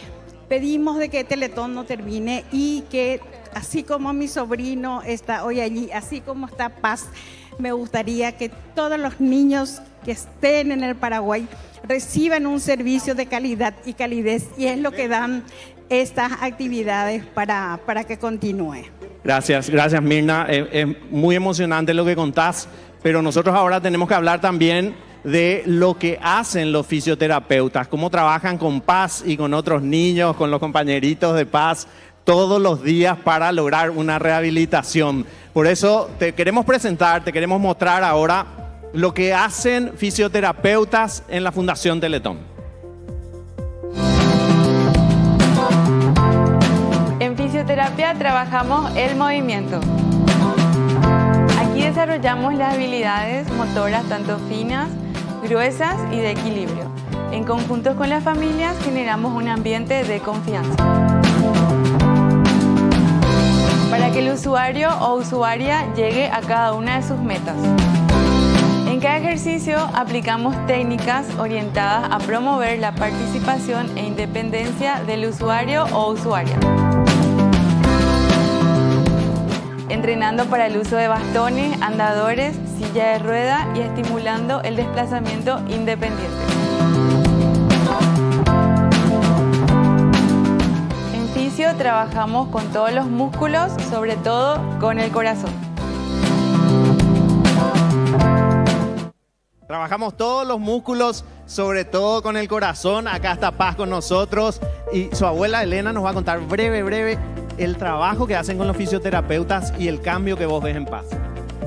pedimos de que Teletón no termine y que así como mi sobrino está hoy allí, así como está Paz, me gustaría que todos los niños que estén en el Paraguay reciban un servicio de calidad y calidez, y es lo que dan estas actividades para que continúe. Gracias Mirna. Es muy emocionante lo que contás, pero nosotros ahora tenemos que hablar también de lo que hacen los fisioterapeutas, cómo trabajan con Paz y con otros niños, con los compañeritos de Paz, todos los días para lograr una rehabilitación. Por eso te queremos presentar, te queremos mostrar ahora lo que hacen fisioterapeutas en la Fundación Teletón. En fisioterapia trabajamos el movimiento. Aquí desarrollamos las habilidades motoras tanto finas, gruesas y de equilibrio. En conjunto con las familias generamos un ambiente de confianza, para que el usuario o usuaria llegue a cada una de sus metas. En cada ejercicio aplicamos técnicas orientadas a promover la participación e independencia del usuario o usuaria, entrenando para el uso de bastones, andadores, silla de rueda y estimulando el desplazamiento independiente. Trabajamos con todos los músculos, sobre todo con el corazón. Trabajamos todos los músculos, sobre todo con el corazón. Acá está Paz con nosotros y su abuela Elena nos va a contar breve el trabajo que hacen con los fisioterapeutas y el cambio que vos ves en Paz.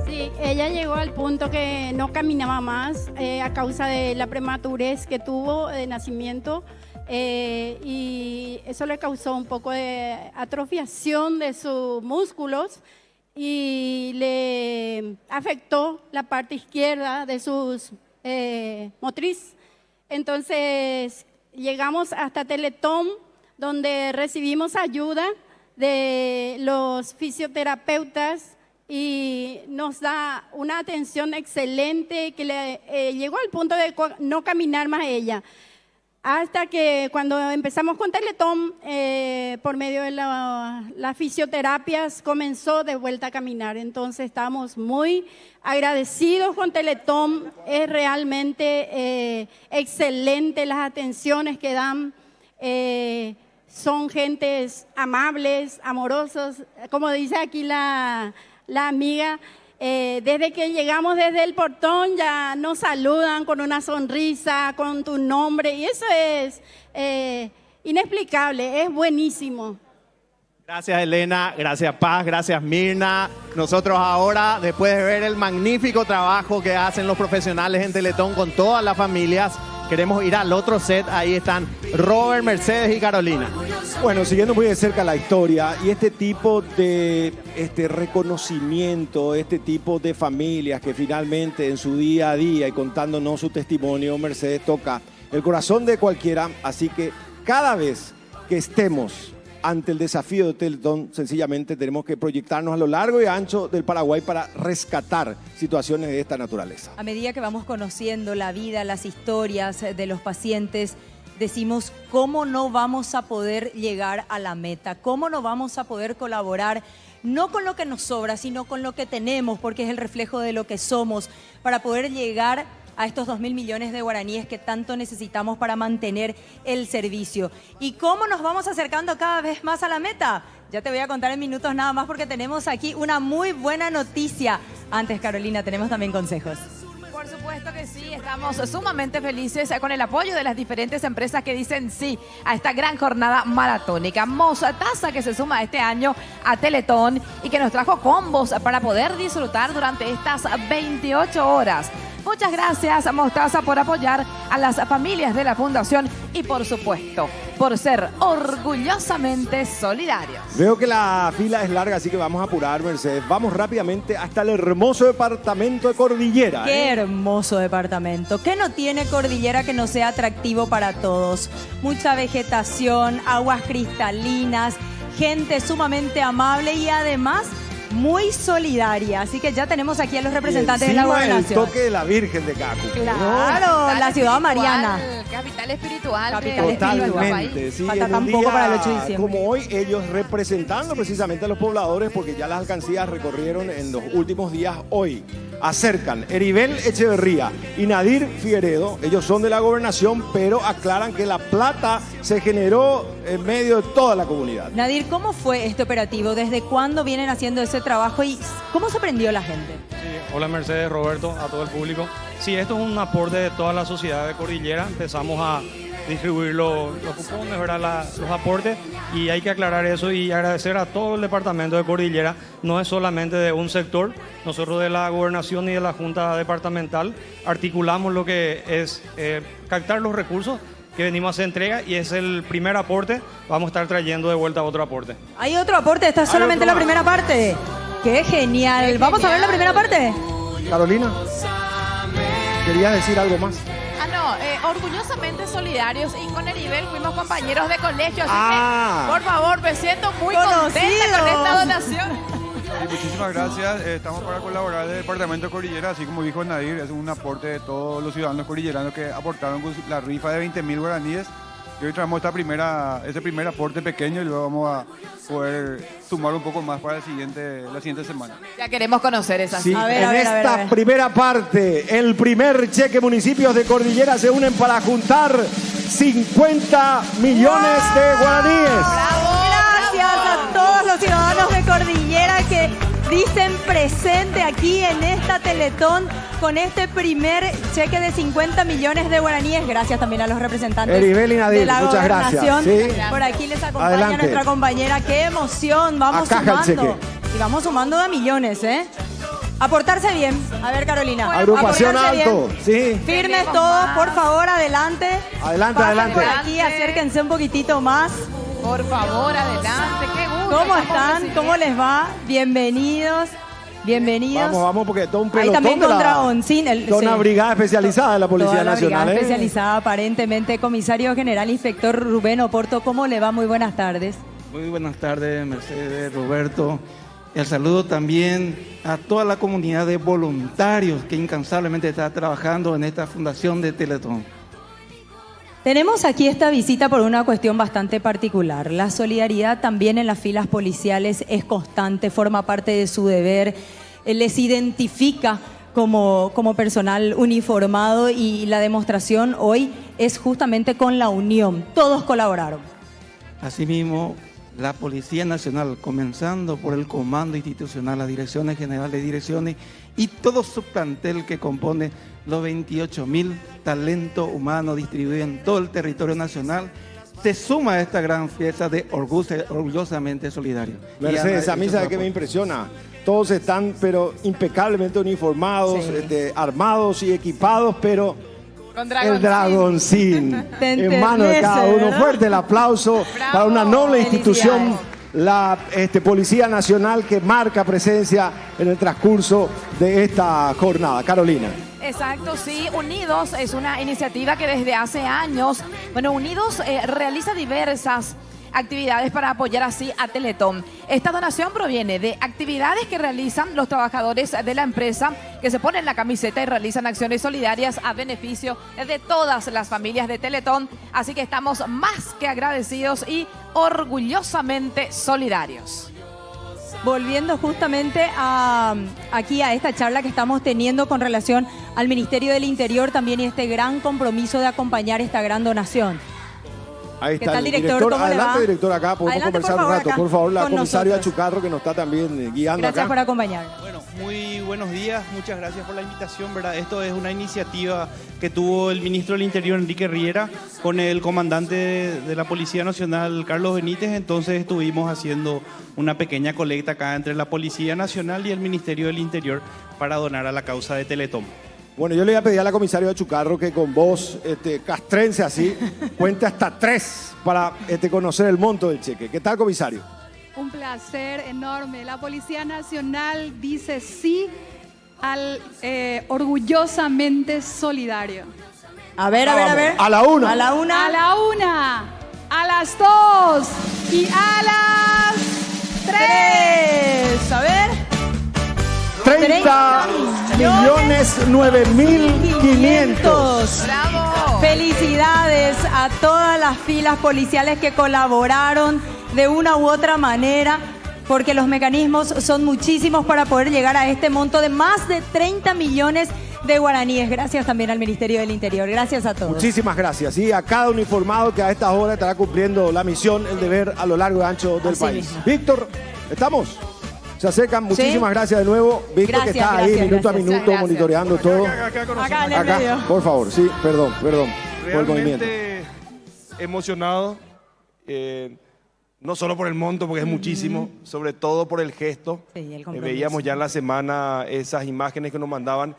Sí, ella llegó al punto que no caminaba más a causa de la prematurez que tuvo de nacimiento. Y eso le causó un poco de atrofiación de sus músculos y le afectó la parte izquierda de sus motriz. Entonces llegamos hasta Teletón, donde recibimos ayuda de los fisioterapeutas y nos da una atención excelente que le llegó al punto de no caminar más ella. Hasta que cuando empezamos con Teletón, por medio de las fisioterapias, comenzó de vuelta a caminar. Entonces estamos muy agradecidos con Teletón. Es realmente excelente las atenciones que dan. Son gentes amables, amorosos. Como dice aquí la amiga, desde que llegamos desde el portón ya nos saludan con una sonrisa, con tu nombre, y eso es inexplicable, es buenísimo. Gracias Elena, gracias Paz, gracias Mirna. Nosotros ahora, después de ver el magnífico trabajo que hacen los profesionales en Teletón con todas las familias, queremos ir al otro set. Ahí están Robert, Mercedes y Carolina. Bueno, siguiendo muy de cerca la historia y este tipo de reconocimiento, este tipo de familias que finalmente en su día a día y contándonos su testimonio, Mercedes, toca el corazón de cualquiera. Así que cada vez que estemos ante el desafío de Teletón, sencillamente tenemos que proyectarnos a lo largo y ancho del Paraguay para rescatar situaciones de esta naturaleza. A medida que vamos conociendo la vida, las historias de los pacientes, decimos cómo no vamos a poder llegar a la meta, cómo no vamos a poder colaborar, no con lo que nos sobra, sino con lo que tenemos, porque es el reflejo de lo que somos, para poder llegar a estos 2.000 millones de guaraníes que tanto necesitamos para mantener el servicio. ¿Y cómo nos vamos acercando cada vez más a la meta? Ya te voy a contar en minutos nada más, porque tenemos aquí una muy buena noticia. Antes, Carolina, tenemos también consejos. Por supuesto que sí, estamos sumamente felices con el apoyo de las diferentes empresas que dicen sí a esta gran jornada maratónica. Mostaza, que se suma este año a Teletón y que nos trajo combos para poder disfrutar durante estas 28 horas. Muchas gracias, Mostaza, por apoyar a las familias de la Fundación y, por supuesto, por ser orgullosamente solidarios. Veo que la fila es larga, así que vamos a apurar, Mercedes. Vamos rápidamente hasta el hermoso departamento de Cordillera. Qué hermoso departamento. ¿Qué no tiene Cordillera que no sea atractivo para todos? Mucha vegetación, aguas cristalinas, gente sumamente amable y además muy solidaria. Así que ya tenemos aquí a los representantes de la gobernación. El toque de la Virgen de Cacu. Claro, la ciudad mariana. Capital espiritual. Totalmente, sí. Falta tan poco para el 8 de diciembre. Como hoy, ellos representando precisamente a los pobladores, porque ya las alcancías recorrieron en los últimos días hoy acercan Heribel Echeverría y Nadir Figueredo. Ellos son de la gobernación, pero aclaran que la plata se generó en medio de toda la comunidad. Nadir, ¿cómo fue este operativo? ¿Desde cuándo vienen haciendo ese trabajo y cómo se prendió la gente? Sí, hola Mercedes, Roberto, a todo el público. Sí, esto es un aporte de toda la sociedad de Cordillera. Empezamos a distribuir los cupones, ¿verdad? Los aportes, y hay que aclarar eso y agradecer a todo el departamento de Cordillera. No es solamente de un sector. Nosotros de la gobernación y de la Junta Departamental articulamos lo que es captar los recursos que venimos a hacer entrega, y es el primer aporte. Vamos a estar trayendo de vuelta otro aporte. ¿Hay otro aporte? ¿Esta es solamente la primera parte? ¡Qué genial! ¿Vamos a ver la primera parte? Carolina, ¿querías decir algo más? Orgullosamente solidarios, y con Heribel fuimos compañeros de colegio, así que, por favor, me siento muy contenta con esta donación. Muchísimas gracias. Estamos para colaborar del Departamento de Cordillera, así como dijo Nadir, es un aporte de todos los ciudadanos cordilleranos que aportaron con la rifa de 20.000 guaraníes. Y hoy traemos ese primer aporte pequeño, y luego vamos a poder sumar un poco más para la siguiente semana. Ya queremos conocer esa. Sí, en esta primera parte, el primer cheque, municipios de Cordillera se unen para juntar 50 millones de guaraníes. Gracias a todos los ciudadanos de Cordillera que dicen presente aquí en esta Teletón con este primer cheque de 50 millones de guaraníes. Gracias también a los representantes Heribel y Nadir, de la muchas gobernación. gracias. ¿Sí? Por aquí les acompaña Adelante. nuestra compañera. ¡Qué emoción! Vamos Acá el sumando. cheque. Y vamos sumando a millones, ¿eh? Aportarse bien. A ver, Carolina. Agrupación aportarse Alto, bien. sí. Firmes todos, por favor, adelante. Adelante, Pasen adelante. por aquí, acérquense un poquitito más. Por favor, adelante. Qué gusto. ¿Cómo están? ¿Cómo les va? Bienvenidos. Bienvenidos. Vamos, porque todo un pelotón Ahí también de contra la, Oncin. toda una brigada especializada de la Policía Toda la Nacional. brigada especializada, aparentemente. Comisario General Inspector Rubén Oporto, ¿cómo le va? Muy buenas tardes. Muy buenas tardes, Mercedes, Roberto. El saludo también a toda la comunidad de voluntarios que incansablemente está trabajando en esta fundación de Teletón. Tenemos aquí esta visita por una cuestión bastante particular. La solidaridad también en las filas policiales es constante, forma parte de su deber, les identifica como personal uniformado, y la demostración hoy es justamente con la unión. Todos colaboraron. Asimismo, la Policía Nacional, comenzando por el Comando Institucional, las Direcciones Generales de Direcciones y todo su plantel que compone los 28.000 talentos humanos distribuidos en todo el territorio nacional, se suma a esta gran fiesta de orgullosamente solidario. Mercedes, a mí sabe que me impresiona. Todos están, pero impecablemente uniformados, armados y equipados, pero el dragoncín en mano de cada uno. ¿no? Fuerte el aplauso para una noble institución, la Policía Nacional, que marca presencia en el transcurso de esta jornada. Carolina. Exacto, sí. Unidos es una iniciativa que desde hace años, Unidos realiza diversas actividades para apoyar así a Teletón. Esta donación proviene de actividades que realizan los trabajadores de la empresa, que se ponen la camiseta y realizan acciones solidarias a beneficio de todas las familias de Teletón. Así que estamos más que agradecidos y orgullosamente solidarios. Volviendo justamente aquí a esta charla que estamos teniendo con relación al Ministerio del Interior también, y este gran compromiso de acompañar esta gran donación. Ahí está. ¿Qué tal, el director? director. ¿Cómo le Adelante, va? director, acá podemos Adelante, conversar por favor, un rato. acá Por favor, la con comisaria nosotros. Achucarro, que nos está también guiando Gracias acá. por acompañar. Bueno, muy buenos días, muchas gracias por la invitación, ¿verdad? Esto es una iniciativa que tuvo el ministro del Interior, Enrique Riera, con el comandante de la Policía Nacional, Carlos Benítez. Entonces estuvimos haciendo una pequeña colecta acá entre la Policía Nacional y el Ministerio del Interior para donar a la causa de Teletón. Bueno, yo le voy a pedir a la comisaria Achucarro que con voz castrense así, cuente hasta 3 para conocer el monto del cheque. ¿Qué tal, comisario? Un placer enorme. La Policía Nacional dice sí al orgullosamente solidario. A ver. A la una. A la una. A las 2. Y a las 3. A ver. 30.009.500. ¡Bravo! Felicidades a todas las filas policiales que colaboraron de una u otra manera. porque los mecanismos son muchísimos para poder llegar a este monto de más de 30 millones de guaraníes. Gracias también al Ministerio del Interior. Gracias a todos. Muchísimas gracias. Y a cada uniformado que a estas horas estará cumpliendo la misión, el deber a lo largo y ancho del país. mismo. Víctor, ¿estamos? Se acercan. Muchísimas gracias de nuevo. Víctor, que está ahí minuto a minuto monitoreando todo. Acá en el medio. Por favor, sí, perdón por el movimiento. Realmente emocionado, no solo por el monto, porque es muchísimo, sobre todo por el gesto. Sí, el compromiso. Veíamos ya en la semana esas imágenes que nos mandaban.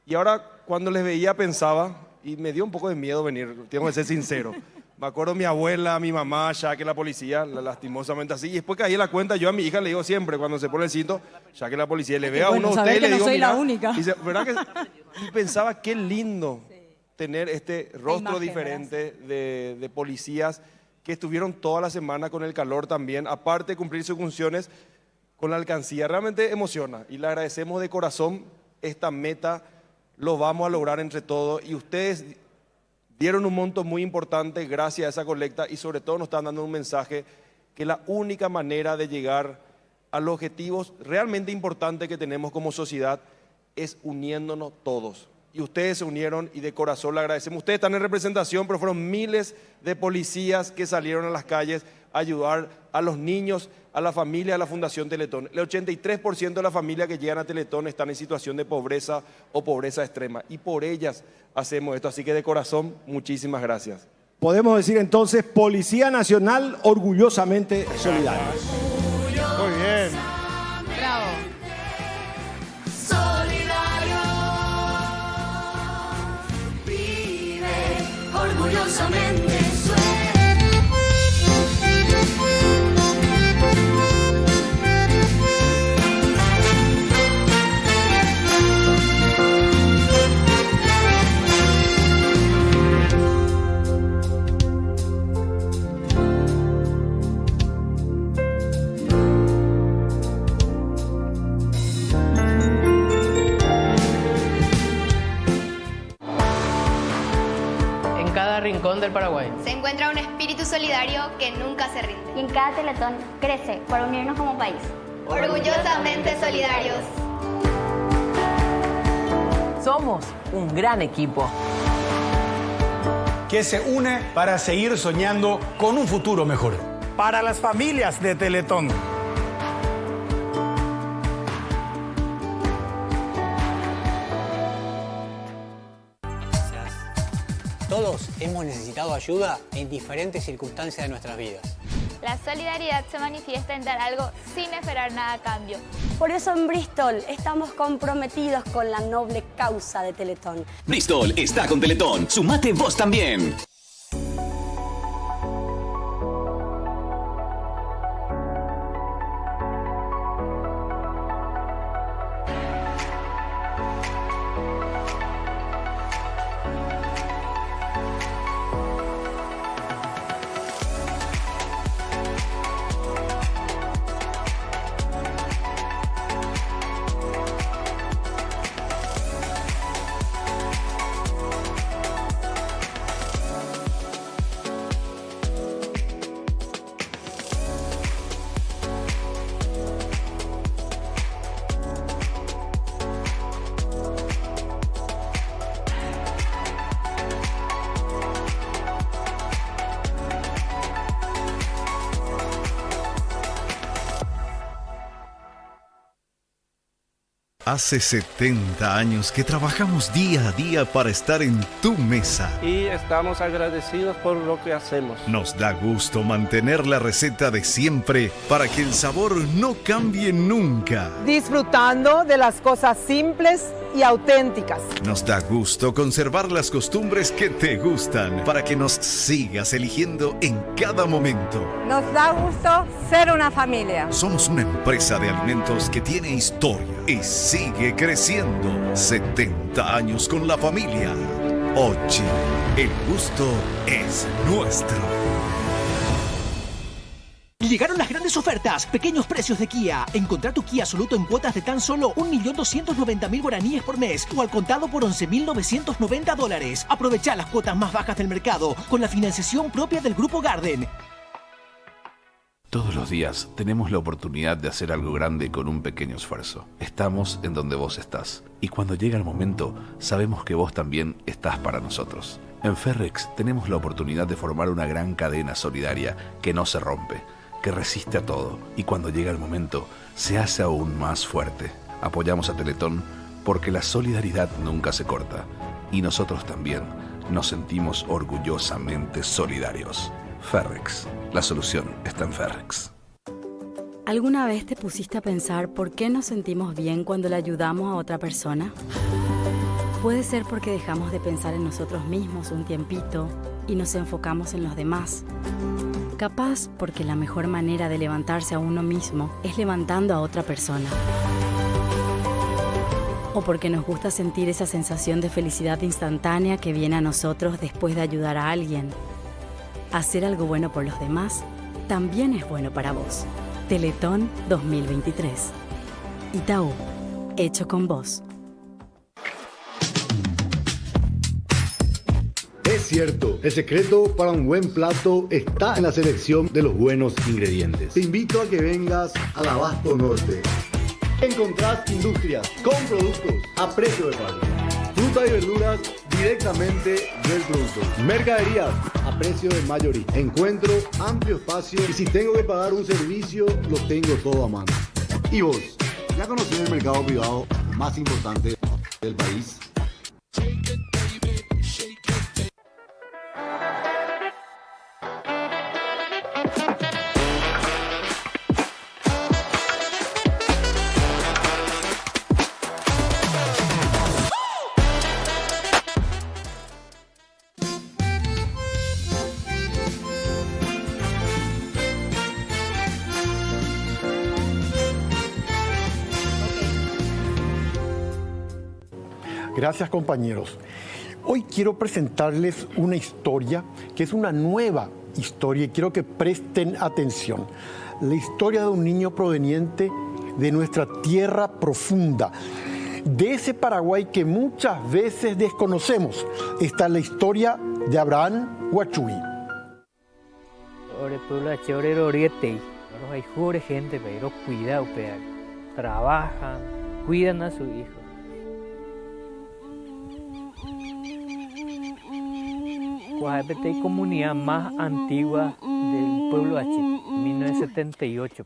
Y ahora, cuando les veía, pensaba, y me dio un poco de miedo venir, tengo que ser sincero. Me acuerdo mi abuela, mi mamá, ya que la policía, lastimosamente así. Y después caí en la cuenta, yo a mi hija le digo siempre, cuando se pone el cinto, ya que la policía le ve a uno a usted, le digo, soy mira, la única. dice, ¿verdad que? Y pensaba, qué lindo tener este rostro imagen, diferente de policías que estuvieron toda la semana con el calor también, aparte de cumplir sus funciones con la alcancía. Realmente emociona y le agradecemos de corazón esta meta. Lo vamos a lograr entre todos y ustedes dieron un monto muy importante gracias a esa colecta y sobre todo nos están dando un mensaje que la única manera de llegar a los objetivos realmente importantes que tenemos como sociedad es uniéndonos todos. Y ustedes se unieron y de corazón le agradecemos. Ustedes están en representación, pero fueron miles de policías que salieron a las calles a ayudar a los niños, a la familia, a la Fundación Teletón. El 83% de las familias que llegan a Teletón están en situación de pobreza o pobreza extrema. Y por ellas hacemos esto. Así que de corazón, muchísimas gracias. Podemos decir entonces, Policía Nacional orgullosamente solidaria. Muy bien. Bravo. Orgullosamente rincón del Paraguay se encuentra un espíritu solidario que nunca se rinde. Y en cada Teletón crece para unirnos como país. Orgullosamente solidarios. Somos un gran equipo que se une para seguir soñando con un futuro mejor. Para las familias de Teletón. Todos hemos necesitado ayuda en diferentes circunstancias de nuestras vidas. La solidaridad se manifiesta en dar algo sin esperar nada a cambio. Por eso en Bristol estamos comprometidos con la noble causa de Teletón. Bristol está con Teletón. Sumate vos también. Hace 70 años que trabajamos día a día para estar en tu mesa. y estamos agradecidos por lo que hacemos. Nos da gusto mantener la receta de siempre para que el sabor no cambie nunca. Disfrutando de las cosas simples y auténticas. Nos da gusto conservar las costumbres que te gustan para que nos sigas eligiendo en cada momento. Nos da gusto ser una familia. Somos una empresa de alimentos que tiene historia y sigue creciendo. 70 años con la familia. Oggi, el gusto es nuestro. Llegaron las grandes ofertas, pequeños precios de Kia. Encontrar tu Kia Soluto en cuotas de tan solo 1.290.000 guaraníes por mes o al contado por $11.990. Aprovecha las cuotas más bajas del mercado con la financiación propia del Grupo Garden. Todos los días tenemos la oportunidad de hacer algo grande con un pequeño esfuerzo. Estamos en donde vos estás. Y cuando llega el momento, sabemos que vos también estás para nosotros. En Ferrex tenemos la oportunidad de formar una gran cadena solidaria que no se rompe, que resiste a todo. Y cuando llega el momento, se hace aún más fuerte. Apoyamos a Teletón porque la solidaridad nunca se corta. Y nosotros también nos sentimos orgullosamente solidarios. Ferrex. La solución está en Ferrex. ¿Alguna vez te pusiste a pensar por qué nos sentimos bien cuando le ayudamos a otra persona? Puede ser porque dejamos de pensar en nosotros mismos un tiempito y nos enfocamos en los demás. Capaz porque la mejor manera de levantarse a uno mismo es levantando a otra persona. O porque nos gusta sentir esa sensación de felicidad instantánea que viene a nosotros después de ayudar a alguien. Hacer algo bueno por los demás también es bueno para vos. Teletón 2023. Itaú, hecho con vos. Es cierto, el secreto para un buen plato está en la selección de los buenos ingredientes. Te invito a que vengas al Abasto Norte. Encontrás industrias con productos a precio de pago. Fruta y verduras directamente del productor. Mercaderías a precio de mayorista. Encuentro amplio espacio y si tengo que pagar un servicio, lo tengo todo a mano. ¿Y vos? ¿Ya conocés el mercado privado más importante del país? Gracias, compañeros. Hoy quiero presentarles una historia que es una nueva historia y quiero que presten atención. La historia de un niño proveniente de nuestra tierra profunda, de ese Paraguay que muchas veces desconocemos. Esta es la historia de Abraham Huachuy. Ore pueblo de Cheorero Oriente, hay jóvenes gente, pero cuidado, trabajan, cuidan a su hijo. Guajapete es comunidad más antigua del pueblo H, 1978.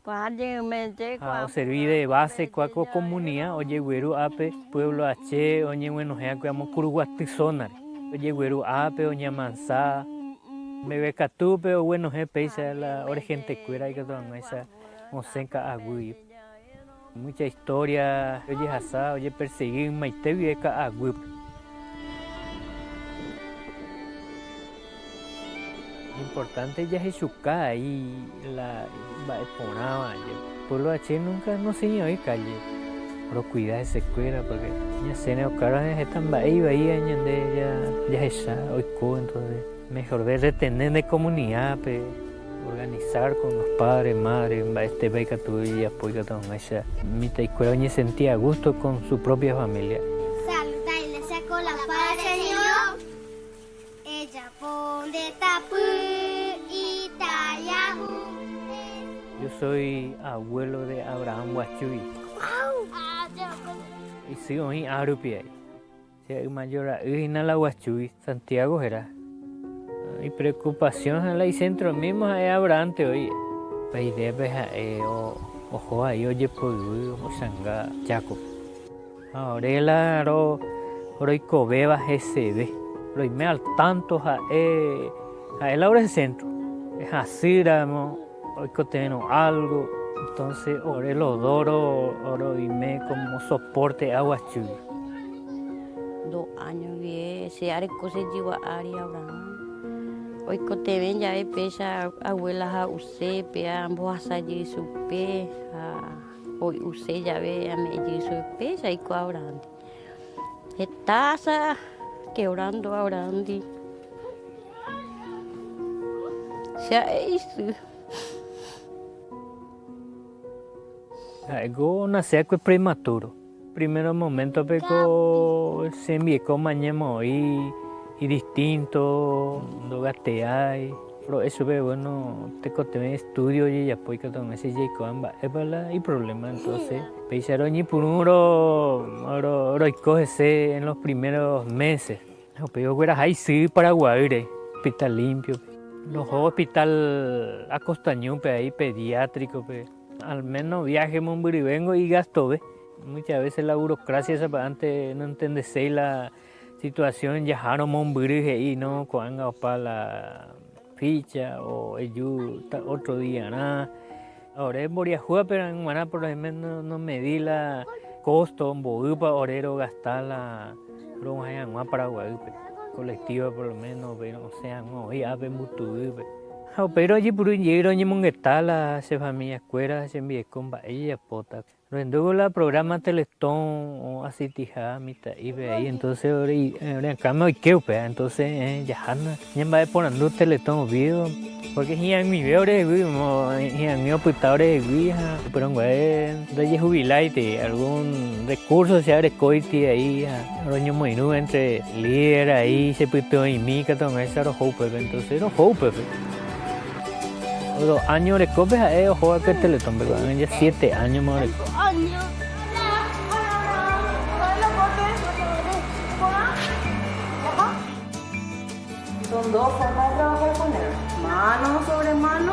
Serví de base cuaco comunidad, oye güero ape, pueblo H, oye bueno jea cuamo curuguatizona, oye güero ape, oye mansa, me ve catupe o bueno je peisa la ore gente cuera y que toman esa mosenca agui. Mucha historia, oye hasa, oye perseguir maite vieca agui. Importante ya es chuca ahí la ponaba el pueblo H nunca no se iba a calle pero cuida esa escuela porque ya se ne ocaran están ahí ya esa hoy entonces mejor ver retener de comunidad organizar con los padres madres este beca tu y apoyo con esa mi escuela ni sentía a gusto con su propia familia. Saluda y le saco la paz señor ella pone tapu. Yo soy abuelo de Abraham Huachuy. Y soy hoy Arupia. Si mayor la Huachuy, Santiago era. Y preocupación en el centro mismo es Abraham te hoy. Peide peja ojo ahí oye pues sanga chaco. Ahora la ro y cobeba SB. Pero me al tanto a el ahora en centro. Es así, hoy que tenemos algo, entonces ahora lo adoro, ahora y me como soporte agua chuy. 2 años vi se haré cosas lleva área ahora. Hoy que te ven ya ve pesa abuela a usted pea ambos allí su pe hoy usted ya ve a me allí su pesa y ahora. Estás quebrando ahora andi. Ya es. Algo nace prematuro. Primero momento peco se envió mañana y distinto, no gateai, Pero eso ve bueno, te conté estudio y ya pues que todo ese Jacob amba y problema entonces pensaron y por oro y cógese en los primeros meses. Pero fuera ahí sí Paraguay, hospital limpio. Los hospital acostañó ahí pediátrico, al menos viaje Monburivengo y gasto, ve. Muchas veces la burocracia antes no entendese la situación ya no Monburive y no cuando para la ficha o ellos otro día nada. Ahora es Boriajúa, pero en Maná por ejemplo no medí la costo en Bogupa, orero gastar la broma en Paraguay, colectiva por lo menos, pero o sea, no, ya ven mucho. Pero allí por un llego ni mongetala, se familia escuela, se envíe con ella pota. Luego la programa Teletón o así tija mitad y ve ahí entonces ahora acá me quedo entonces ya ya va poniendo Teletón video porque ya mi veo ya mi oputadores pero de jubilar y algún recurso se abre coiti ahí roño muy nu entre líder ahí se puto y mi que todo eso era hope entonces era hope. Los años de copes a ellos juegan que Teletón, pero ya 7 años más de Son 2 formas de trabajar con él. Mano sobre mano,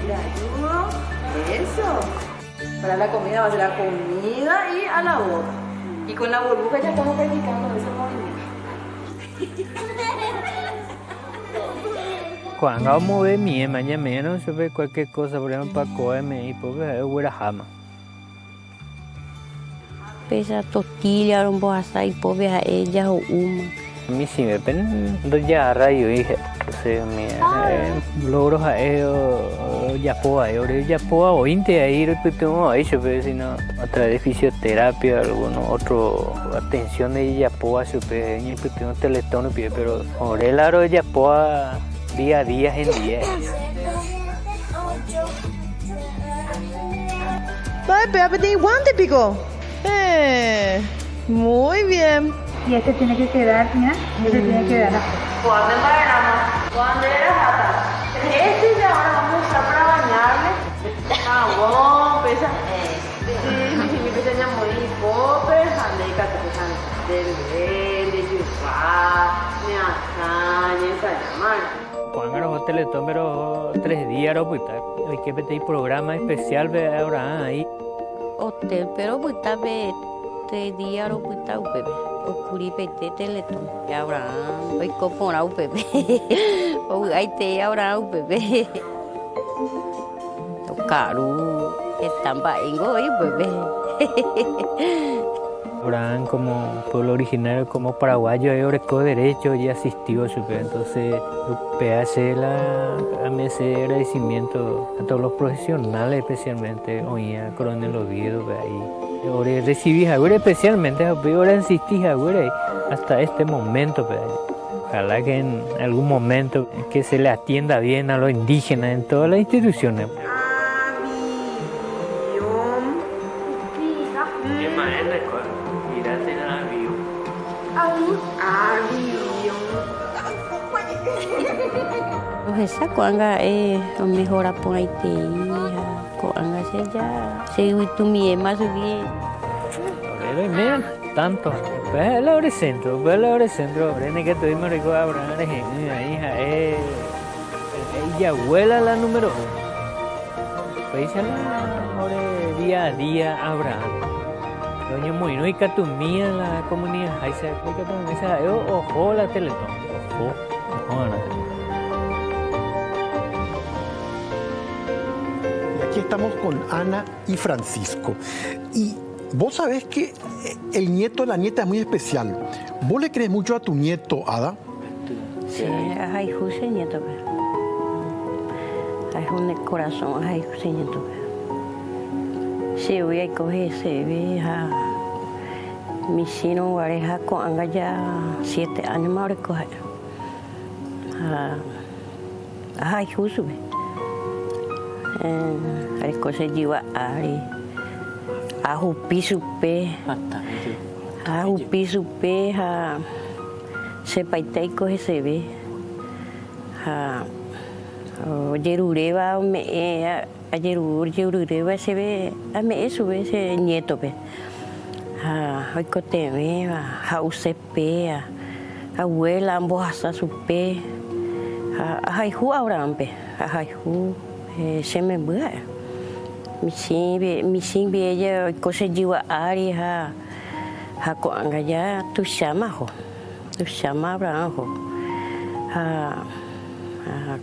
le ayudo. Eso. Para la comida va a ser la comida y a la boca. Y con la burbuja ya estamos practicando ese movimiento. Cuando vamos a ver mi mañana menos, se ve cualquier cosa, por ejemplo, para comerme y porque es buena jama. Pesa tortilla, un poco así, pobre a ella o uma. A mí sí me pen, ya rayo dije, entonces mi logros a ellos, ya puedo 20 ahí, repito, eso, pero si no, a través de fisioterapia, alguno otro atención de ya puedo hacer, repito, Teletón, pero ahora el aro ya puedo día a día en día. Vale, pégate guante, pico. Muy bien. Y este tiene que quedar, mira, este tiene que quedar. ¿Cuándo embarazamos? ¿Cuándo era jata? Este ya ahora vamos a usar para bañarle. Jabón, pesa. Sí, pesa ya muy pobre. Ande, cate, de yufá, de azaña, esa Cuando los Teletón, pero 3 días, hay que pedir programa especial ahora ahí. Hotel, pero pues está 3 días, pues está bebé. Ocurrí pete Teletón, ahora hoy compora bebé. Hoy hay te ahora bebé. Caro, están baingo hoy bebé. Abraham como pueblo originario, como paraguayo, ahora con derecho y asistió, entonces hace ese agradecimiento a todos los profesionales, especialmente hoy a Coronel Oviedo, ahí. Ahora recibí ahora especialmente, ahora insistí ahora hasta este momento, ojalá que en algún momento que se le atienda bien a los indígenas en todas las instituciones. Esa cuanga mejora por ahí te cuanga se ya se tu mi más bien. Mira tanto, pues el hora centro, tiene que tuvimos rico Abraham mi hija ella abuela la número 1. Pues la día a día Abraham. Doña muy no y catumía la comunidad, ahí se aplica todo esa ojo la Teletón, ojo la Aquí estamos con Ana y Francisco. Y vos sabés que el nieto, la nieta es muy especial. ¿Vos le crees mucho a tu nieto, Ada? Sí, ay, José nieto. Ay, un corazón, ay, José nieto. Sí, voy a coger ese vieja. Mi sino pareja con ya 7 años más recoger. Ay, José. Hay cosas lleva ari. Ajupi supe. Ajupi supe. Se paitei coge se ve. Yerureva yerureva se ve a me sube ese nieto pe hoy coteme a usepe abuela ambos hasta supe a haihu Abraham pe a haihu se me bua mi sin be ella cosa jiwa ari ha ko angaya tu chama Abraham ho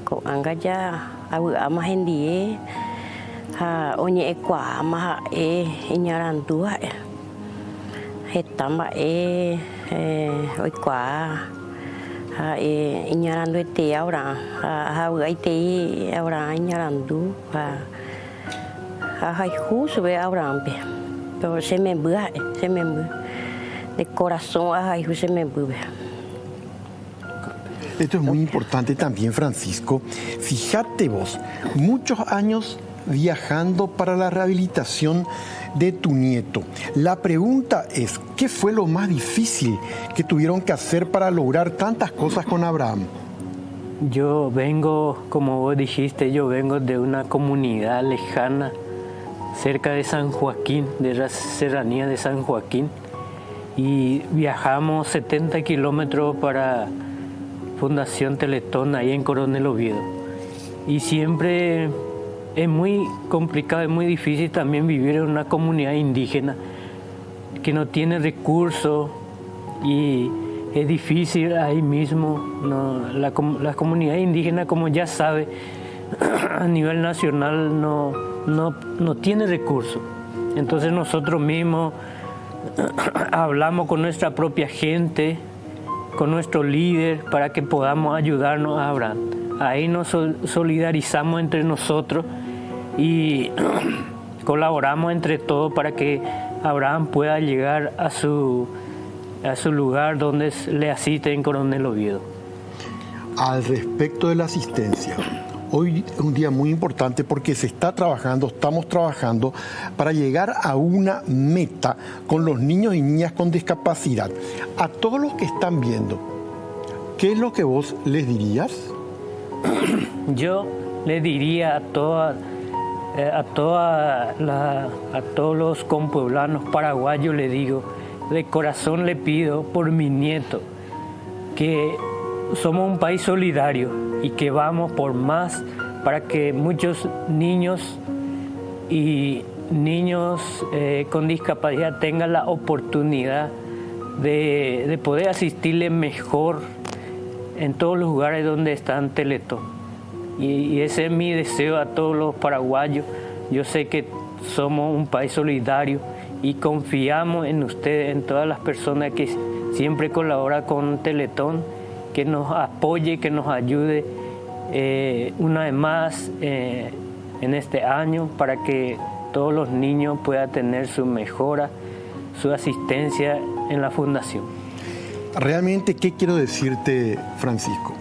ko angaya awu amahendie onye ekwa ama inyarantua hetamba oikwa inyarandu te ahora aite ahora inyarandu hay justo ve ahora pero se me de corazón hay se me Esto es muy importante también, Francisco. Fíjate vos, muchos años viajando para la rehabilitación de tu nieto. La pregunta es, ¿qué fue lo más difícil que tuvieron que hacer para lograr tantas cosas con Abraham? Yo vengo, como vos dijiste, yo vengo de una comunidad lejana, cerca de San Joaquín, de la serranía de San Joaquín, y viajamos 70 kilómetros para Fundación Teletón, ahí en Coronel Oviedo. Y siempre es muy complicado, es muy difícil también vivir en una comunidad indígena que no tiene recursos y es difícil ahí mismo. La comunidad indígena, como ya sabe, a nivel nacional no tiene recursos. Entonces nosotros mismos hablamos con nuestra propia gente, con nuestro líder, para que podamos ayudarnos a Abraham. Ahí nos solidarizamos entre nosotros y colaboramos entre todos para que Abraham pueda llegar a su lugar donde le asiste en Coronel Oviedo. Al respecto de la asistencia, hoy es un día muy importante porque estamos trabajando para llegar a una meta con los niños y niñas con discapacidad. A todos los que están viendo, ¿qué es lo que vos les dirías? Yo le diría a todos los compueblanos paraguayos, le digo, de corazón le pido por mi nieto, que somos un país solidario y que vamos por más para que muchos niños con discapacidad tengan la oportunidad de poder asistirle mejor en todos los lugares donde están Teletón. Y ese es mi deseo a todos los paraguayos. Yo sé que somos un país solidario y confiamos en ustedes, en todas las personas que siempre colaboran con Teletón, que nos apoye, que nos ayude una vez más en este año para que todos los niños puedan tener su mejora, su asistencia en la fundación. Realmente, ¿qué quiero decirte, Francisco?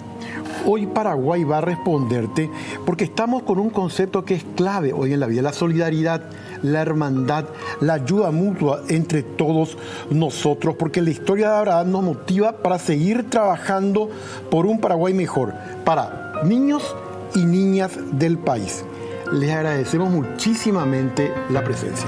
Hoy Paraguay va a responderte porque estamos con un concepto que es clave hoy en la vida, la solidaridad, la hermandad, la ayuda mutua entre todos nosotros, porque la historia de Abraham nos motiva para seguir trabajando por un Paraguay mejor, para niños y niñas del país. Les agradecemos muchísimamente la presencia.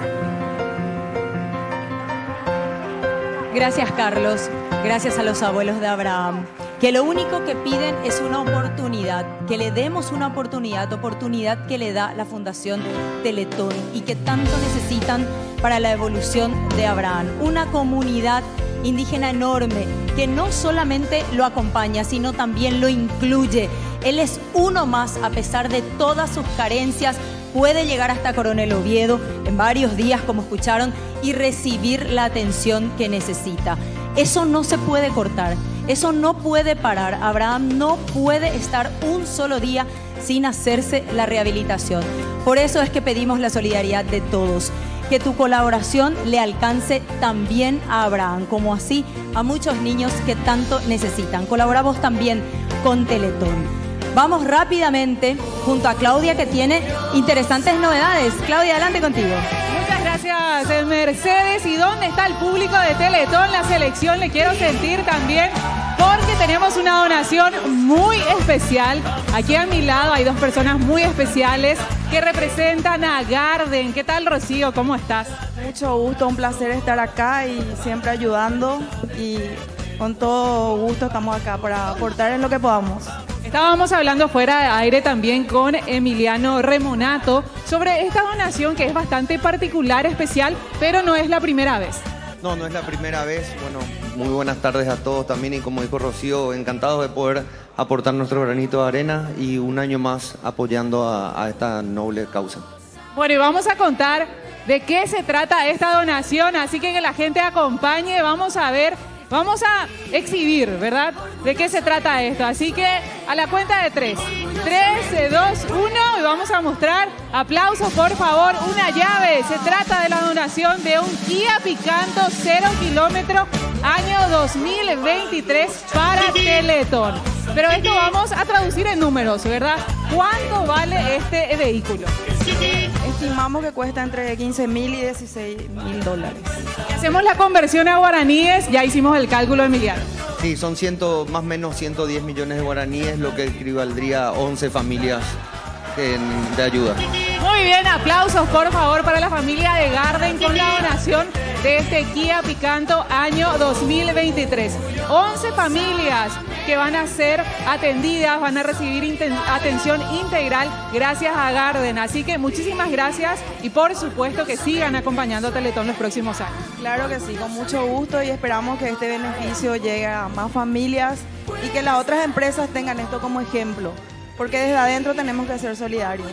Gracias, Carlos. Gracias a los abuelos de Abraham, que lo único que piden es una oportunidad, que le demos una oportunidad que le da la Fundación Teletón y que tanto necesitan para la evolución de Abraham. Una comunidad indígena enorme que no solamente lo acompaña, sino también lo incluye. Él es uno más, a pesar de todas sus carencias, puede llegar hasta Coronel Oviedo en varios días, como escucharon, y recibir la atención que necesita. Eso no se puede cortar, eso no puede parar. Abraham no puede estar un solo día sin hacerse la rehabilitación. Por eso es que pedimos la solidaridad de todos, que tu colaboración le alcance también a Abraham, como así a muchos niños que tanto necesitan. Colaboramos también con Teletón. Vamos rápidamente junto a Claudia, que tiene interesantes novedades. Claudia, adelante contigo. Muchas gracias, Mercedes. ¿Y dónde está el público de Teletón? La selección le quiero sentir también. porque tenemos una donación muy especial. Aquí a mi lado hay dos personas muy especiales que representan a Garden. ¿Qué tal, Rocío? ¿Cómo estás? Mucho gusto, un placer estar acá y siempre ayudando, y con todo gusto estamos acá para aportar en lo que podamos. Estábamos hablando fuera de aire también con Emiliano Remonato sobre esta donación que es bastante particular, especial, pero no es la primera vez. No, no es la primera vez. Bueno, muy buenas tardes a todos también, y como dijo Rocío, encantados de poder aportar nuestro granito de arena y un año más apoyando a esta noble causa. Bueno, y vamos a contar de qué se trata esta donación, así que la gente acompañe, vamos a ver, vamos a exhibir, ¿verdad? De qué se trata esto, así que a la cuenta de 3, 3, 2, 1, y vamos a mostrar, aplausos por favor, una llave. Se trata de la donación de un Kia Picanto 0 kilómetro año 2023 para Teletón. Pero esto vamos a traducir en números, ¿verdad? ¿Cuánto vale este vehículo? Estimamos que cuesta entre 15.000 y 16.000 dólares. Hacemos la conversión a guaraníes, ya hicimos el cálculo, Emiliano. Sí, son más o menos 110 millones de guaraníes, lo que equivaldría a 11 familias de ayuda. Muy bien, aplausos por favor para la familia de Garden con la donación de este Kia Picanto año 2023. 11 familias que van a ser atendidas, van a recibir atención integral gracias a Garden. Así que muchísimas gracias y por supuesto que sigan acompañando a Teletón los próximos años. Claro que sí, con mucho gusto, y esperamos que este beneficio llegue a más familias y que las otras empresas tengan esto como ejemplo, porque desde adentro tenemos que ser solidarios.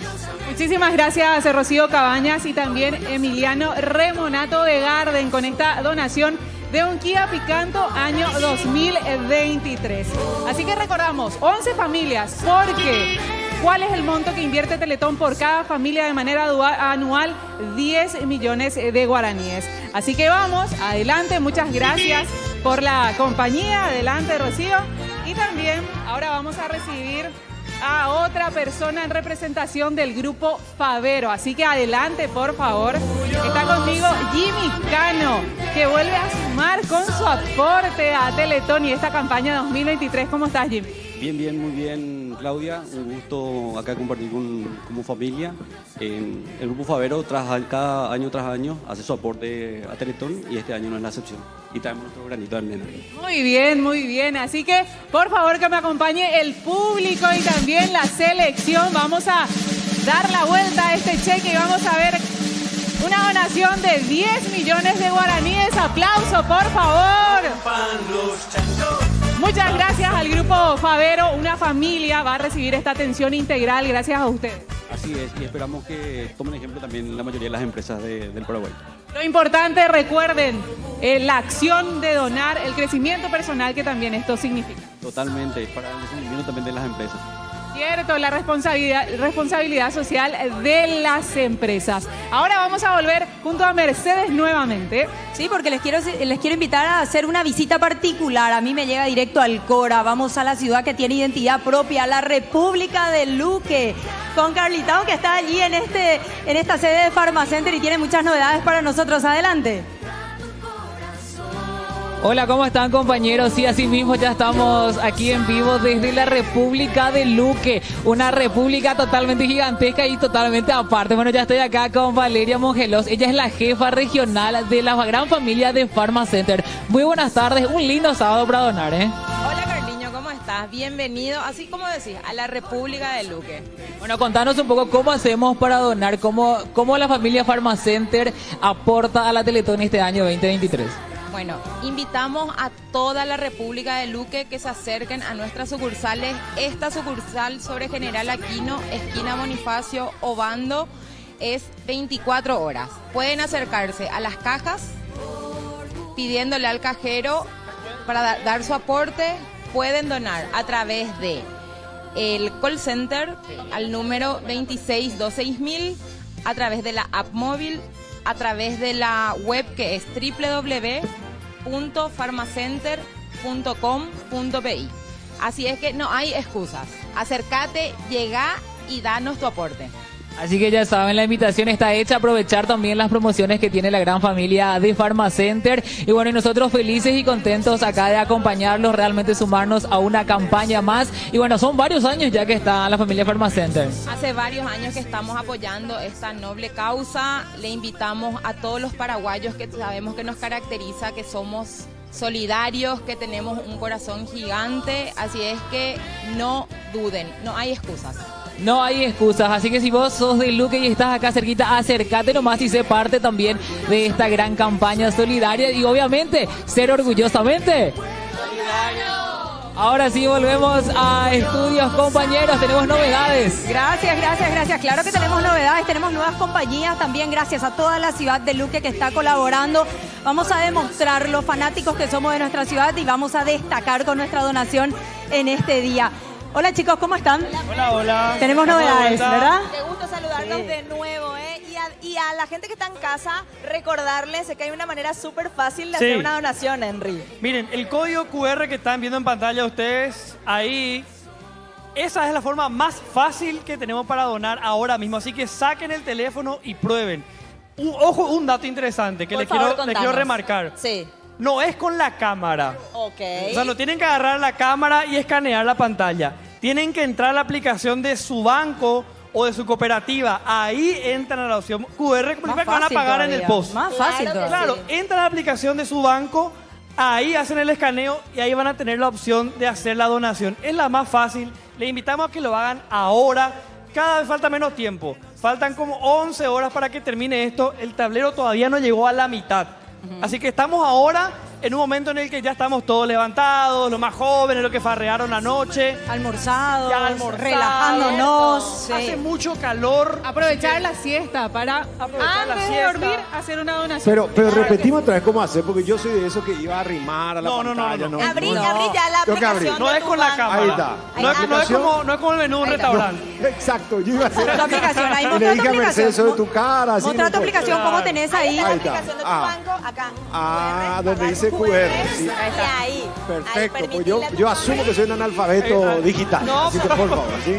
Muchísimas gracias a Rocío Cabañas y también Emiliano Remonato de Garden con esta donación de un Kia Picanto año 2023. Así que recordamos, 11 familias, porque ¿cuál es el monto que invierte Teletón por cada familia de manera anual? 10 millones de guaraníes. Así que vamos, adelante, muchas gracias por la compañía. Adelante, Rocío. Y también ahora vamos a recibir a otra persona en representación del grupo Favero. Así que adelante, por favor. Está conmigo Jimmy Cano, que vuelve a sumar con su aporte a Teletón y esta campaña 2023. ¿Cómo estás, Jimmy? Bien, bien, muy bien, Claudia. Un gusto acá compartir como familia. El grupo Favero cada año tras año hace su aporte a Teletón, y este año no es la excepción. Y traemos nuestro granito de arena. Muy bien, muy bien. Así que, por favor, que me acompañe el público y también la selección. Vamos a dar la vuelta a este cheque y vamos a ver una donación de 10 millones de guaraníes. Aplauso, por favor. Muchas gracias al grupo Favero. Una familia va a recibir esta atención integral gracias a ustedes. Así es, y esperamos que tomen ejemplo también la mayoría de las empresas del Paraguay. Lo importante, recuerden, la acción de donar, el crecimiento personal que también esto significa. Totalmente, para el crecimiento también de las empresas. Cierto, la responsabilidad social de las empresas. Ahora vamos a volver junto a Mercedes nuevamente. Sí, porque les quiero invitar a hacer una visita particular. A mí me llega directo al Cora. Vamos a la ciudad que tiene identidad propia, la República de Luque, con Carlitao, que está allí en esta sede de Pharmacenter y tiene muchas novedades para nosotros. Adelante. Hola, ¿cómo están, compañeros? Sí, así mismo ya estamos aquí en vivo desde la República de Luque, una república totalmente gigantesca y totalmente aparte. Bueno, ya estoy acá con Valeria Mongelos, ella es la jefa regional de la gran familia de Pharmacenter. Muy buenas tardes, un lindo sábado para donar, ¿eh? Hola, Carliño, ¿cómo estás? Bienvenido, así como decís, a la República de Luque. Bueno, contanos un poco cómo hacemos para donar, cómo la familia Pharmacenter aporta a la Teletón este año 2023. Bueno, invitamos a toda la República de Luque que se acerquen a nuestras sucursales. Esta sucursal sobre General Aquino, esquina Bonifacio, Obando, es 24 horas. Pueden acercarse a las cajas pidiéndole al cajero para dar su aporte. Pueden donar a través de el call center al número 2626.000, a través de la app móvil, a través de la web que es www.pharmacenter.com.pi. Así es que no hay excusas. Acércate, llega y danos tu aporte. Así que ya saben, la invitación está hecha. Aprovechar también las promociones que tiene la gran familia de Pharmacenter. Y bueno, y nosotros felices y contentos acá de acompañarlos, realmente sumarnos a una campaña más. Y bueno, son varios años ya que está la familia Pharmacenter. Hace varios años que estamos apoyando esta noble causa. Le invitamos a todos los paraguayos que sabemos que nos caracteriza, que somos solidarios, que tenemos un corazón gigante. Así es que no duden, no hay excusas. No hay excusas, así que si vos sos de Luque y estás acá cerquita, acércate nomás y sé parte también de esta gran campaña solidaria y obviamente ser orgullosamente solidario. Ahora sí volvemos a estudios, compañeros, tenemos novedades. Gracias. Claro que tenemos novedades, tenemos nuevas compañías también, gracias a toda la ciudad de Luque que está colaborando. Vamos a demostrar los fanáticos que somos de nuestra ciudad y vamos a destacar con nuestra donación en este día. Hola chicos, ¿cómo están? Hola. Tenemos novedades, ¿verdad? Qué gusto saludarlos de nuevo, ¿eh? Y a la gente que está en casa, recordarles que hay una manera súper fácil de hacer una donación, Henry. Miren, el código QR que están viendo en pantalla ustedes, ahí, esa es la forma más fácil que tenemos para donar ahora mismo. Así que saquen el teléfono y prueben. Ojo, un dato interesante que les quiero remarcar. Sí. No es con la cámara. Ok. O sea, no tienen que agarrar la cámara y escanear la pantalla. Tienen que entrar a la aplicación de su banco o de su cooperativa. Ahí entran a la opción QR, como que van a pagar todavía en el post. Más fácil todavía. Claro, entran a la aplicación de su banco, ahí hacen el escaneo y ahí van a tener la opción de hacer la donación. Es la más fácil. Les invitamos a que lo hagan ahora. Cada vez falta menos tiempo. Faltan como 11 horas para que termine esto. El tablero todavía no llegó a la mitad. Así que estamos ahora en un momento en el que ya estamos todos levantados, los más jóvenes, los que farrearon anoche. Almorzados, relajándonos. Sí. Hace mucho calor. Aprovechar la siesta para antes de dormir hacer una donación. Pero repetimos otra vez cómo hacer, porque yo soy de esos que iba a arrimar a la pantalla. No. Abrí ya la aplicación. No es con la cámara. Ahí está. No es como el menú de un restaurante. Exacto, yo iba a hacer. Tu aplicación, ahí le mostrá tu dije a Mercedes aplicación. sobre tu cara. Mostrá tu aplicación, ¿cómo tenés ahí? La aplicación de tu banco, acá. Donde dice QR. Sí. Ahí. Perfecto, pues yo asumo que soy un analfabeto digital. Así que por favor, ¿sí?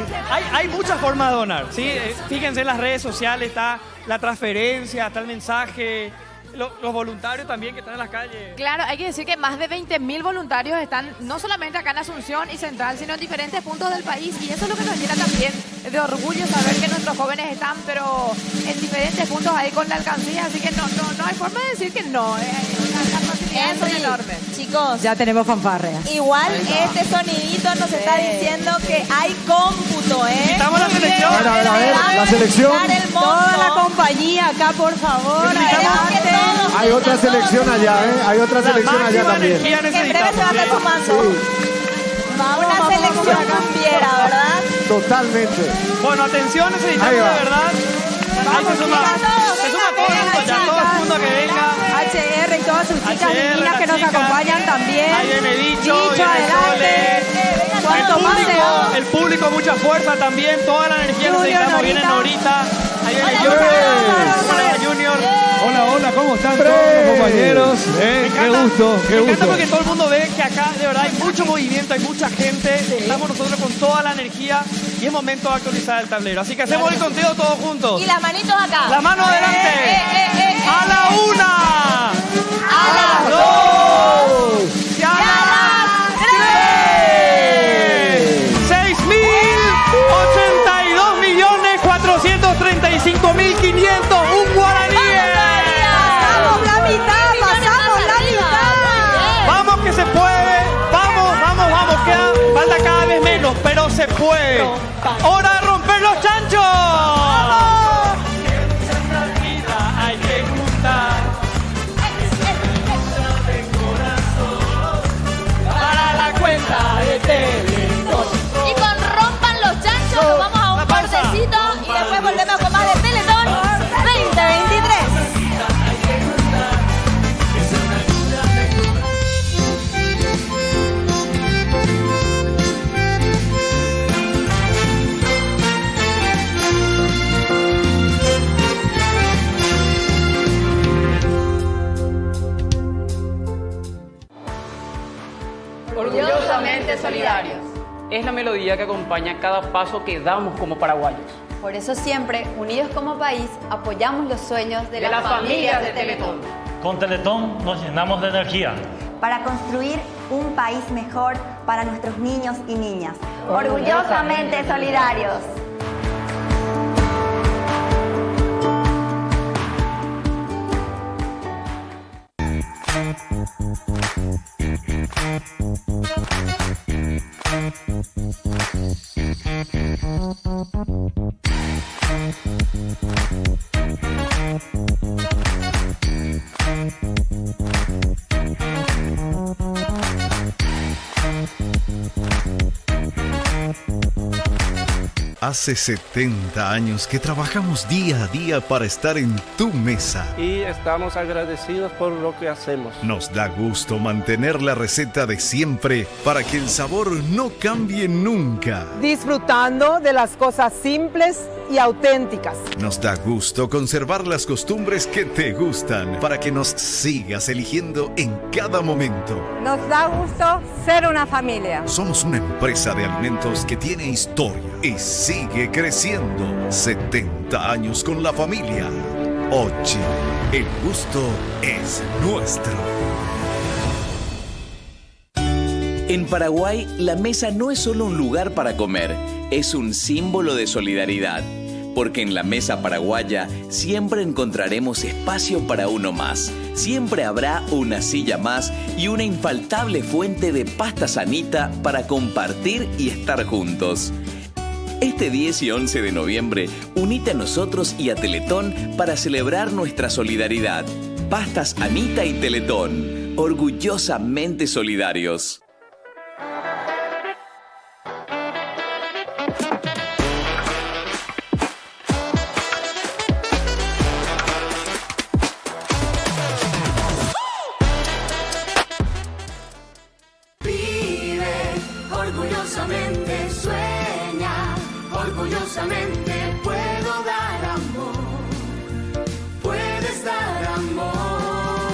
Hay muchas formas de donar, ¿sí? Fíjense en las redes sociales, está la transferencia, está el mensaje. Los voluntarios también que están en las calles. Claro, hay que decir que más de 20.000 voluntarios están no solamente acá en Asunción y Central, sino en diferentes puntos del país. Y eso es lo que nos llena también de orgullo, saber que nuestros jóvenes están, pero en diferentes puntos ahí con la alcancía. Así que no hay forma de decir que no. Las facilidades son enormes. Chicos, ya tenemos fanfarreas. Igual este sonidito nos está diciendo que hay cómputo, ¿eh? Invitamos a la selección. A ver, la selección. Toda la compañía acá, por favor. Adelante. Hay otra selección allá, ¿eh? Hay otra selección allá también. En breve se va a estar sumando. Una selección cumbiera, ¿verdad? Totalmente. Bueno, atención, necesitamos de verdad. Ahí se suma todo el mundo ya, todo el mundo que venga. HR y todas sus chicas divinas que nos acompañan también. Ahí viene Dicho, adelante. El público, mucha fuerza también, toda la energía necesitamos, viene Norita. Ahí viene Junior. Hola, ¿cómo están todos los compañeros? Qué gusto. Me encanta porque todo el mundo ve que acá de verdad hay mucho movimiento, hay mucha gente. Estamos nosotros con toda la energía y es momento de actualizar el tablero. Así que hacemos el conteo todos juntos. Y las manitos acá. La mano adelante. A la 1. A las 2. Y a las 3. 6.082.435.500. Un guaraní. Se puede, vamos, falta cada vez menos, pero se puede. ¡Hora de romper los chanchos! Hay que gustar. Para la cuenta de Teletón. Y con rompan los chanchos nos vamos a un cortecito y después volvemos con más de Teletón 2023. Orgullosamente solidarios. Es la melodía que acompaña cada paso que damos como paraguayos. Por eso siempre, unidos como país, apoyamos los sueños de las familias de Teletón. Con Teletón nos llenamos de energía. Para construir un país mejor para nuestros niños y niñas. Orgullosamente solidarios. Hace 70 años que trabajamos día a día para estar en tu mesa. Y estamos agradecidos por lo que hacemos. Nos da gusto mantener la receta de siempre para que el sabor no cambie nunca. Disfrutando de las cosas simples y auténticas. Nos da gusto conservar las costumbres que te gustan para que nos sigas eligiendo en cada momento. Nos da gusto ser una familia. Somos una empresa de alimentos que tiene historia y sigue creciendo. 70 años con la familia. Ochi, el gusto es nuestro. En Paraguay, la mesa no es solo un lugar para comer, es un símbolo de solidaridad. Porque en la mesa paraguaya siempre encontraremos espacio para uno más. Siempre habrá una silla más y una infaltable fuente de pasta sanita para compartir y estar juntos. Este 10 y 11 de noviembre, unite a nosotros y a Teletón para celebrar nuestra solidaridad. Pastas Anita y Teletón, orgullosamente solidarios. Orgullosamente sueña, orgullosamente puedo dar amor, puedes dar amor,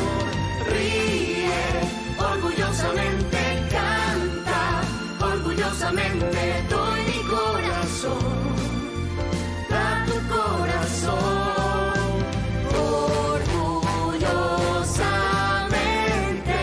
ríe, orgullosamente canta, orgullosamente doy mi corazón, da tu corazón, orgullosamente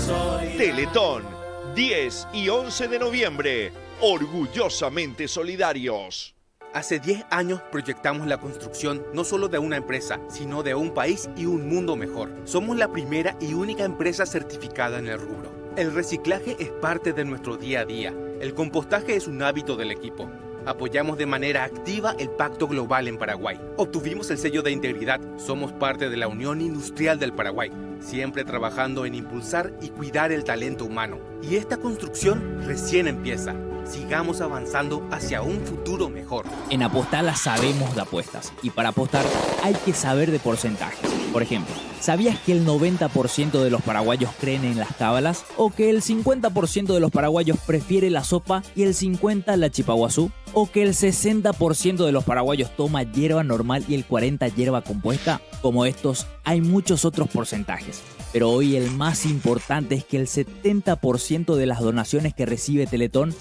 soy Teletón. 10 y 11 de noviembre, orgullosamente solidarios. Hace 10 años proyectamos la construcción no solo de una empresa, sino de un país y un mundo mejor. Somos la primera y única empresa certificada en el rubro. El reciclaje es parte de nuestro día a día. El compostaje es un hábito del equipo. Apoyamos de manera activa el Pacto Global en Paraguay. Obtuvimos el sello de integridad. Somos parte de la Unión Industrial del Paraguay, siempre trabajando en impulsar y cuidar el talento humano. Y esta construcción recién empieza. Sigamos avanzando hacia un futuro mejor. En Apostala sabemos de apuestas y para apostar hay que saber de porcentajes. Por ejemplo, ¿sabías que el 90% de los paraguayos creen en las cábalas? ¿O que el 50% de los paraguayos prefiere la sopa y el 50% la chipaguazú? ¿O que el 60% de los paraguayos toma hierba normal y el 40% hierba compuesta? Como estos, hay muchos otros porcentajes. Pero hoy el más importante es que el 70% de las donaciones que recibe Teletón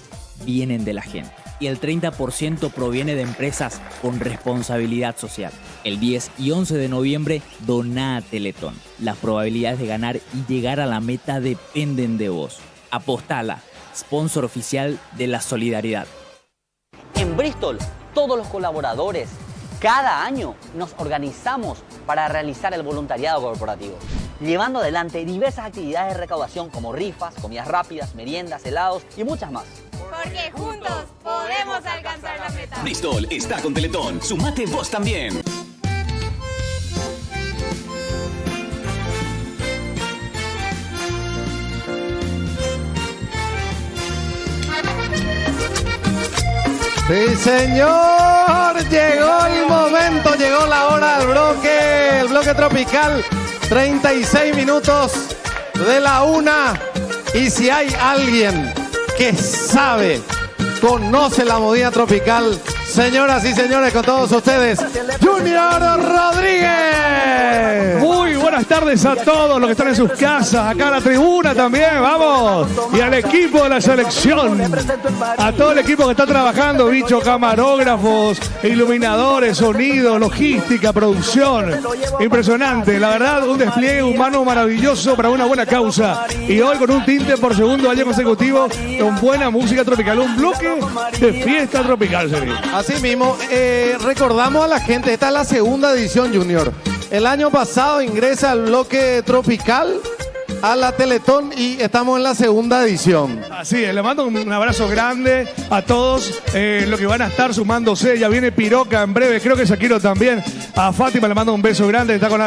vienen de la gente. Y el 30% proviene de empresas con responsabilidad social. El 10 y 11 de noviembre, doná a Teletón. Las probabilidades de ganar y llegar a la meta dependen de vos. Apostala, sponsor oficial de la solidaridad. En Bristol, todos los colaboradores, cada año nos organizamos para realizar el voluntariado corporativo, llevando adelante diversas actividades de recaudación como rifas, comidas rápidas, meriendas, helados y muchas más. Porque juntos podemos alcanzar la meta. Bristol está con Teletón. Sumate vos también. Sí, señor, llegó el momento, llegó la hora del bloque, el bloque tropical, 36 minutos de la 1. Y si hay alguien que sabe, conoce la movida tropical, Señoras y señores, con todos ustedes, Junior Rodríguez. Muy buenas tardes a todos los que están en sus casas, acá en la tribuna también, vamos. Y al equipo de la selección, a todo el equipo que está trabajando, bicho, camarógrafos, iluminadores, sonido, logística, producción. Impresionante, la verdad, un despliegue humano maravilloso para una buena causa. Y hoy con un tinte por segundo año consecutivo, con buena música tropical, un bloque de fiesta tropical, señor. Así mismo, recordamos a la gente, esta es la segunda edición, Junior. El año pasado ingresa al bloque tropical a la Teletón y estamos en la segunda edición. Así es, le mando un abrazo grande a todos los que van a estar sumándose. Ya viene Piroca en breve, creo que Shakiro también. A Fátima le mando un beso grande, está con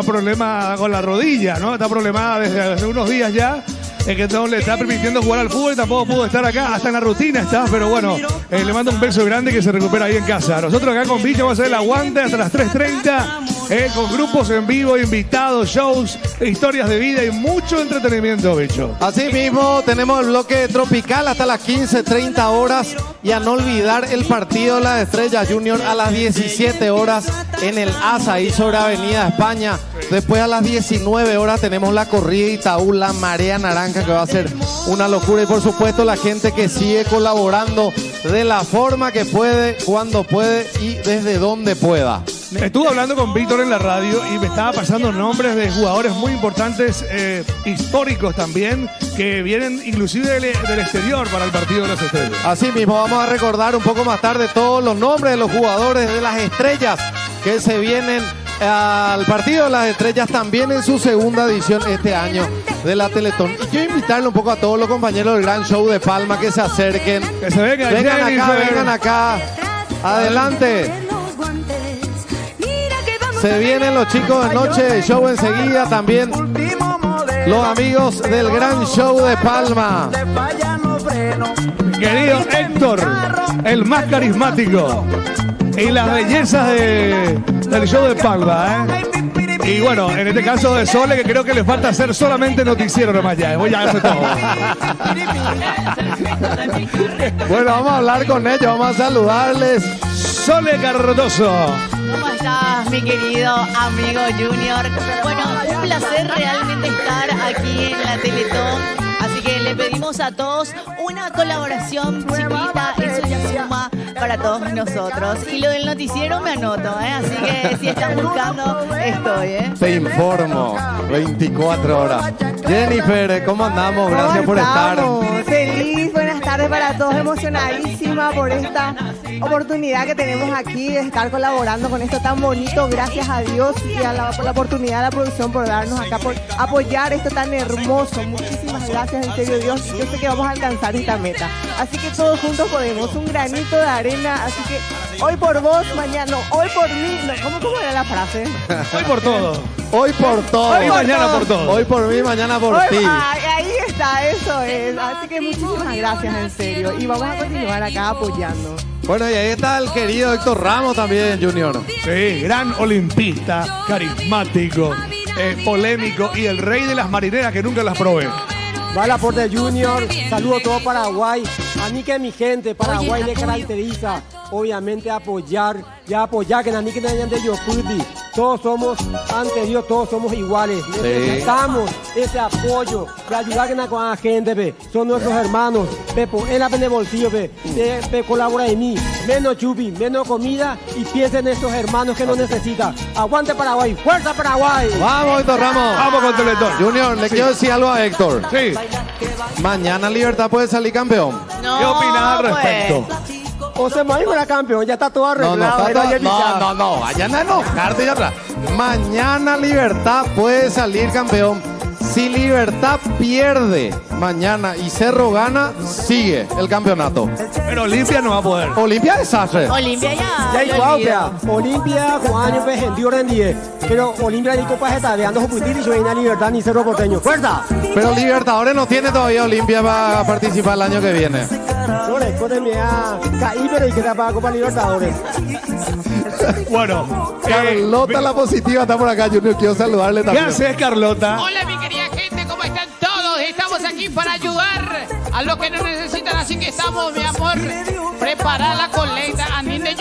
problema con la rodilla, ¿no? Está problemada desde hace unos días ya. Que no le está permitiendo jugar al fútbol y tampoco pudo estar acá, hasta en la rutina está, pero bueno, le mando un beso grande que se recupera ahí en casa. Nosotros acá con Bicho vamos a hacer el aguante hasta las 3:30, con grupos en vivo, invitados, shows, historias de vida y mucho entretenimiento, Bicho. Así mismo tenemos el bloque tropical hasta las 15:30 horas y a no olvidar el partido de las Estrellas Junior a las 17 horas en el ASA, ahí sobre Avenida España. Después a las 19 horas tenemos la corrida Itaú, la Marea Naranja, que va a ser una locura. Y por supuesto la gente que sigue colaborando de la forma que puede, cuando puede y desde donde pueda. Estuve hablando con Víctor en la radio y me estaba pasando nombres de jugadores muy importantes, históricos también, que vienen inclusive del exterior para el partido de las Estrellas. Así mismo vamos a recordar un poco más tarde todos los nombres de los jugadores de las Estrellas que se vienen al partido de las Estrellas también en su segunda edición este año de la Teletón. Y quiero invitarle un poco a todos los compañeros del Gran Show de Palma que se acerquen. Que se vengan vengan acá. Adelante. Se vienen los chicos de Noche de Show enseguida también. Los amigos del Gran Show de Palma. Querido Héctor, el más carismático. Y las bellezas del show de Palma, Y bueno, en este caso de Sole, que creo que le falta hacer solamente noticiero nomás ya. Voy a hacer todo. Bueno, vamos a hablar con ellos, vamos a saludarles. Sole Cardoso. ¿Cómo estás, mi querido amigo Junior? Bueno, un placer realmente estar aquí en la Teletón. Así que le pedimos a todos una colaboración chiquita, eso ya suma para todos nosotros. Y lo del noticiero me anoto, así que si están buscando, estoy. Te informo, 24 horas. Jennifer, ¿cómo andamos? Gracias por estar. Feliz, buenas tardes para todos, emocionadísima por esta oportunidad que tenemos aquí de estar colaborando con esto tan bonito. Gracias a Dios y por la oportunidad de la producción por darnos acá, por apoyar esto tan hermoso. Muchísimas gracias, en serio, Dios. Yo sé que vamos a alcanzar esta meta. Así que todos juntos podemos, un granito de arena. Así que hoy por vos, mañana, no, hoy por mí. No, ¿cómo era la frase? Hoy por todo. Hoy por todo. Hoy mañana por todo. Hoy por mí, mañana por ti. Ahí está, eso es. Así que muchísimas gracias, en serio. Y vamos a continuar acá apoyando. Bueno, y ahí está el querido Héctor Ramos también, Junior. Sí, gran olimpista, carismático, polémico y el rey de las marineras que nunca las probé. Va el aporte de Junior, saludo a todo Paraguay. A mí que mi gente, Paraguay le caracteriza, obviamente apoyar que Nani que de Yocuti. Todos somos, ante Dios, todos somos iguales. Necesitamos ese apoyo de ayudar con la gente, son nuestros hermanos. En la pene bolsillo, colabora en mí. Menos chupi, menos comida y piensen en esos hermanos que nos necesitan. Aguante Paraguay, fuerza Paraguay. Vamos, Héctor Ramos. Vamos con Teletón. Junior, le quiero decir algo a Héctor. Sí. Mañana Libertad puede salir campeón. No, ¿qué opinas al respecto? José Manuel fuera campeón, ya está todo arreglado. No, vayan a enojarte ya atrás. Mañana Libertad puede salir campeón. Si Libertad pierde mañana y Cerro gana, sigue el campeonato. Pero Olimpia no va a poder. Olimpia desastre. Olimpia ya. Ya Olimpia, Juan años vendió rendí. Pero Olimpia ni copa está veando su putir y yo en Libertad ni Cerro Porteño. ¡Fuerza! Pero Libertadores no tiene todavía Olimpia para participar el año que viene. No le escóndeme a caí, pero hay que dar para Copa Libertadores. Bueno, Carlota la positiva está por acá, Junior. Quiero saludarle también. ¿Qué haces, Carlota? Hola, mi querida gente, ¿cómo están todos? Estamos aquí para ayudar a los que nos necesitan, así que estamos, mi amor, preparar la colecta. A mí de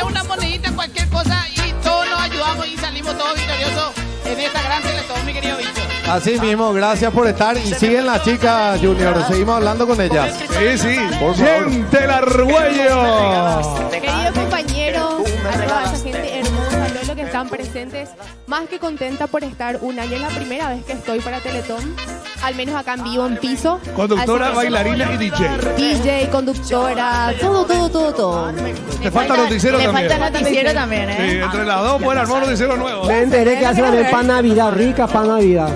pones una monedita, cualquier cosa y todos nos ayudamos y salimos todos victoriosos en esta gran Teletón, mi querido bicho. Así mismo, gracias por estar. Y siguen las chicas, Junior. Seguimos hablando con ellas. Sí. Gente el Argüello. Queridos compañeros, a toda esa gente hermosa, a todos los que están presentes, más que contenta por estar un año. Es la primera vez que estoy para Teletón, al menos acá en vivo, en piso. Conductora, bailarina y DJ. DJ, conductora, todo. Te falta noticiero también. Le falta noticiero también, Sí, entre las dos pueden armar noticiero nuevo. Me enteré que hacen el pan Navidad, rica pan Navidad.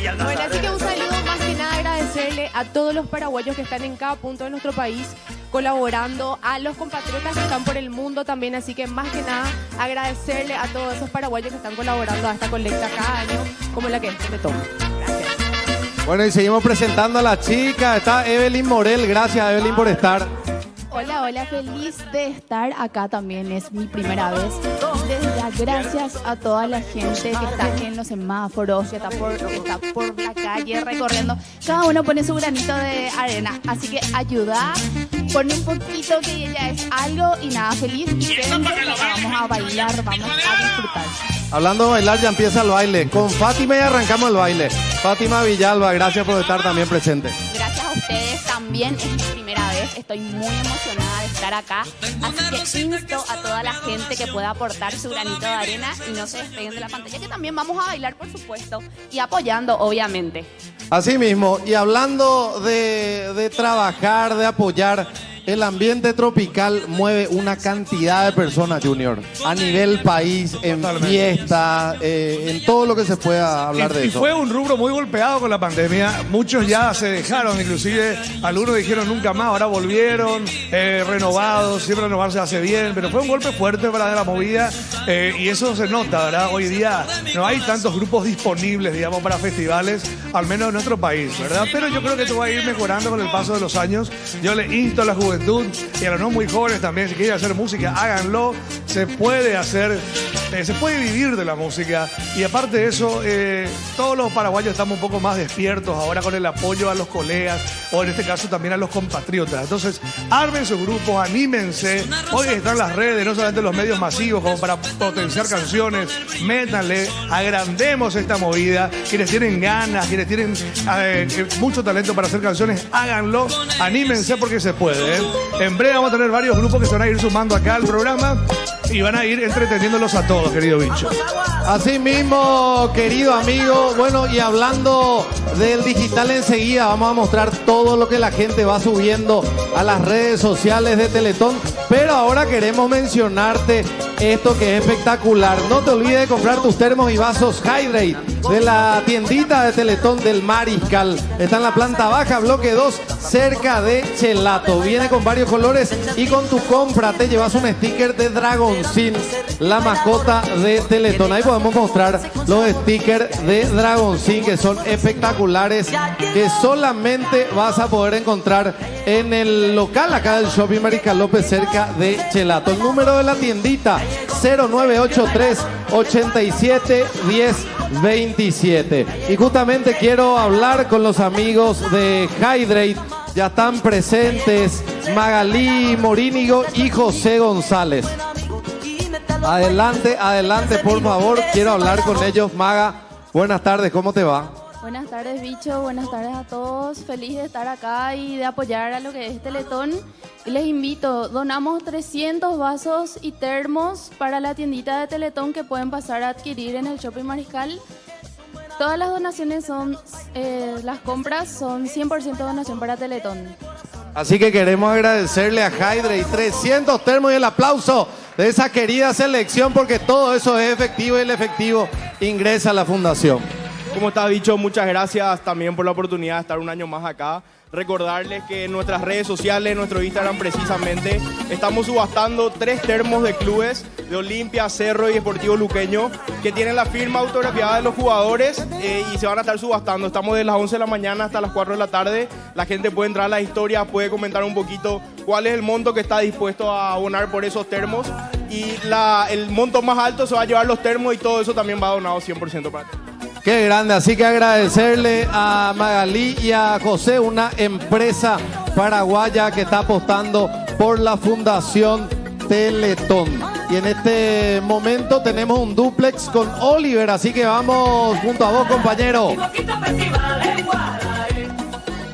Bueno, así que un saludo, más que nada agradecerle a todos los paraguayos que están en cada punto de nuestro país colaborando, a los compatriotas que están por el mundo también, así que más que nada agradecerle a todos esos paraguayos que están colaborando a esta colecta cada año como la que es Teletón. Gracias. Bueno, y seguimos presentando a la chica. Está Evelyn Morel. Gracias, Evelyn, por estar. Hola, feliz de estar acá también, es mi primera vez. Desde ya, gracias a toda la gente que está aquí en los semáforos, que está por la calle recorriendo. Cada uno pone su granito de arena, así que ayuda, pone un poquito que ya es algo y nada, feliz y quédense, vamos a bailar, vamos a disfrutar. Hablando de bailar, ya empieza el baile. Con Fátima y arrancamos el baile. Fátima Villalba, gracias por estar también presente. Gracias a ustedes también, es mi primera vez, estoy muy emocionada de estar acá, así que insto a toda la gente que pueda aportar su granito de arena y no se despeguen de la pantalla, que también vamos a bailar, por supuesto, y apoyando, obviamente. Así mismo, y hablando de trabajar, de apoyar, el ambiente tropical mueve una cantidad de personas, Junior, a nivel país, en fiesta, en todo lo que se pueda hablar de eso. Y fue un rubro muy golpeado con la pandemia. Muchos ya se dejaron, inclusive algunos dijeron nunca más, ahora volvieron renovados, siempre renovarse hace bien, pero fue un golpe fuerte para la movida y eso se nota, ¿verdad? Hoy día no hay tantos grupos disponibles, digamos, para festivales, al menos en nuestro país, ¿verdad? Pero yo creo que esto va a ir mejorando con el paso de los años. Yo le insto a la juventud y a los no muy jóvenes también, si quieren hacer música, háganlo. Se puede hacer, se puede vivir de la música. Y aparte de eso, todos los paraguayos estamos un poco más despiertos ahora con el apoyo a los colegas o en este caso también a los compatriotas. Entonces, armen sus grupos, anímense. Hoy están las redes, no solamente los medios masivos como para potenciar canciones. Métanle, agrandemos esta movida. Quienes tienen ganas, quienes tienen mucho talento para hacer canciones, háganlo. Anímense porque se puede, ¿eh? En breve vamos a tener varios grupos que se van a ir sumando acá al programa y van a ir entreteniéndolos a todos, querido bicho. Así mismo, querido amigo. Bueno, y hablando del digital enseguida, vamos a mostrar todo lo que la gente va subiendo a las redes sociales de Teletón. Pero ahora queremos mencionarte esto que es espectacular. No te olvides de comprar tus termos y vasos Hydrate de la tiendita de Teletón del Mariscal. Está en la planta baja, bloque 2, cerca de Chelato. Viene con varios colores y con tu compra te llevas un sticker de Dragoncín, la mascota de Teletón. Ahí podemos mostrar los stickers de Dragoncín que son espectaculares, que solamente vas a poder encontrar en el local acá del Shopping Mariscal López, cerca de Chelato. El número de la tiendita 0983 87 10 27. Y justamente quiero hablar con los amigos de Hydrate. Ya están presentes Magalí Morínigo y José González. Adelante, por favor. Quiero hablar con ellos. Maga, buenas tardes, ¿cómo te va? Buenas tardes, bicho. Buenas tardes a todos. Feliz de estar acá y de apoyar a lo que es Teletón. Y les invito, donamos 300 vasos y termos para la tiendita de Teletón que pueden pasar a adquirir en el Shopping Mariscal. Todas las donaciones son, las compras son 100% donación para Teletón. Así que queremos agradecerle a Hydrate 300 termos y el aplauso de esa querida selección, porque todo eso es efectivo y el efectivo ingresa a la fundación. ¿Cómo está, bicho? Muchas gracias también por la oportunidad de estar un año más acá. Recordarles que en nuestras redes sociales, en nuestro Instagram precisamente, estamos subastando 3 termos de clubes de Olimpia, Cerro y Deportivo Luqueño, que tienen la firma autografiada de los jugadores y se van a estar subastando. Estamos de las 11 de la mañana hasta las 4 de la tarde. La gente puede entrar a las historias, puede comentar un poquito cuál es el monto que está dispuesto a abonar por esos termos. Y el monto más alto se va a llevar los termos y todo eso también va donado 100% para ti. Qué grande, así que agradecerle a Magalí y a José, una empresa paraguaya que está apostando por la fundación Teletón. Y en este momento tenemos un duplex con Oliver, así que vamos junto a vos, compañero.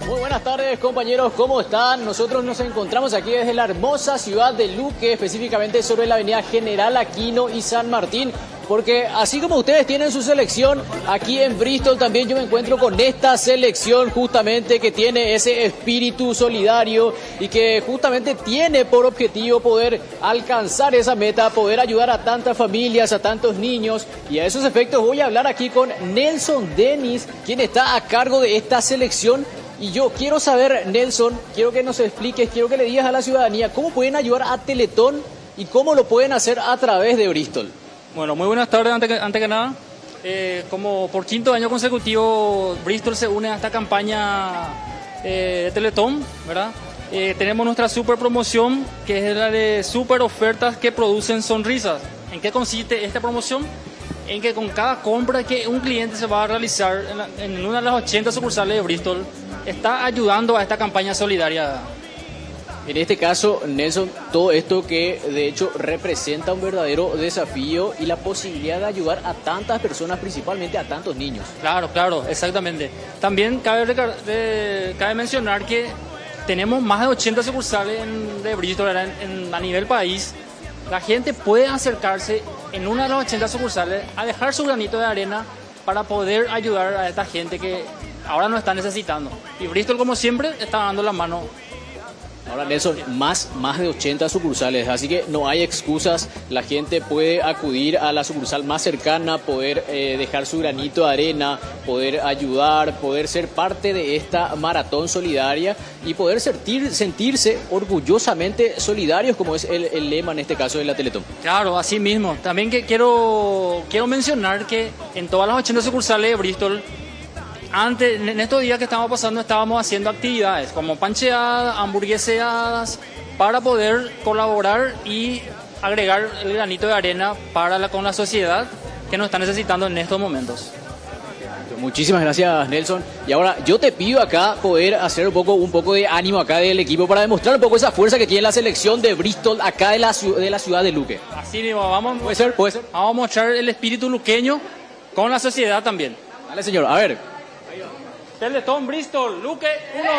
Muy buenas tardes, compañeros, ¿cómo están? Nosotros nos encontramos aquí desde la hermosa ciudad de Luque, específicamente sobre la avenida General Aquino y San Martín, porque así como ustedes tienen su selección, aquí en Bristol también yo me encuentro con esta selección justamente que tiene ese espíritu solidario y que justamente tiene por objetivo poder alcanzar esa meta, poder ayudar a tantas familias, a tantos niños. Y a esos efectos voy a hablar aquí con Nelson Denis, quien está a cargo de esta selección. Y yo quiero saber, Nelson, quiero que nos expliques, quiero que le digas a la ciudadanía cómo pueden ayudar a Teletón y cómo lo pueden hacer a través de Bristol. Bueno, muy buenas tardes antes que nada. Como por quinto año consecutivo, Bristol se une a esta campaña de Teletón, ¿verdad? Tenemos nuestra super promoción, que es la de super ofertas que producen sonrisas. ¿En qué consiste esta promoción? En que con cada compra que un cliente se va a realizar en una de las 80 sucursales de Bristol, está ayudando a esta campaña solidaria. En este caso, Nelson, todo esto que de hecho representa un verdadero desafío y la posibilidad de ayudar a tantas personas, principalmente a tantos niños. Claro, exactamente. También cabe mencionar que tenemos más de 80 sucursales de Bristol a nivel país. La gente puede acercarse en una de las 80 sucursales a dejar su granito de arena para poder ayudar a esta gente que ahora nos está necesitando. Y Bristol, como siempre, está dando la mano. Ahora, Nelson, más de 80 sucursales, así que no hay excusas. La gente puede acudir a la sucursal más cercana, poder dejar su granito de arena, poder ayudar, poder ser parte de esta maratón solidaria y poder sentirse orgullosamente solidarios, como es el lema en este caso de la Teletón. Claro, así mismo. También que quiero mencionar que en todas las 80 sucursales de Bristol, antes, en estos días que estamos pasando, estábamos haciendo actividades como pancheadas, hamburgueseadas, para poder colaborar y agregar el granito de arena con la sociedad que nos está necesitando en estos momentos. Muchísimas gracias, Nelson. Y ahora yo te pido acá poder hacer un poco de ánimo acá del equipo para demostrar un poco esa fuerza que tiene la selección de Bristol acá de la ciudad de Luque. Así mismo, ¿Puede ser? Vamos a mostrar el espíritu luqueño con la sociedad también. Dale, señor, a ver. Teletón Bristol, Luque 1.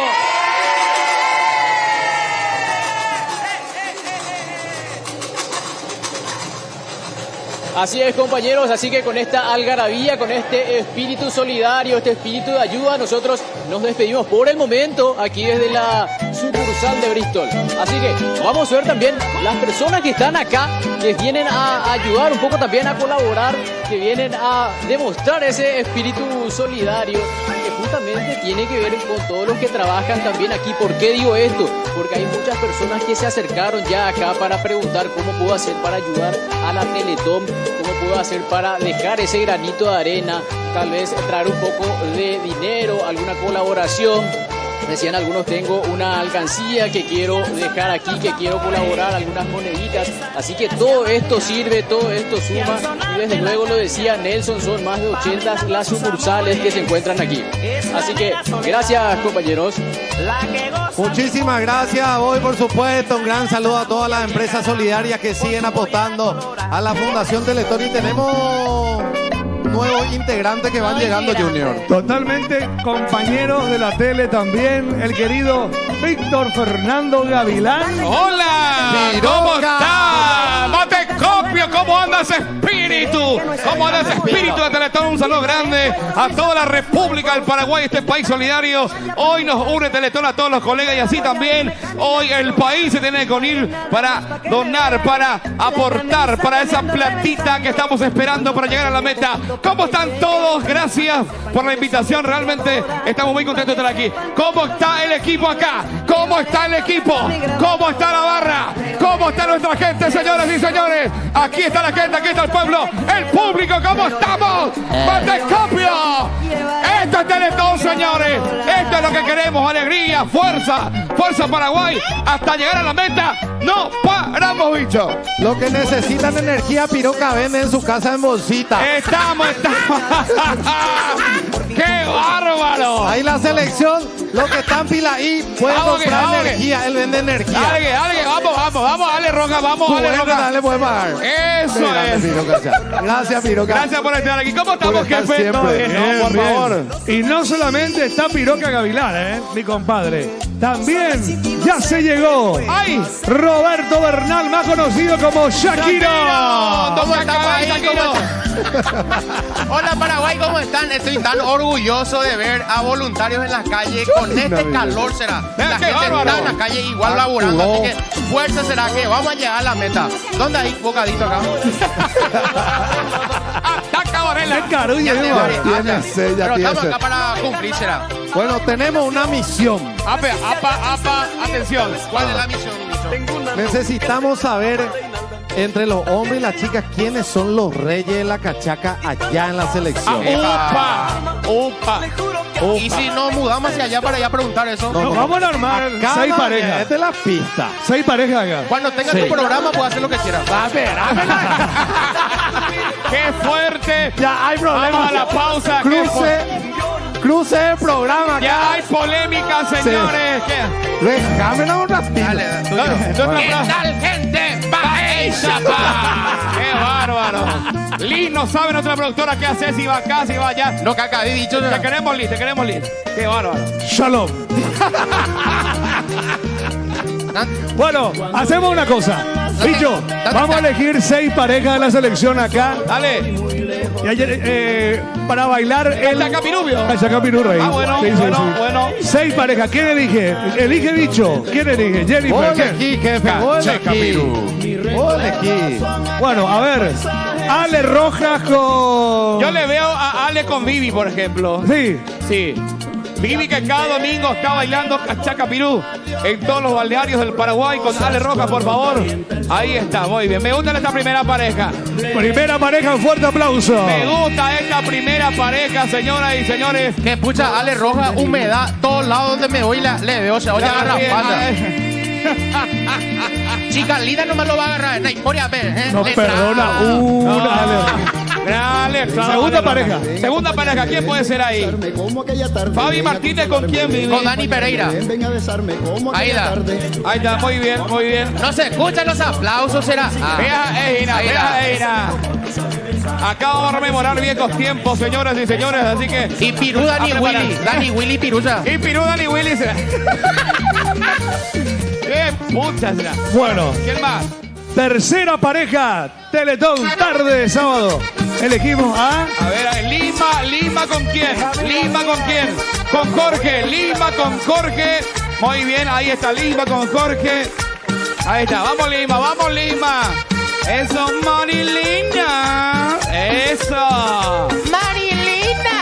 Así es, compañeros, así que con esta algarabía, con este espíritu solidario, este espíritu de ayuda, nosotros nos despedimos por el momento aquí desde la sucursal de Bristol. Así que vamos a ver también las personas que están acá, que vienen a ayudar un poco también a colaborar, que vienen a demostrar ese espíritu solidario, que justamente tiene que ver con todos los que trabajan también aquí. ¿Por qué digo esto? Porque hay muchas personas que se acercaron ya acá para preguntar cómo puedo hacer para ayudar a la Teletón, cómo puedo hacer para dejar ese granito de arena, tal vez traer un poco de dinero, alguna colaboración. Decían algunos, tengo una alcancía que quiero dejar aquí, que quiero colaborar, algunas moneditas. Así que todo esto sirve, todo esto suma. Y desde luego lo decía Nelson, son más de 80 las sucursales que se encuentran aquí. Así que gracias, compañeros. Muchísimas gracias, voy por supuesto. Un gran saludo a todas las empresas solidarias que siguen apostando a la Fundación Teletón. Y tenemos nuevos integrantes que van llegando, Junior. Totalmente compañeros de la tele también, el querido Víctor Fernando Gavilán. ¡Hola! ¿Cómo está? Matecopio, ¿cómo anda ese espíritu? ¿Cómo anda ese espíritu de Teletón? Un saludo grande a toda la República del Paraguay, este país solidario. Hoy nos une Teletón a todos los colegas y así también hoy el país se tiene que unir para donar, para aportar, para esa platita que estamos esperando para llegar a la meta. ¿Cómo están todos? Gracias por la invitación. Realmente estamos muy contentos de estar aquí. ¿Cómo está el equipo acá? ¿Cómo está el equipo? ¿Cómo está la barra? ¿Cómo está nuestra gente, señoras y señores? Aquí está la gente, aquí está el pueblo, el público. ¿Cómo estamos? ¡Matecopio! Esto es Teletón, señores. Esto es lo que queremos. Alegría, fuerza. Fuerza Paraguay. Hasta llegar a la meta. No paramos, bicho. Lo que necesitan energía, Piroca, vende en su casa en bolsita. Estamos. ¡Qué bárbaro! Ahí la selección, los que están pila ahí, pueden comprar energía. Él vende energía. Dale, vamos, Ale Roja, vamos, Ale Roja. Dale, puede pagar. Eso es. Gracias, Piroca. Gracias por estar aquí. ¿Cómo estamos, jefe? ¿Todo bien? Bien, Por favor. Y no solamente está Piroca Gavilán, mi compadre. También ya se llegó. ¡Ay! Roberto Bernal, más conocido como Shakiro. ¿Cómo están ahí? Hola Paraguay, ¿cómo están? Estoy tan orgulloso de ver a voluntarios en las calles con este calor será. La gente está en la calle igual laburando, así que fuerza será que vamos a llegar a la meta. ¿Dónde hay bocadito acá? Ataca Varela. Pero estamos acá para cumplir será. Bueno, tenemos una misión. Atención. ¿Cuál es la misión, Lucho? Necesitamos saber entre los hombres y las chicas quiénes son los reyes de la cachaca allá en la selección. ¡Upa! Y si nos mudamos hacia allá para allá preguntar eso. No, vamos a armar 6 parejas. Esta es la pista. 6 parejas acá. Cuando tenga tu programa puedes hacer lo que quieras. ¡Qué fuerte! Ya hay problemas. Vamos a la pausa. Cruce el programa. Ya hay polémica, señores. Déjame un ratito. ¿Qué tal, gente? ¡Qué bárbaro! Liz no sabe nuestra productora qué hacer, si va acá, si va allá. No, que acá he dicho. Te queremos, Liz. ¡Qué bárbaro! Shalom. Bueno, hacemos una cosa. Bicho, vamos a elegir 6 parejas de la selección acá. Dale. Y ayer, para bailar el Chacapirubio. Bueno. 6 parejas. ¿Quién elige? Elige Bicho. ¿Quién elige? Jennifer. Vos elegí, jefe. Vos elegí. Bueno, a ver. Ale Rojas con... Yo le veo a Ale con Vivi, por ejemplo. Sí. Vivi que cada domingo está bailando cachaca pirú en todos los balnearios del Paraguay con Ale Rojas, por favor. Ahí está, muy bien. Me gusta esta primera pareja. Primera pareja, un fuerte aplauso. Me gusta esta primera pareja, señoras y señores. Que pucha, Ale Rojas, humedad, todos lados donde me voy le veo, se oye garrafata. Chica linda no me lo va a agarrar. En la historia, no perdona Ale. Segunda pareja, ¿quién puede ser ahí? Fabi Martínez, ¿con quién? Con Dani Pereira. Ahí está, muy bien. No se escuchan los aplausos, será. Vea Eina. Acá vamos a rememorar viejos tiempos, señoras y señores, así que... Y Pirú, Dani Willy Pirusa. Y Pirú, Dani Willy será. ¡Qué pucha será! Bueno. ¿Quién más? Tercera pareja, Teletón, tarde de sábado. Elegimos a... A ver, Lima ¿con quién? Con Jorge. Lima con Jorge. Muy bien, ahí está Lima con Jorge. Ahí está, vamos Lima. Eso, Marilina. Eso. Marilina.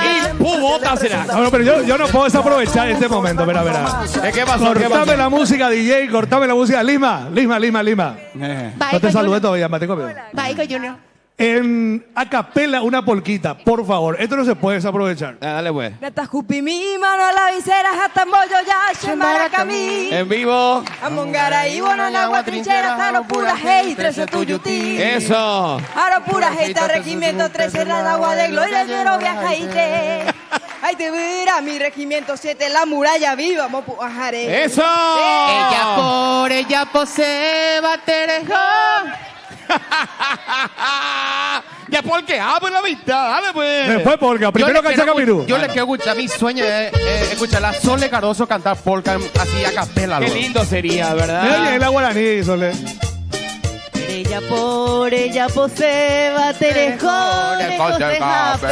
Y Pubota será. No, pero yo no puedo desaprovechar este momento. Verá. ¿Qué pasó? Cortame la música, DJ. Cortame la música. Lima. No te saludé todavía, Mateco. Baico Junior. En acapela una polquita, por favor. Esto no se puede desaprovechar. Dale, pues. Natajupi mi mano a la visera hasta mollo ya Shemaracamí. En vivo. Amongara y bueno en agua trinchera hasta pura hey 13 tuyuti. Eso. Ahora pura hey ta regimiento 13 en agua de gloria yo viajaite. Ay te verá mi regimiento 7 la muralla viva mo puajare. Eso. Ella posee baterejón. Ya porque pues la vista, dale pues. Después polka, primero cachaca pirú. Yo le quiero escuchar, mi sueño es escuchar a Sole Cardoso cantar polka así a capela. Qué lindo sería, ¿verdad? Es la guaraní, Sole. Ella posee baterejón.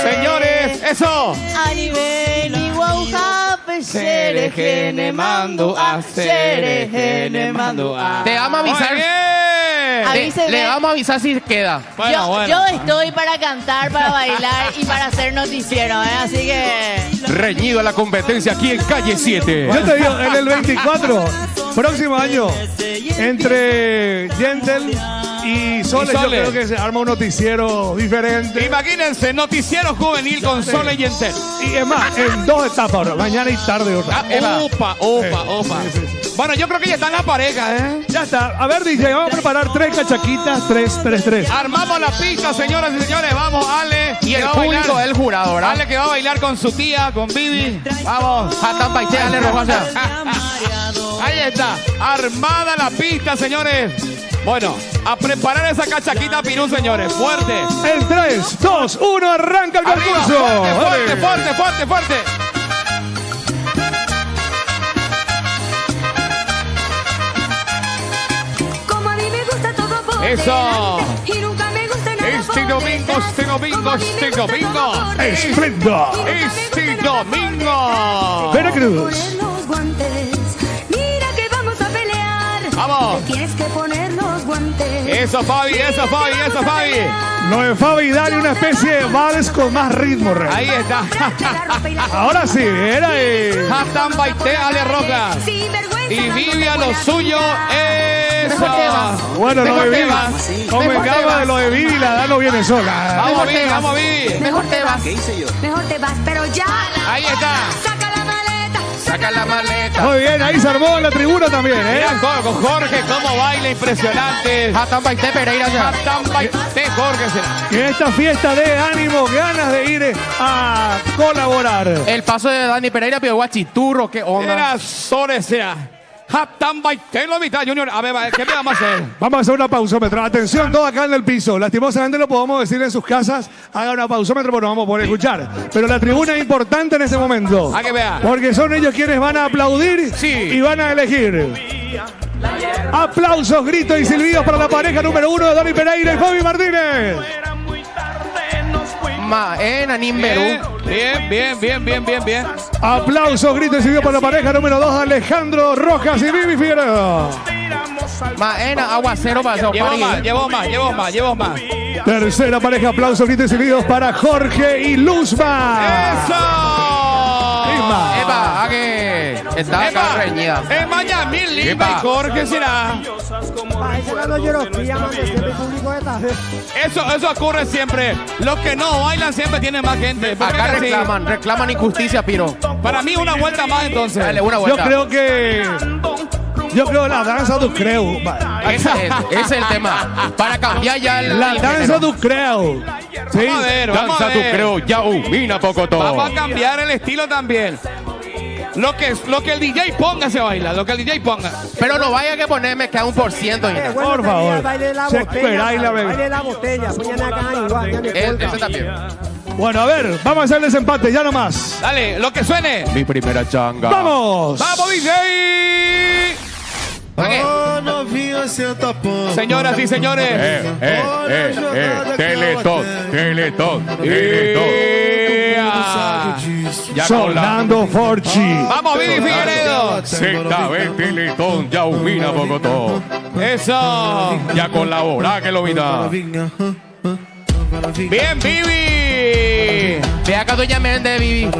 Señores, eso. A nivel iguaujape, serejene mando a serejene mando a. Te vamos a avisar. Le vamos a avisar si queda. Yo estoy para cantar, para bailar y para hacer noticiero, así que... Reñido a la competencia aquí en Calle 7. Yo te digo, en el 24, próximo año, entre Gentle y Sole, yo creo que se arma un noticiero diferente. Imagínense, noticiero juvenil con Sole y Gentle. Y es más, en 2 etapas ahora, mañana y tarde otra. Opa. Bueno, yo creo que ya están las parejas, ¿eh? Ya está. A ver, DJ, vamos a preparar 3 cachaquitas, 3. Armamos la pista, señoras y señores. Vamos, Ale. Y el que va a público bailar. del jurado, ¿verdad? Ale que va a bailar con su tía, con Vivi. Vamos. Jatán Baité, Ale Rojosa. Ahí está. Armada la pista, señores. Bueno, a preparar esa cachaquita pirú, señores. Fuerte. En 3, 2, 1, arranca el Arriba, concurso. fuerte. Como a mí me gusta todo por Eso. delante, y nunca me gusta nada Este domingo. Espléndido. Veracruz. poner los guantes. Mira que vamos a pelear. Vamos. Te tienes que poner los guantes. Eso, Fabi. Lo de Fabi, dale una especie de vals con más ritmo, Rey. Ahí está. Ahora sí, era ahí. Jatán Baité, Ale Roca. Y Vivi a lo suyo. Eso. Bueno, lo de Vivi. Mejor Convengamos de lo de Vivi, la edad no viene sola. Vamos, Vivi. Mejor te vas. Mejor te vas, pero ya. Ahí está. Saca la maleta. Saca la maleta. Muy bien, ahí se armó en la tribuna también, ¿eh? Mira con Jorge cómo baila impresionante. Jatán Baité, Pereira ya. Jatán Baité, Jorge será. En esta fiesta de ánimo, ganas de ir a colaborar. El paso de Dani Pereira, pero guachiturro, qué onda. Mira, Sores sea. Jatán Baité en la mitad, Junior. A ver, ¿qué me vamos a hacer? Vamos a hacer una pausómetro. Atención, todo acá en el piso. Lastimosamente lo podemos decir en sus casas. Haga una pausómetro porque no vamos a poder escuchar. Pero la tribuna es importante en este momento. A que vea. Porque son ellos quienes van a aplaudir y van a elegir. Aplausos, gritos y silbidos para la pareja número 1 de Dani Pereira y Fabi Martínez. Maena Nimberú. Bien. Aplausos, gritos y silbidos para la pareja número 2 de Alejandro Rojas y Vivi Figueroa. Maena Aguacero para Llevo más. Tercera pareja, aplausos, gritos y silbidos para Jorge y Luzma. ¡Eso! Epa, a que está acá reñida. Es Miami, Lima y Jorge será. Eso ocurre siempre. Los que no bailan siempre tienen más gente. Acá reclaman injusticia, Piro. Para mí una vuelta más entonces. Dale, una vuelta. Yo creo la danza do creo. Ese es el tema. Para cambiar ya la danza do creo. Sí. Vamos a ver. Danza do creo, ya mina poco todo. Vamos a cambiar el estilo también. Lo que el DJ ponga se baila, lo que el DJ ponga. Pero no vaya que ponerme que a 1%. Por favor. Baile la botella. Ese también. Bueno, a ver, vamos a hacer el desempate, ya nomás. Dale, lo que suene. Mi primera changa. ¡Vamos! ¡Vamos, DJ! Señoras y señores. Teletón. Ya sonando Forchi. Vamos, Vivi Figueredo. ZB Teletón, ya humina Bogotá. Eso. Ya colabora que lo vida. Bien, Vivi. Ve acá doña Méndez, Vivi.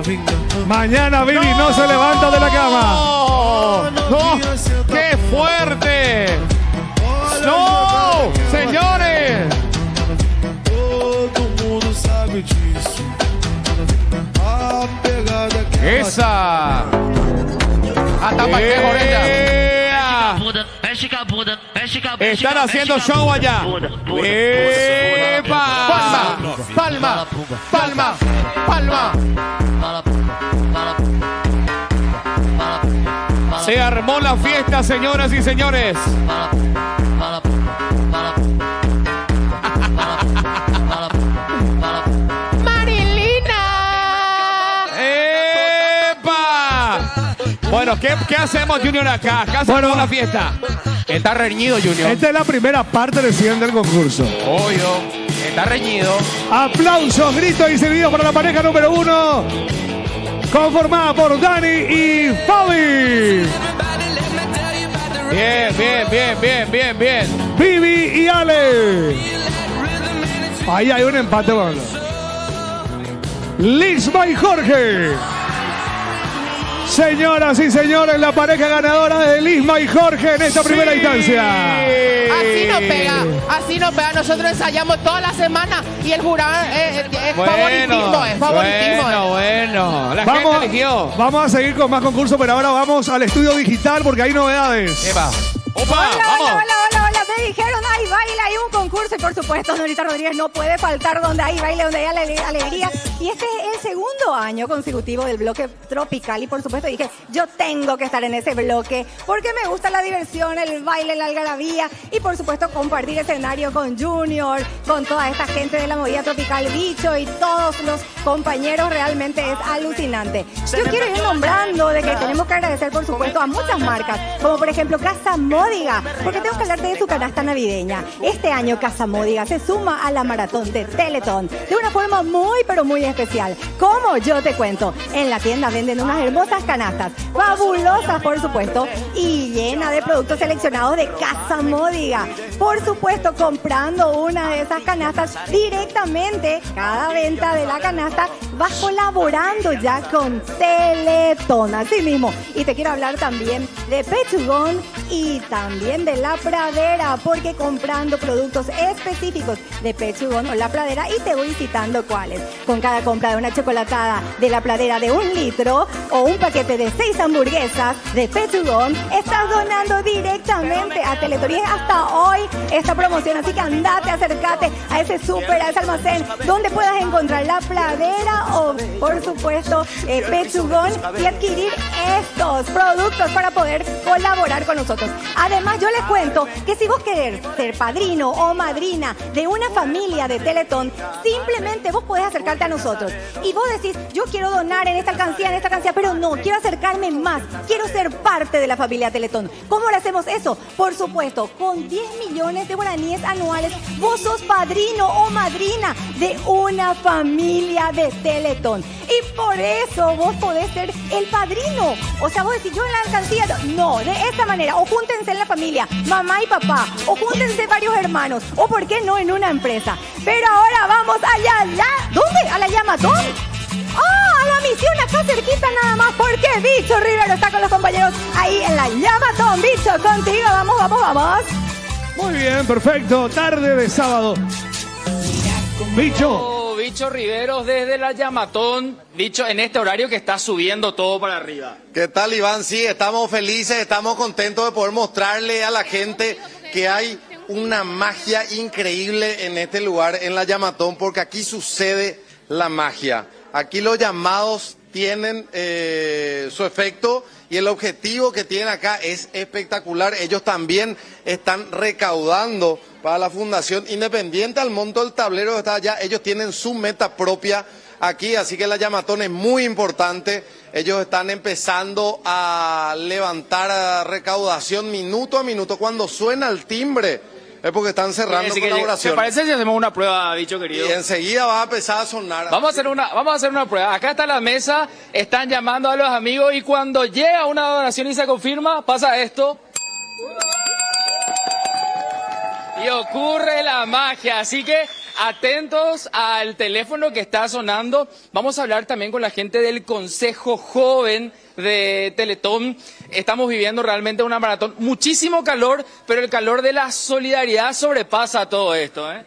Mañana Vivi no se levanta de la cama. ¡No! ¡Qué fuerte! ¡No! ¡Señores! Esa. Hasta para que Están haciendo show allá. ¡Epa! Palma. Se armó la fiesta, señoras y señores. Bueno, ¿qué hacemos, Junior, acá? Acá hacemos una fiesta. Está reñido, Junior. Esta es la primera parte recién del concurso. Obvio. Está reñido. Aplausos, gritos y silbidos para la pareja número 1. Conformada por Dani y Fabi. Bien. Vivi y Ale. Ahí hay un empate, bueno. Lizma y Jorge. Señoras y señores, la pareja ganadora de Lisma y Jorge en esta primera instancia. Así nos pega. Nosotros ensayamos toda la semana y el jurado es favoritismo. Bueno. La gente eligió. Vamos a seguir con más concursos, pero ahora vamos al estudio digital porque hay novedades. Epa. Hola. Me dijeron, hay baile, hay un concurso y por supuesto, Norita Rodríguez no puede faltar donde hay baile, donde hay alegría. Y este es el segundo año consecutivo del bloque tropical y por supuesto dije, yo tengo que estar en ese bloque porque me gusta la diversión, el baile, la algarabía y por supuesto compartir escenario con Junior, con toda esta gente de la movida tropical, Bicho y todos los compañeros, realmente es alucinante. Yo quiero ir nombrando de que tenemos que agradecer por supuesto a muchas marcas, como por ejemplo Casa Módiga, porque tengo que hablar de su canasta navideña. Este año Casa Módiga se suma a la maratón de Teletón de una forma muy pero muy especial. Como yo te cuento, en la tienda venden unas hermosas canastas, fabulosas por supuesto, y llena de productos seleccionados de Casa Módiga. Por supuesto, comprando una de esas canastas directamente, cada venta de la canasta vas colaborando ya con Teletón, así mismo. Y te quiero hablar también de Pechugón y también de La Pradera, porque comprando productos específicos de Pechugón o La Pradera, y te voy citando cuáles. Con cada compra de una chocolatada de La Pradera de 1 litro o un paquete de 6 hamburguesas de Pechugón, estás donando directamente a Teletón. Y es hasta hoy esta promoción, así que andate, acércate a ese súper, a ese almacén, donde puedas encontrar La Pradera o, por supuesto, Pechugón y adquirir estos productos para poder colaborar con nosotros. Además, yo les cuento que si vos querés ser padrino o madrina de una familia de Teletón, simplemente vos podés acercarte a nosotros. Y vos decís, yo quiero donar en esta alcancía, pero no, quiero acercarme más, quiero ser parte de la familia Teletón. ¿Cómo lo hacemos eso? Por supuesto, con 10 millones de guaraníes anuales, vos sos padrino o madrina de una familia de Teletón. Y por eso vos podés ser el padrino. O sea, vos decís, yo en la alcancía, no, de esta manera. O júntense en la familia, mamá y papá, o júntense varios hermanos, o por qué no en una empresa. Pero ahora vamos allá, ¿dónde? ¿A la Yamatón? ¡Ah! A la misión acá cerquita nada más, porque Bicho Rivero está con los compañeros ahí en la Yamatón. Bicho, contigo, vamos. Muy bien, perfecto. Tarde de sábado. Bicho. Bicho Riveros desde la Yamatón. Bicho, en este horario que está subiendo todo para arriba. ¿Qué tal, Iván? Sí, estamos felices, estamos contentos de poder mostrarle a la gente que hay una magia increíble en este lugar, en la Yamatón, porque aquí sucede la magia. Aquí los llamados tienen su efecto y el objetivo que tienen acá es espectacular. Ellos también están recaudando para la fundación, independiente al monto del tablero que está allá. Ellos tienen su meta propia aquí, así que la Yamatón es muy importante. Ellos están empezando a levantar recaudación minuto a minuto. Cuando suena el timbre es porque están cerrando colaboración. ¿Te parece si hacemos una prueba, Bicho querido? Y enseguida va a empezar a sonar. Vamos a hacer una prueba. Acá está la mesa, están llamando a los amigos y cuando llega una donación y se confirma, pasa esto. Y ocurre la magia, así que atentos al teléfono que está sonando. Vamos a hablar también con la gente del Consejo Joven de Teletón. Estamos viviendo realmente una maratón, muchísimo calor, pero el calor de la solidaridad sobrepasa todo esto, ¿eh?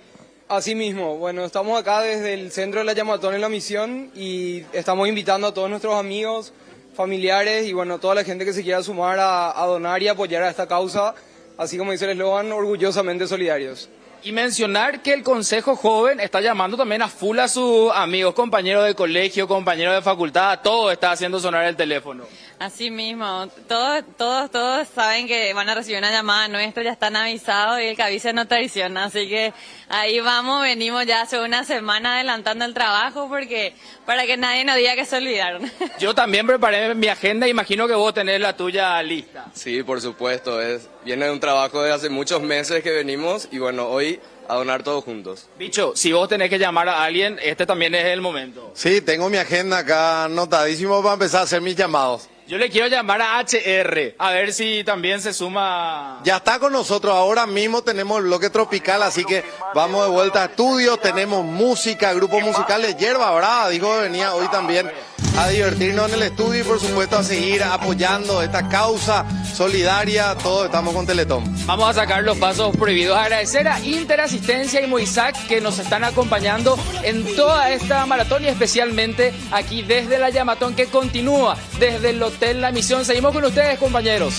Así mismo, bueno, estamos acá desde el centro de la Yamatón en la misión y estamos invitando a todos nuestros amigos, familiares y bueno, toda la gente que se quiera sumar a donar y apoyar a esta causa, así como dice el eslogan, orgullosamente solidarios. Y mencionar que el Consejo Joven está llamando también a full a sus amigos, compañeros de colegio, compañeros de facultad, todo está haciendo sonar el teléfono. Así mismo, todos saben que van a recibir una llamada nuestra, ya están avisados y el que avisa no traiciona, así que ahí venimos ya hace una semana adelantando el trabajo porque para que nadie nos diga que se olvidaron. Yo también preparé mi agenda, imagino que vos tenés la tuya lista. Sí, por supuesto, viene de un trabajo de hace muchos meses que venimos y bueno, hoy a donar todos juntos. Bicho, si vos tenés que llamar a alguien, este también es el momento. Sí, tengo mi agenda acá anotadísimo para empezar a hacer mis llamados. Yo le quiero llamar a HR, a ver si también se suma. Ya está con nosotros, ahora mismo tenemos el bloque tropical, así que vamos de vuelta a estudio, tenemos música, grupo musical de Hierba Brava, dijo que venía hoy también a divertirnos en el estudio y por supuesto a seguir apoyando esta causa solidaria, todos estamos con Teletón. Vamos a sacar los pasos prohibidos. Agradecer a Interasistencia y Moisac que nos están acompañando en toda esta maratón y especialmente aquí desde la Llamatón que continúa desde el Hotel La Misión. Seguimos con ustedes, compañeros.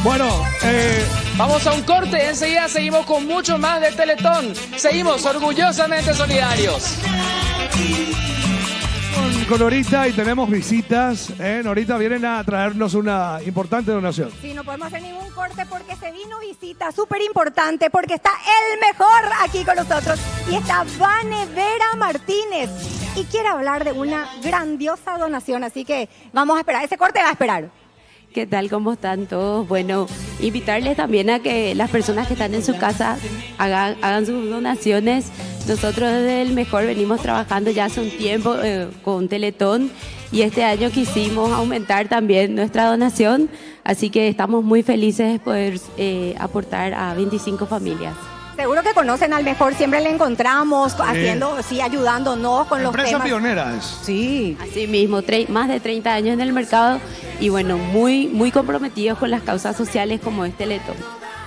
Bueno, vamos a un corte, enseguida seguimos con mucho más de Teletón. Seguimos orgullosamente solidarios. Con Norita y tenemos visitas. Norita vienen a traernos una importante donación. Sí, no podemos hacer ningún corte porque se vino visita súper importante porque está el mejor aquí con nosotros y está Vane Vera Martínez y quiere hablar de una grandiosa donación, así que vamos a esperar, ese corte va a esperar. ¿Qué tal? ¿Cómo están todos? Bueno, invitarles también a que las personas que están en su casa hagan sus donaciones. Nosotros desde El Mejor venimos trabajando ya hace un tiempo con Teletón y este año quisimos aumentar también nuestra donación, así que estamos muy felices de poder aportar a 25 familias. Seguro que conocen al Mejor, siempre le encontramos haciendo, sí, ayudándonos con los temas. Empresa pionera es. Sí. Así mismo, más de 30 años en el mercado y bueno, muy, muy comprometidos con las causas sociales como es Teletón.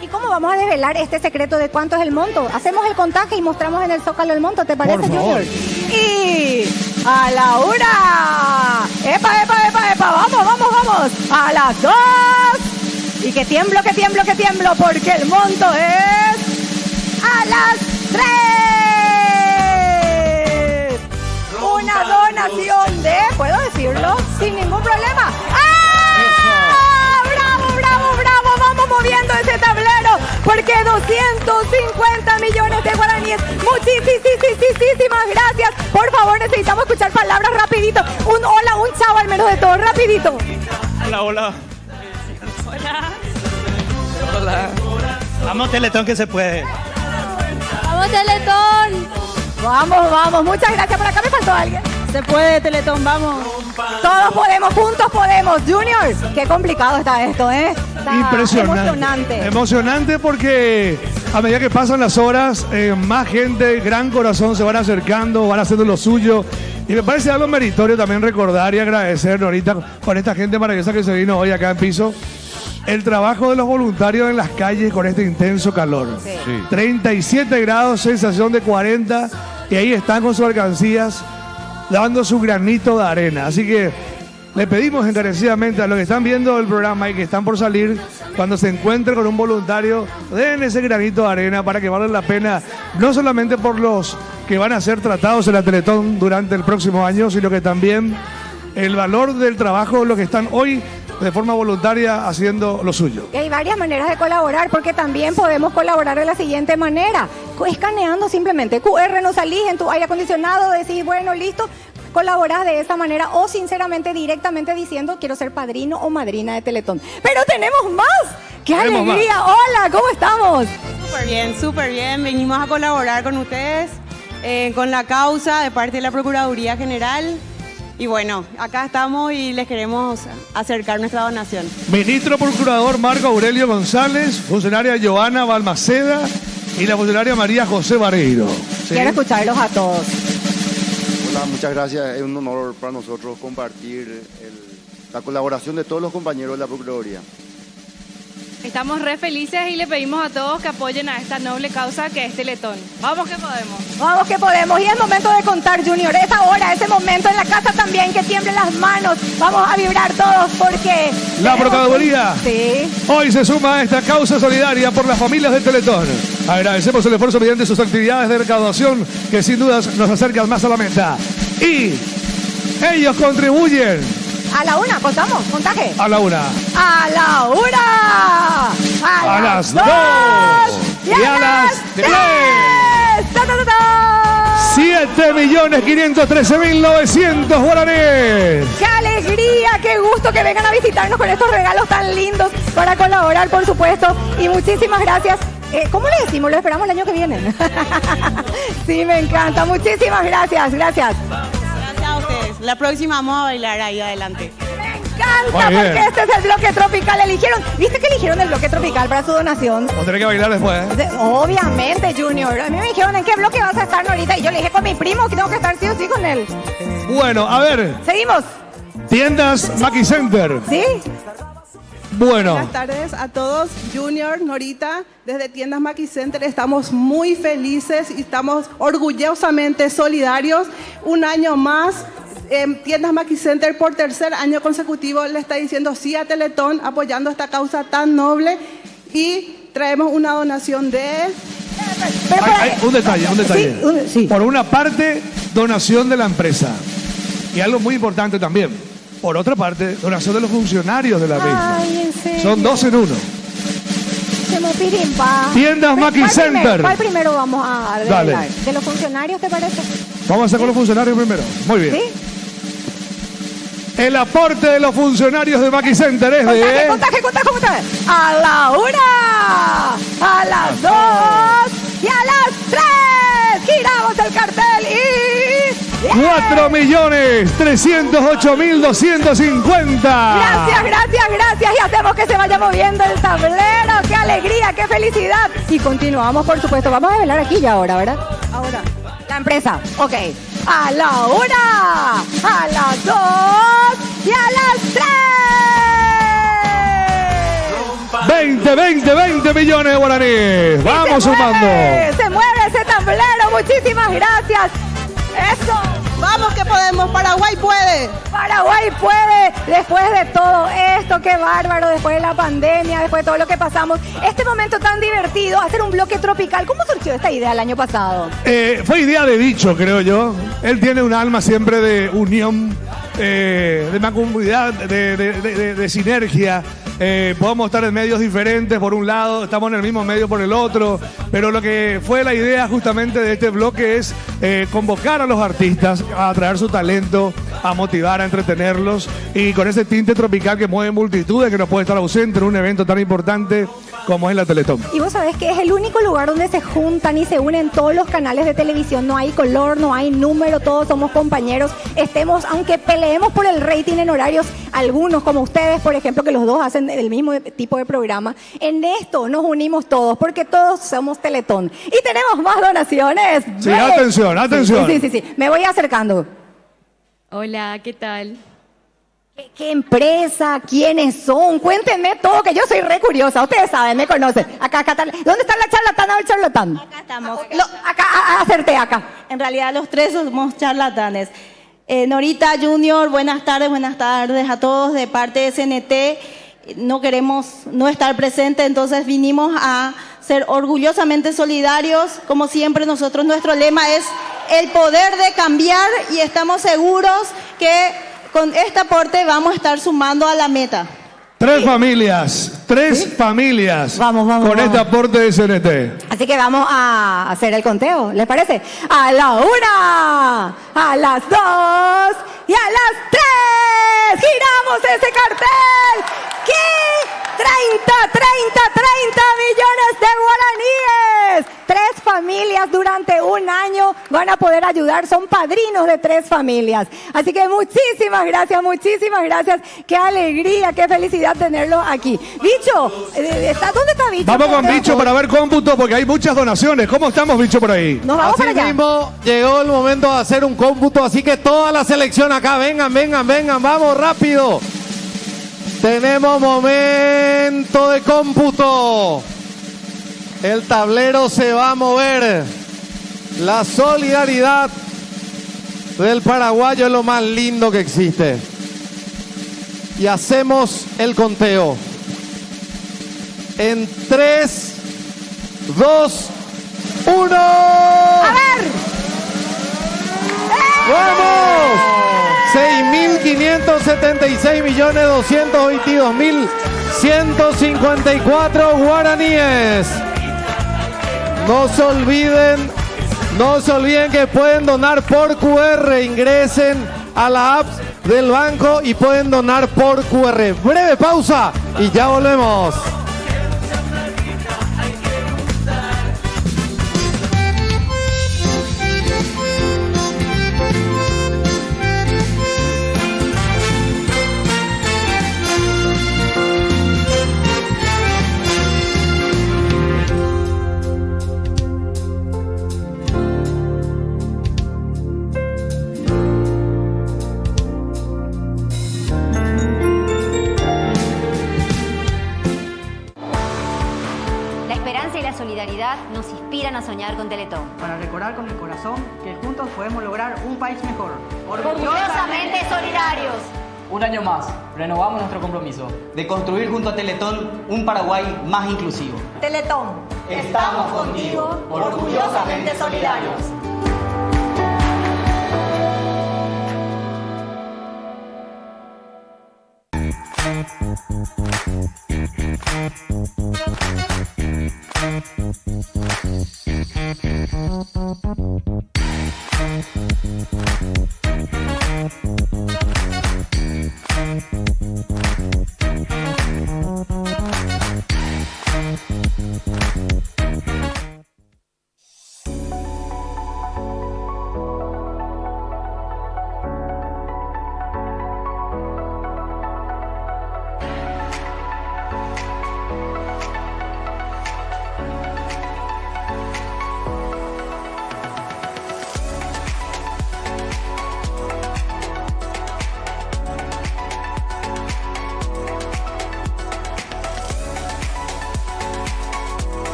¿Y cómo vamos a desvelar este secreto de cuánto es el monto? Hacemos el contaje y mostramos en el Zócalo el monto, ¿te parece, Junior? Y a la 1. ¡Epa, epa, epa, epa! ¡Vamos, vamos, vamos! ¡A las 2! Y que tiemblo, que tiemblo, que tiemblo, porque el monto es... ¡A las 3! Una donación de, ¿puedo decirlo? Sin ningún problema. ¡Ah! ¡Bravo, bravo, bravo! Vamos moviendo ese tablero porque 250 millones de guaraníes. Muchísimas gracias. Por favor, necesitamos escuchar palabras rapidito. Un hola, un chao al menos de todo, rapidito. Hola, hola. Hola. Hola. Vamos, Teletón, que se puede. ¡Vamos, Teletón! Vamos, vamos. Muchas gracias. Por acá me faltó alguien. Se puede, Teletón, vamos. Todos podemos, juntos podemos. Junior, qué complicado está esto, ¿eh? Está impresionante. Emocionante porque a medida que pasan las horas, más gente, gran corazón se van acercando, van haciendo lo suyo. Y me parece algo meritorio también recordar y agradecer ahorita con esta gente maravillosa que se vino hoy acá en Piso. El trabajo de los voluntarios en las calles con este intenso calor. Sí. 37 grados, sensación de 40, y ahí están con sus alcancías dando su granito de arena. Así que le pedimos encarecidamente a los que están viendo el programa y que están por salir, cuando se encuentren con un voluntario, den ese granito de arena para que valga la pena, no solamente por los que van a ser tratados en la Teletón durante el próximo año, sino que también el valor del trabajo de los que están hoy de forma voluntaria haciendo lo suyo. Y hay varias maneras de colaborar porque también podemos colaborar de la siguiente manera, escaneando simplemente QR, nos salís en tu aire acondicionado, decís bueno, listo, colaborás de esa manera o sinceramente directamente diciendo quiero ser padrino o madrina de Teletón. Pero tenemos más. ¡Qué alegría! Hola, ¿cómo estamos? Súper bien, venimos a colaborar con ustedes, con la causa de parte de la Procuraduría General. Y bueno, acá estamos y les queremos acercar nuestra donación. Ministro Procurador Marco Aurelio González, funcionaria Joana Balmaceda y la funcionaria María José Vareiro. ¿Sí? Quiero escucharlos a todos. Hola, muchas gracias. Es un honor para nosotros compartir la colaboración de todos los compañeros de la Procuraduría. Estamos re felices y le pedimos a todos que apoyen a esta noble causa que es Teletón. Vamos que podemos. Vamos que podemos. Y es momento de contar, Junior. Es ahora, ese momento en la casa también, que tiemblen las manos. Vamos a vibrar todos porque... La Procuraduría sí. Hoy se suma a esta causa solidaria por las familias de Teletón. Agradecemos el esfuerzo mediante sus actividades de recaudación que sin dudas nos acercan más a la meta. Y ellos contribuyen... A la 1, contamos, contaje. A la 1. A la 1. A las 2. Y a las 3. 7.513.900 guaraníes. ¡Qué alegría! ¡Qué gusto que vengan a visitarnos con estos regalos tan lindos para colaborar, por supuesto! Y muchísimas gracias. ¿Cómo le decimos? Lo esperamos el año que viene. Sí, me encanta. Muchísimas gracias. Gracias. Gracias a ustedes. La próxima vamos a bailar ahí adelante. encanta porque este es el bloque tropical. ¿Viste que eligieron el bloque tropical para su donación? Vamos a tener que bailar después, ¿eh? Obviamente, Junior. A mí me dijeron, ¿en qué bloque vas a estar ahorita? Y yo le dije con mi primo que tengo que estar sí o sí con él. Bueno, a ver. Seguimos. Tiendas Maki Center. ¿Sí? Bueno. Buenas tardes a todos. Junior, Norita, desde Tiendas Maki Center estamos muy felices y estamos orgullosamente solidarios. Un año más. Tiendas Maki Center por tercer año consecutivo le está diciendo sí a Teletón, apoyando esta causa tan noble, y traemos una donación de... Hay un detalle. Sí. Por una parte, donación de la empresa. Y algo muy importante también. Por otra parte, donación de los funcionarios de la misma. Ay, ¿en serio? Son 2 en 1. Se me pirimpa. Tiendas Maki Center. ¿Cuál primero vamos a ver? Dale. ¿De los funcionarios te parece? Vamos a hacer con los funcionarios primero. Muy bien. ¿Sí? El aporte de los funcionarios de Maki Center es de... Contaje. A la 1, a las 2 y a las 3. Giramos el cartel y... 4.308.250. Gracias. Y hacemos que se vaya moviendo el tablero. ¡Qué alegría, qué felicidad! Y continuamos, por supuesto. Vamos a velar aquí ya ahora, ¿verdad? Ahora. La empresa. Ok. A la 1, a las 2 y a las 3. 20 millones de guaraníes. Vamos sumando. Se mueve ese tablero. Muchísimas gracias. Eso. Vamos que podemos. Paraguay puede. Paraguay puede. Después de todo esto, qué bárbaro. Después de la pandemia, después de todo lo que pasamos. Este momento tan divertido, hacer un bloque tropical. ¿Cómo surgió esta idea el año pasado? Fue idea de Bicho, creo yo. Él tiene un alma siempre de unión, de mancomunidad, de sinergia. Podemos estar en medios diferentes por un lado, estamos en el mismo medio por el otro, pero lo que fue la idea justamente de este bloque es convocar a los artistas a traer su talento, a motivar, a entretenerlos, y con ese tinte tropical que mueve multitudes, que no puede estar ausente en un evento tan importante como es la Teletón. Y vos sabés que es el único lugar donde se juntan y se unen todos los canales de televisión. No hay color, no hay número, todos somos compañeros. Aunque peleemos por el rating en horarios, algunos como ustedes, por ejemplo, que los dos hacen el mismo tipo de programa, en esto nos unimos todos, porque todos somos Teletón. Y tenemos más donaciones. Sí, atención. Sí. Me voy acercando. Hola, ¿qué tal? ¿Qué empresa? ¿Quiénes son? Cuéntenme todo, que yo soy re curiosa. Ustedes saben, me conocen. Acá está. ¿Dónde está la charlatana o el charlatán? Acá estamos. Acerté acá. En realidad los tres somos charlatanes. Norita, Junior, buenas tardes a todos de parte de CNT. No queremos no estar presentes, entonces vinimos a ser orgullosamente solidarios. Como siempre, nuestro lema es el poder de cambiar, y estamos seguros que con este aporte vamos a estar sumando a la meta. Tres familias vamos, con este aporte de CNT. Así que vamos a hacer el conteo, ¿les parece? A la 1, a las 2 y a las 3. ¡Giramos ese cartel! ¿Qué? 30 millones de guaraníes. 3 familias durante un año van a poder ayudar. Son padrinos de 3 familias. Así que muchísimas gracias. Qué alegría, qué felicidad tenerlo aquí. Bicho, ¿dónde está Bicho? Vamos con Bicho para ver cómputo, porque hay muchas donaciones. ¿Cómo estamos, Bicho, por ahí? Nos vamos para allá. Así mismo llegó el momento de hacer un cómputo, así que toda la selección acá, vengan, vamos rápido. Tenemos momento de cómputo. El tablero se va a mover. La solidaridad del paraguayo es lo más lindo que existe. Y hacemos el conteo. En 3, 2, 1. ¡A ver! ¡Vamos! 6.576.222.154 guaraníes. No se olviden que pueden donar por QR. Ingresen a la app del banco y pueden donar por QR. Breve pausa y ya volvemos. solidaridad nos inspiran a soñar con Teletón. Para recordar con el corazón que juntos podemos lograr un país mejor. Orgullosamente solidarios. Un año más, renovamos nuestro compromiso de construir junto a Teletón un Paraguay más inclusivo. Teletón, estamos contigo, orgullosamente solidarios.